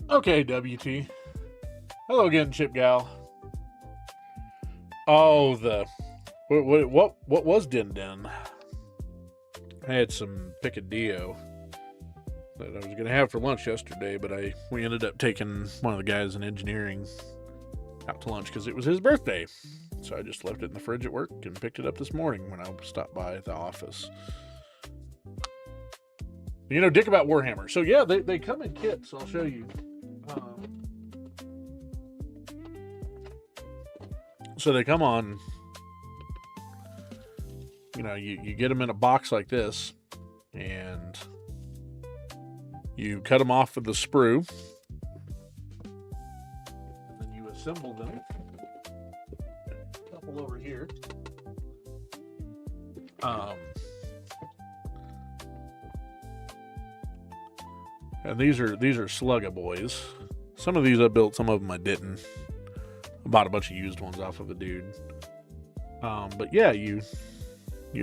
Okay, WT. Hello again, Chip Gal. Oh, what was Din Din? I had some picadillo that I was gonna have for lunch yesterday, but we ended up taking one of the guys in engineering out to lunch because it was his birthday. So I just left it in the fridge at work and picked it up this morning when I stopped by the office. You know, dick about Warhammer. So yeah, they come in kits. I'll show you. So they come on, you know, you get them in a box like this, and you cut them off with the sprue, and then you assemble them. A couple over here. And these are Slugga boys. Some of these I built, some of them I didn't. I bought a bunch of used ones off of a dude. But yeah, you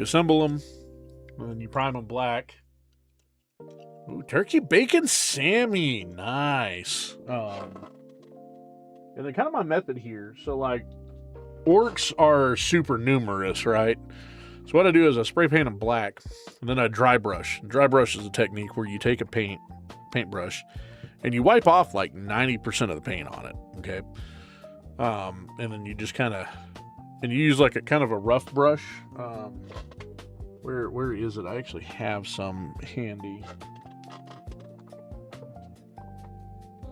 assemble them, and then you prime them black. Ooh, turkey bacon Sammy, nice. And then kind of my method here. So like, orcs are super numerous, right? So what I do is I spray paint them black, and then I dry brush. Dry brush is a technique where you take a paintbrush, and you wipe off like 90% of the paint on it. Okay. And then you just kind of, and you use like a kind of a rough brush. Where is it? I actually have some handy.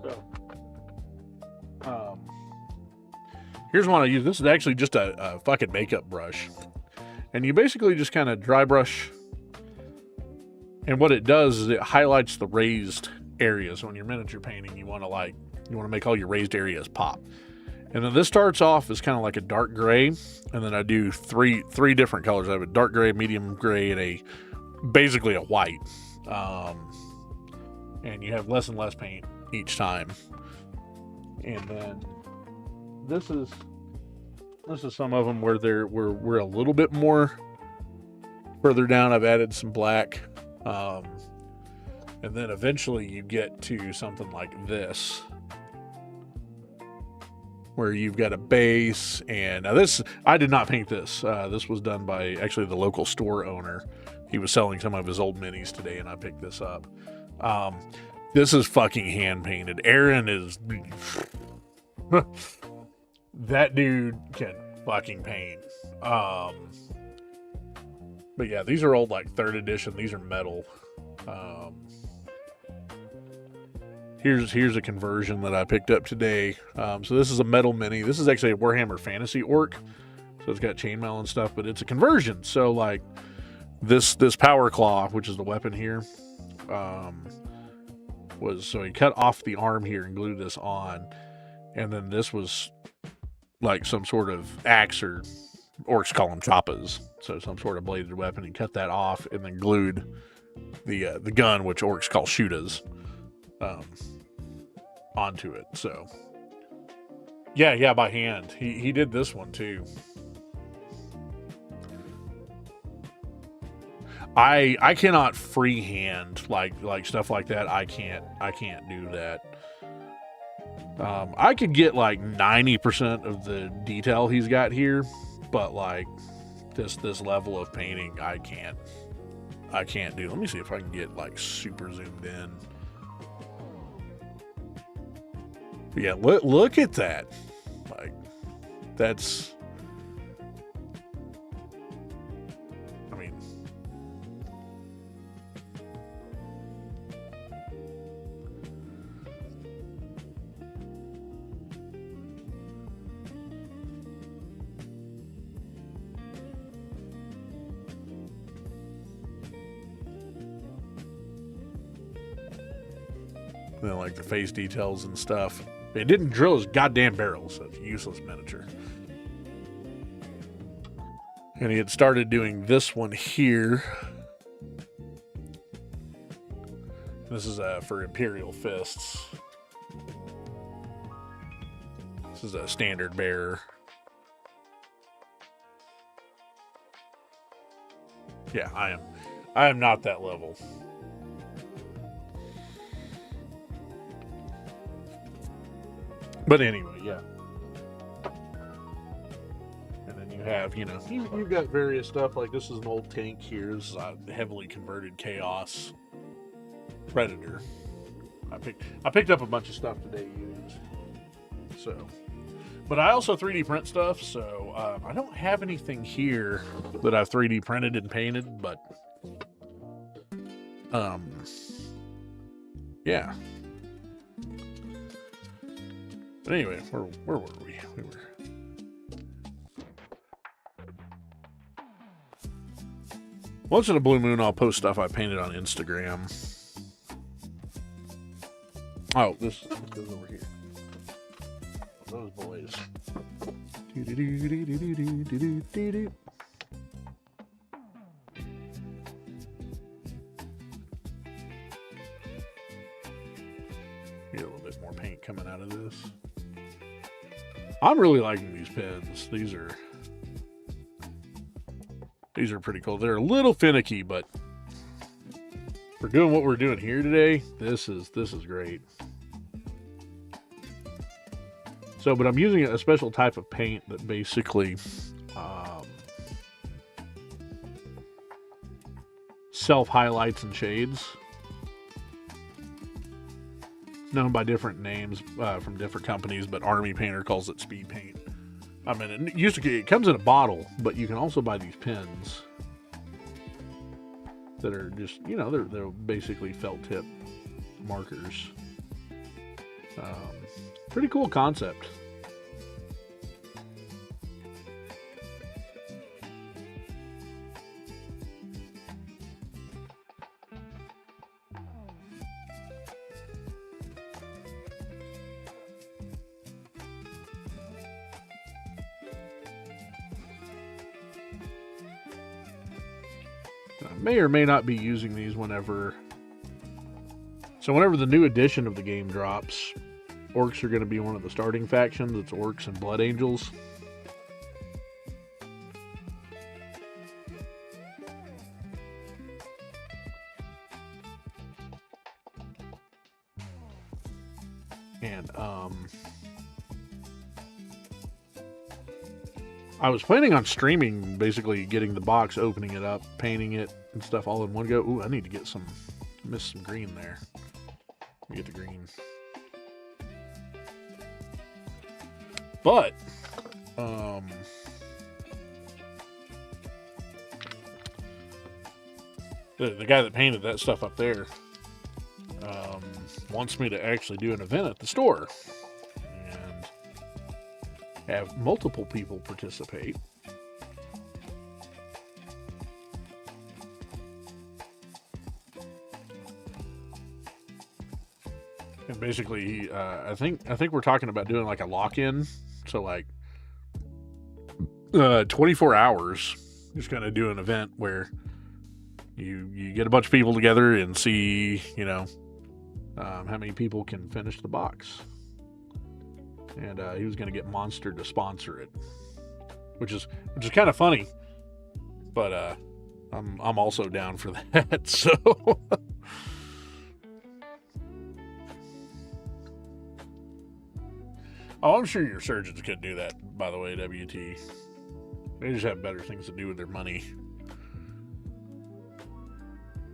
So, here's one I use. This is actually just a fucking makeup brush, and you basically just kind of dry brush. And what it does is it highlights the raised areas. So when you're miniature painting, you want to make all your raised areas pop. And then this starts off as kind of like a dark gray, and then I do three different colors. I have a dark gray, medium gray, and basically a white. And you have less and less paint each time. And then this is some of them where we're a little bit more further down. I've added some black, and then eventually you get to something like this, where you've got a base. And now this, I did not paint this. This was done by actually the local store owner. He was selling some of his old minis today, and I picked this up. This is fucking hand painted. Aaron is that dude can fucking paint. But yeah, these are old, like 3rd edition. These are metal. Here's a conversion that I picked up today. So this is a metal mini. This is actually a Warhammer Fantasy Orc. So it's got chainmail and stuff, but it's a conversion. So like this power claw, which is the weapon here, so he cut off the arm here and glued this on. And then this was like some sort of axe, or orcs call them choppas. So some sort of bladed weapon. He cut that off and then glued the gun, which orcs call shootas, onto it. So yeah, by hand. He did this one too. I cannot freehand like stuff like that. I can't do that. I could get like 90% of the detail he's got here, but like this level of painting I can't do. Let me see if I can get like super zoomed in. But yeah, look at that. Like that's, I mean, then like the face details and stuff. It didn't drill his goddamn barrels, so it's a useless miniature. And he had started doing this one here. This is for Imperial Fists. This is a standard bearer. Yeah, I am not that level. But anyway, yeah. And then you have, you know, you've got various stuff. Like this is an old tank here. This is a heavily converted Chaos Predator. I picked up a bunch of stuff today used. So, but I also 3D print stuff. So I don't have anything here that I've 3D printed and painted. But yeah. But anyway, where were we? We were. Once in a blue moon, I'll post stuff I painted on Instagram. Oh, this goes over here. Those boys. Get a little bit more paint coming out of this. I'm really liking these pens. These are pretty cool. They're a little finicky, but for doing what we're doing here today, this is great. So, but I'm using a special type of paint that basically self-highlights and shades. Known by different names from different companies, but Army Painter calls it speed paint. I mean, it comes in a bottle, but you can also buy these pens that are just, you know, they're basically felt tip markers. Pretty cool concept. I may or may not be using these whenever the new edition of the game drops. Orcs are going to be one of the starting factions. It's Orcs and Blood Angels. And I was planning on streaming, basically getting the box, opening it up, painting it and stuff all in one go. Ooh, I need to get missed some green there. Let me get the green. But, the guy that painted that stuff up there wants me to actually do an event at the store and have multiple people participate. And basically, I think we're talking about doing like a lock-in. So like 24 hours, just kind of do an event where you get a bunch of people together and see, you know, how many people can finish the box. And he was going to get Monster to sponsor it, which is kind of funny. But I'm also down for that. So oh, I'm sure your surgeons could do that, by the way, WT. They just have better things to do with their money.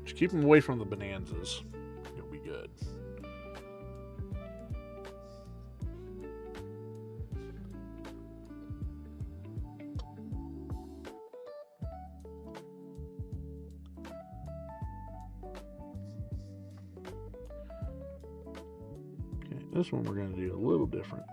Just keep them away from the bonanzas. You'll be good. Okay, this one we're going to do a little different.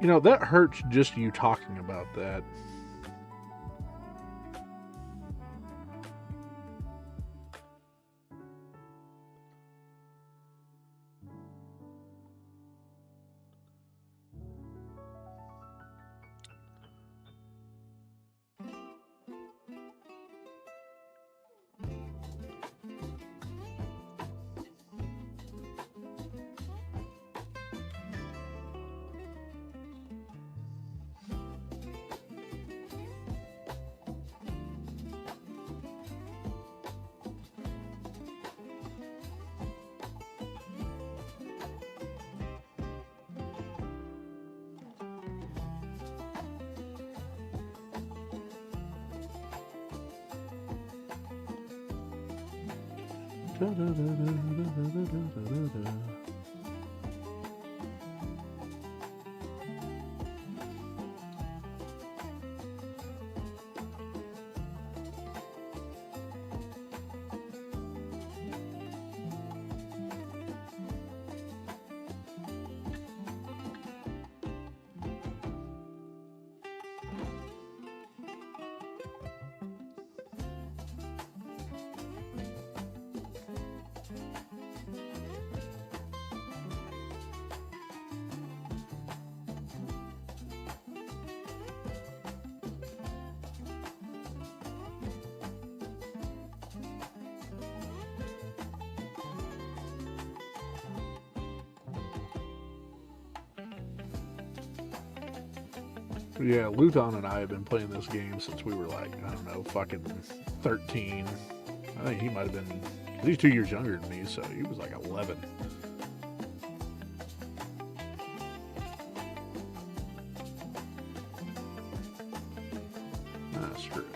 You know, that hurts just you talking about that. Yeah, Luton and I have been playing this game since we were like, I don't know, fucking 13. I think he might have been, he's 2 years younger than me, so he was like 11. Ah, screw it.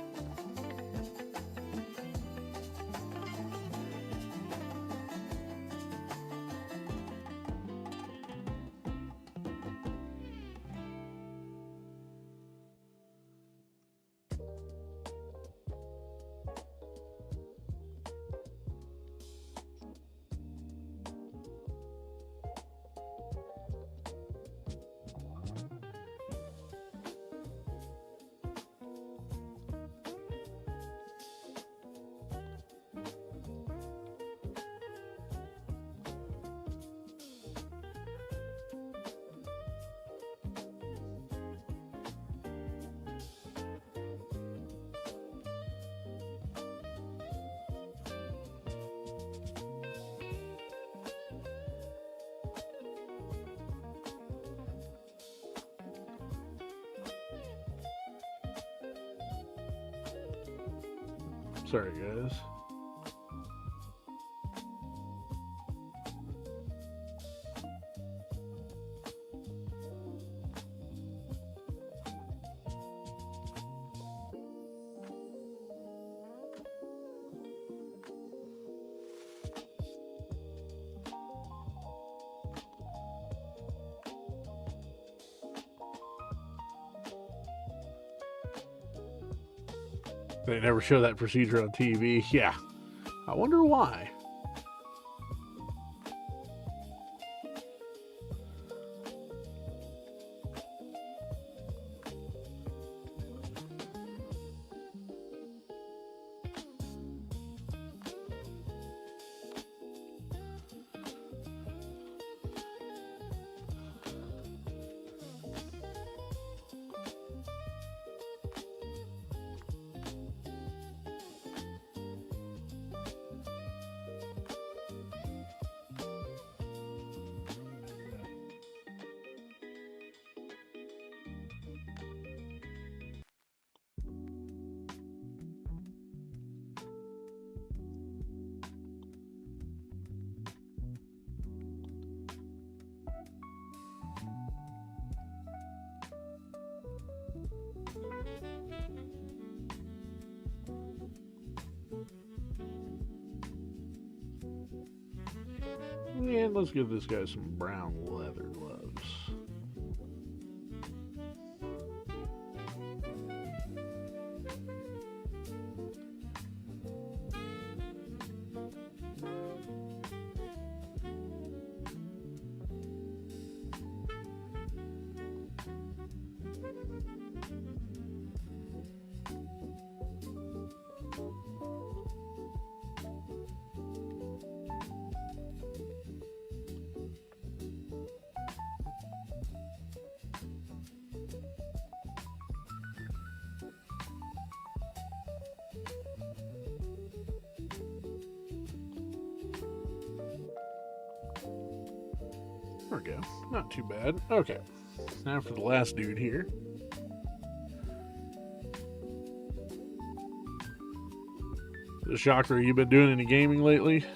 Sorry, guys. They never show that procedure on TV. Yeah. I wonder why. And let's give this guy some brown leather gloves. There we go. Not too bad. Okay. Now for the last dude here. The Shocker, you been doing any gaming lately?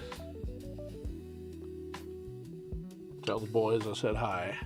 Tell the boys I said hi.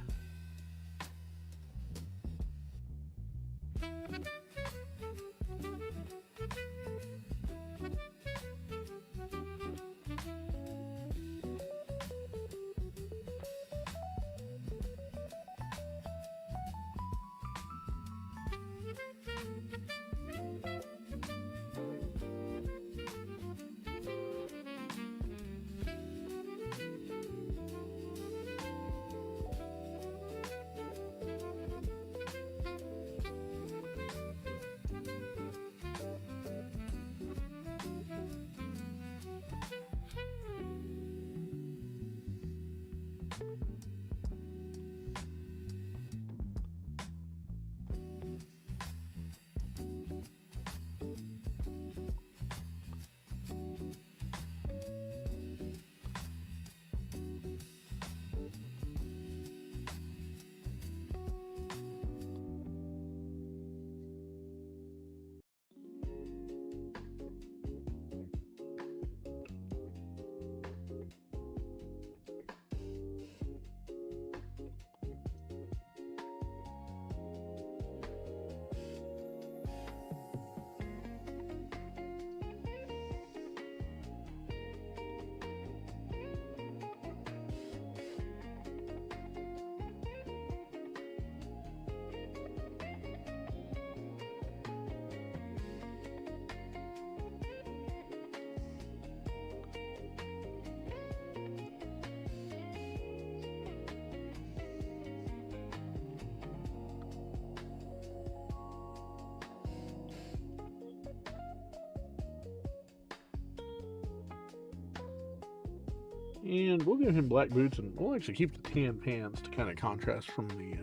And we'll give him black boots, and we'll actually keep the tan pants to kind of contrast from the hit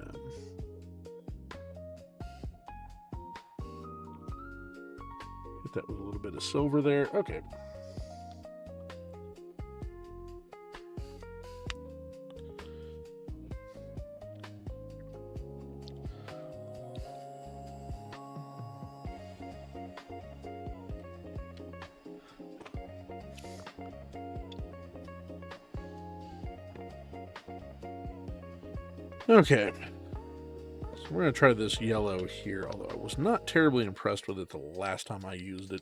that with a little bit of silver there. Okay. Okay, so we're going to try this yellow here, although I was not terribly impressed with it the last time I used it.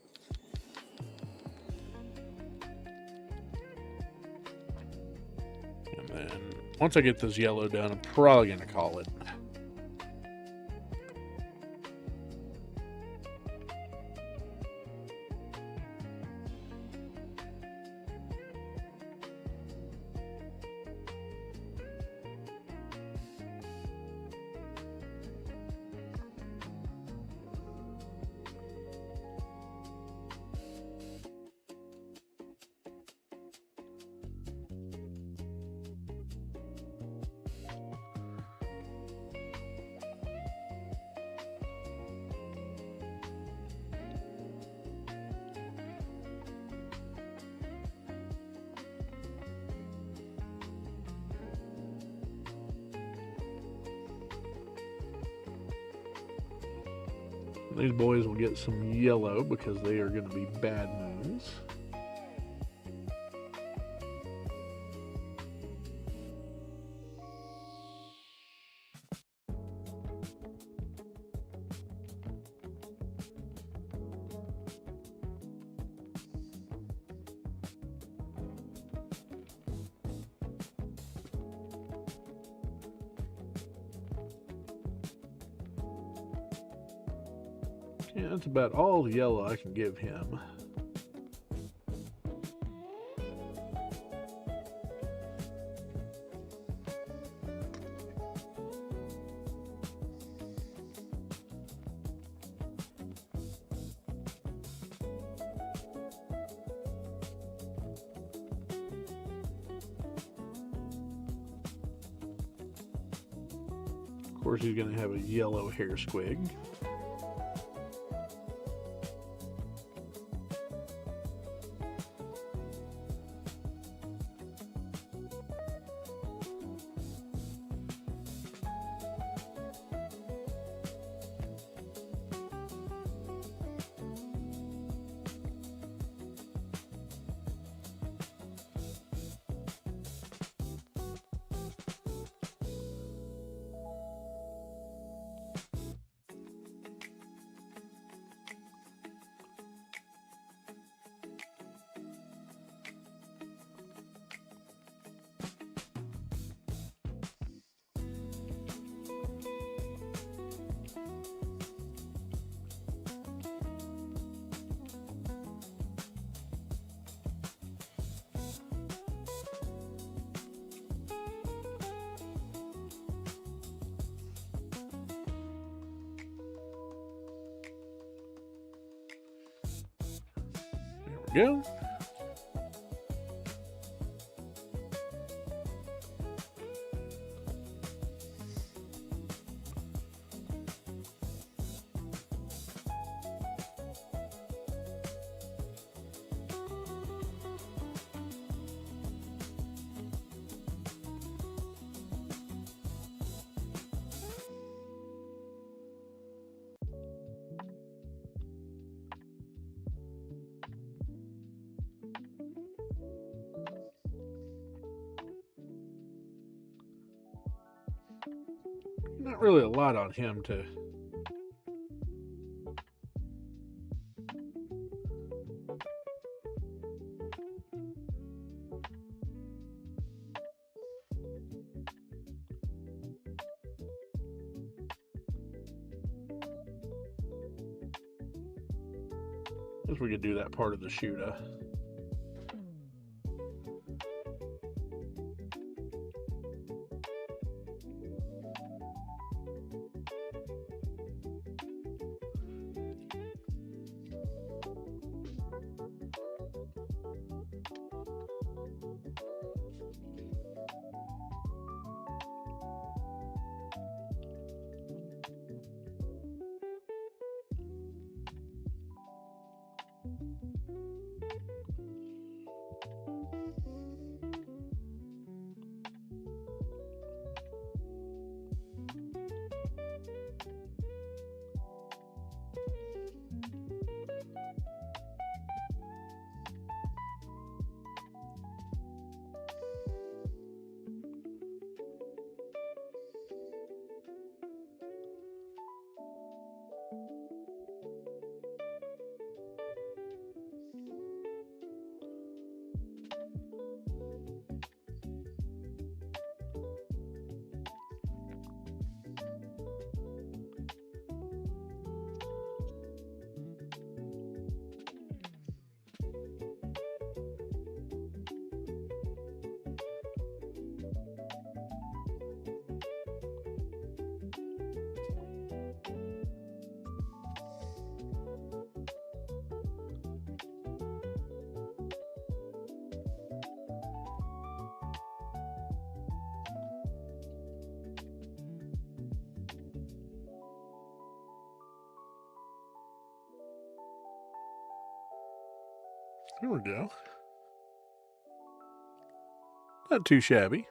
And then, once I get this yellow done, I'm probably going to call it. These boys will get some yellow because they are going to be bad moons. Yeah, that's about all the yellow I can give him. Of course, he's going to have a yellow hair squig. Go. Not really a lot on him to guess we could do that part of the shooter. There we go. Not too shabby.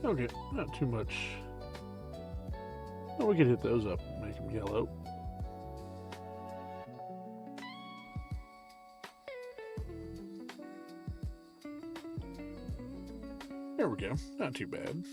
Okay, not too much. Oh, we could hit those up and make them yellow. There we go. Not too bad.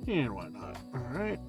And why not? All right.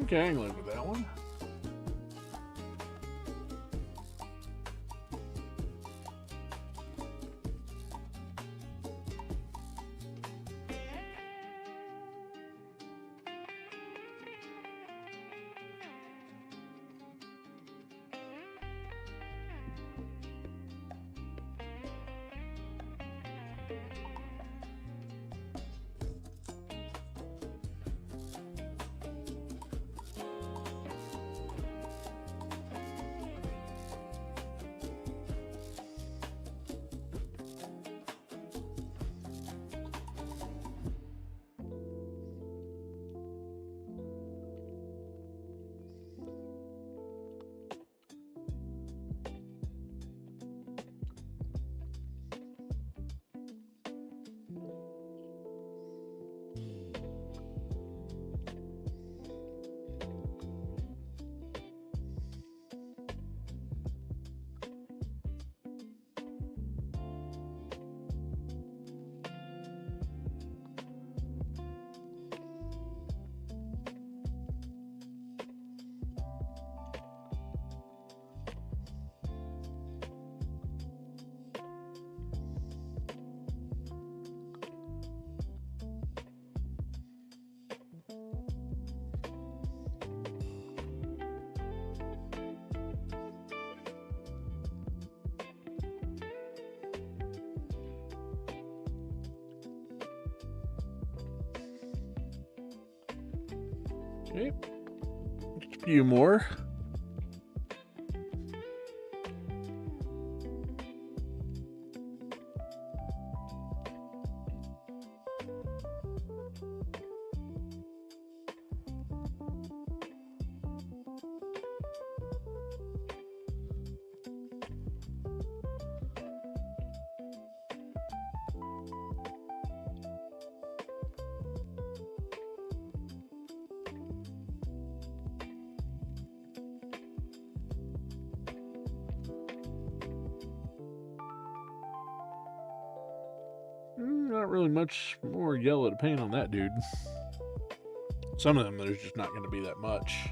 Okay, I can live with that one. Okay. Just a few more. Not really much more yellow to paint on that dude. Some of them, there's just not going to be that much.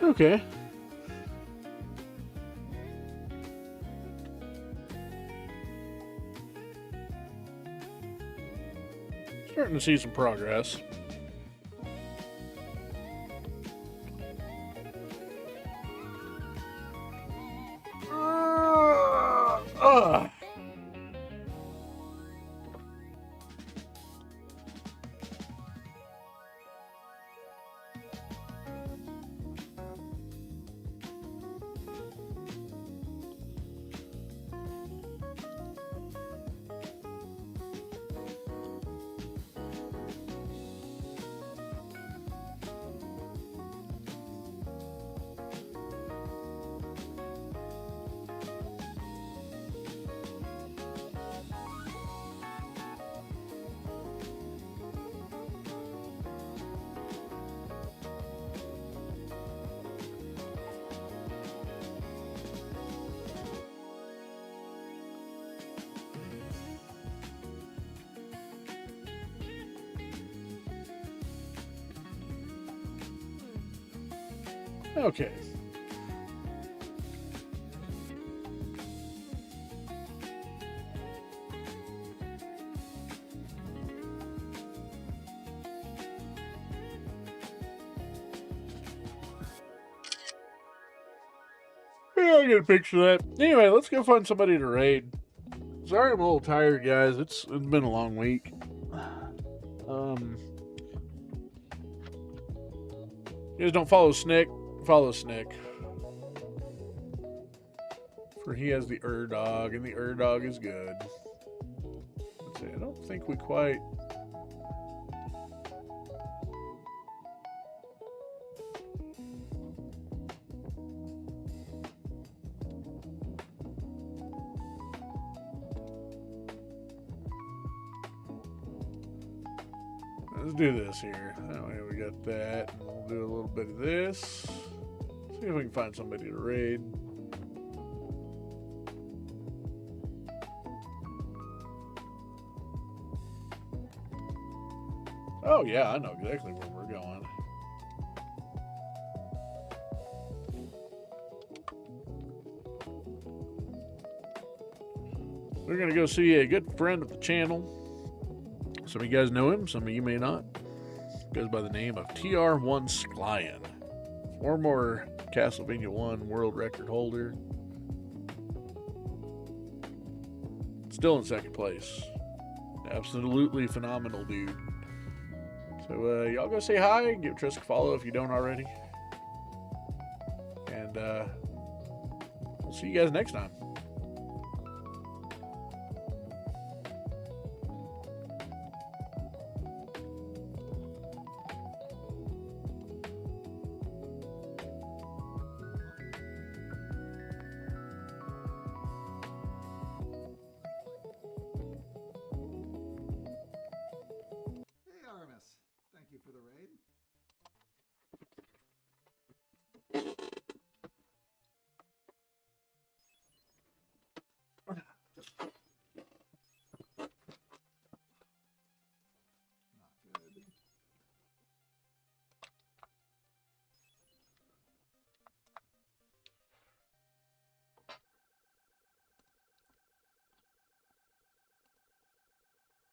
Okay. Starting to see some progress. Okay. Yeah, I'll get a picture of that. Anyway, let's go find somebody to raid. Sorry I'm a little tired, guys. It's been a long week. You guys don't follow Snick? Follow Snick. For he has the Dog, and the Dog is good. Let's see, I don't think we quite... Let's do this here. That way we got that. And we'll do a little bit of this. See if we can find somebody to raid. Oh yeah, I know exactly where we're going. We're gonna go see a good friend of the channel. Some of you guys know him, some of you may not. Goes by the name of TR1 Sklyan. Former Castlevania 1 world record holder. Still in second place. Absolutely phenomenal dude. So y'all go say hi and give Trisk a follow if you don't already. And we'll see you guys next time.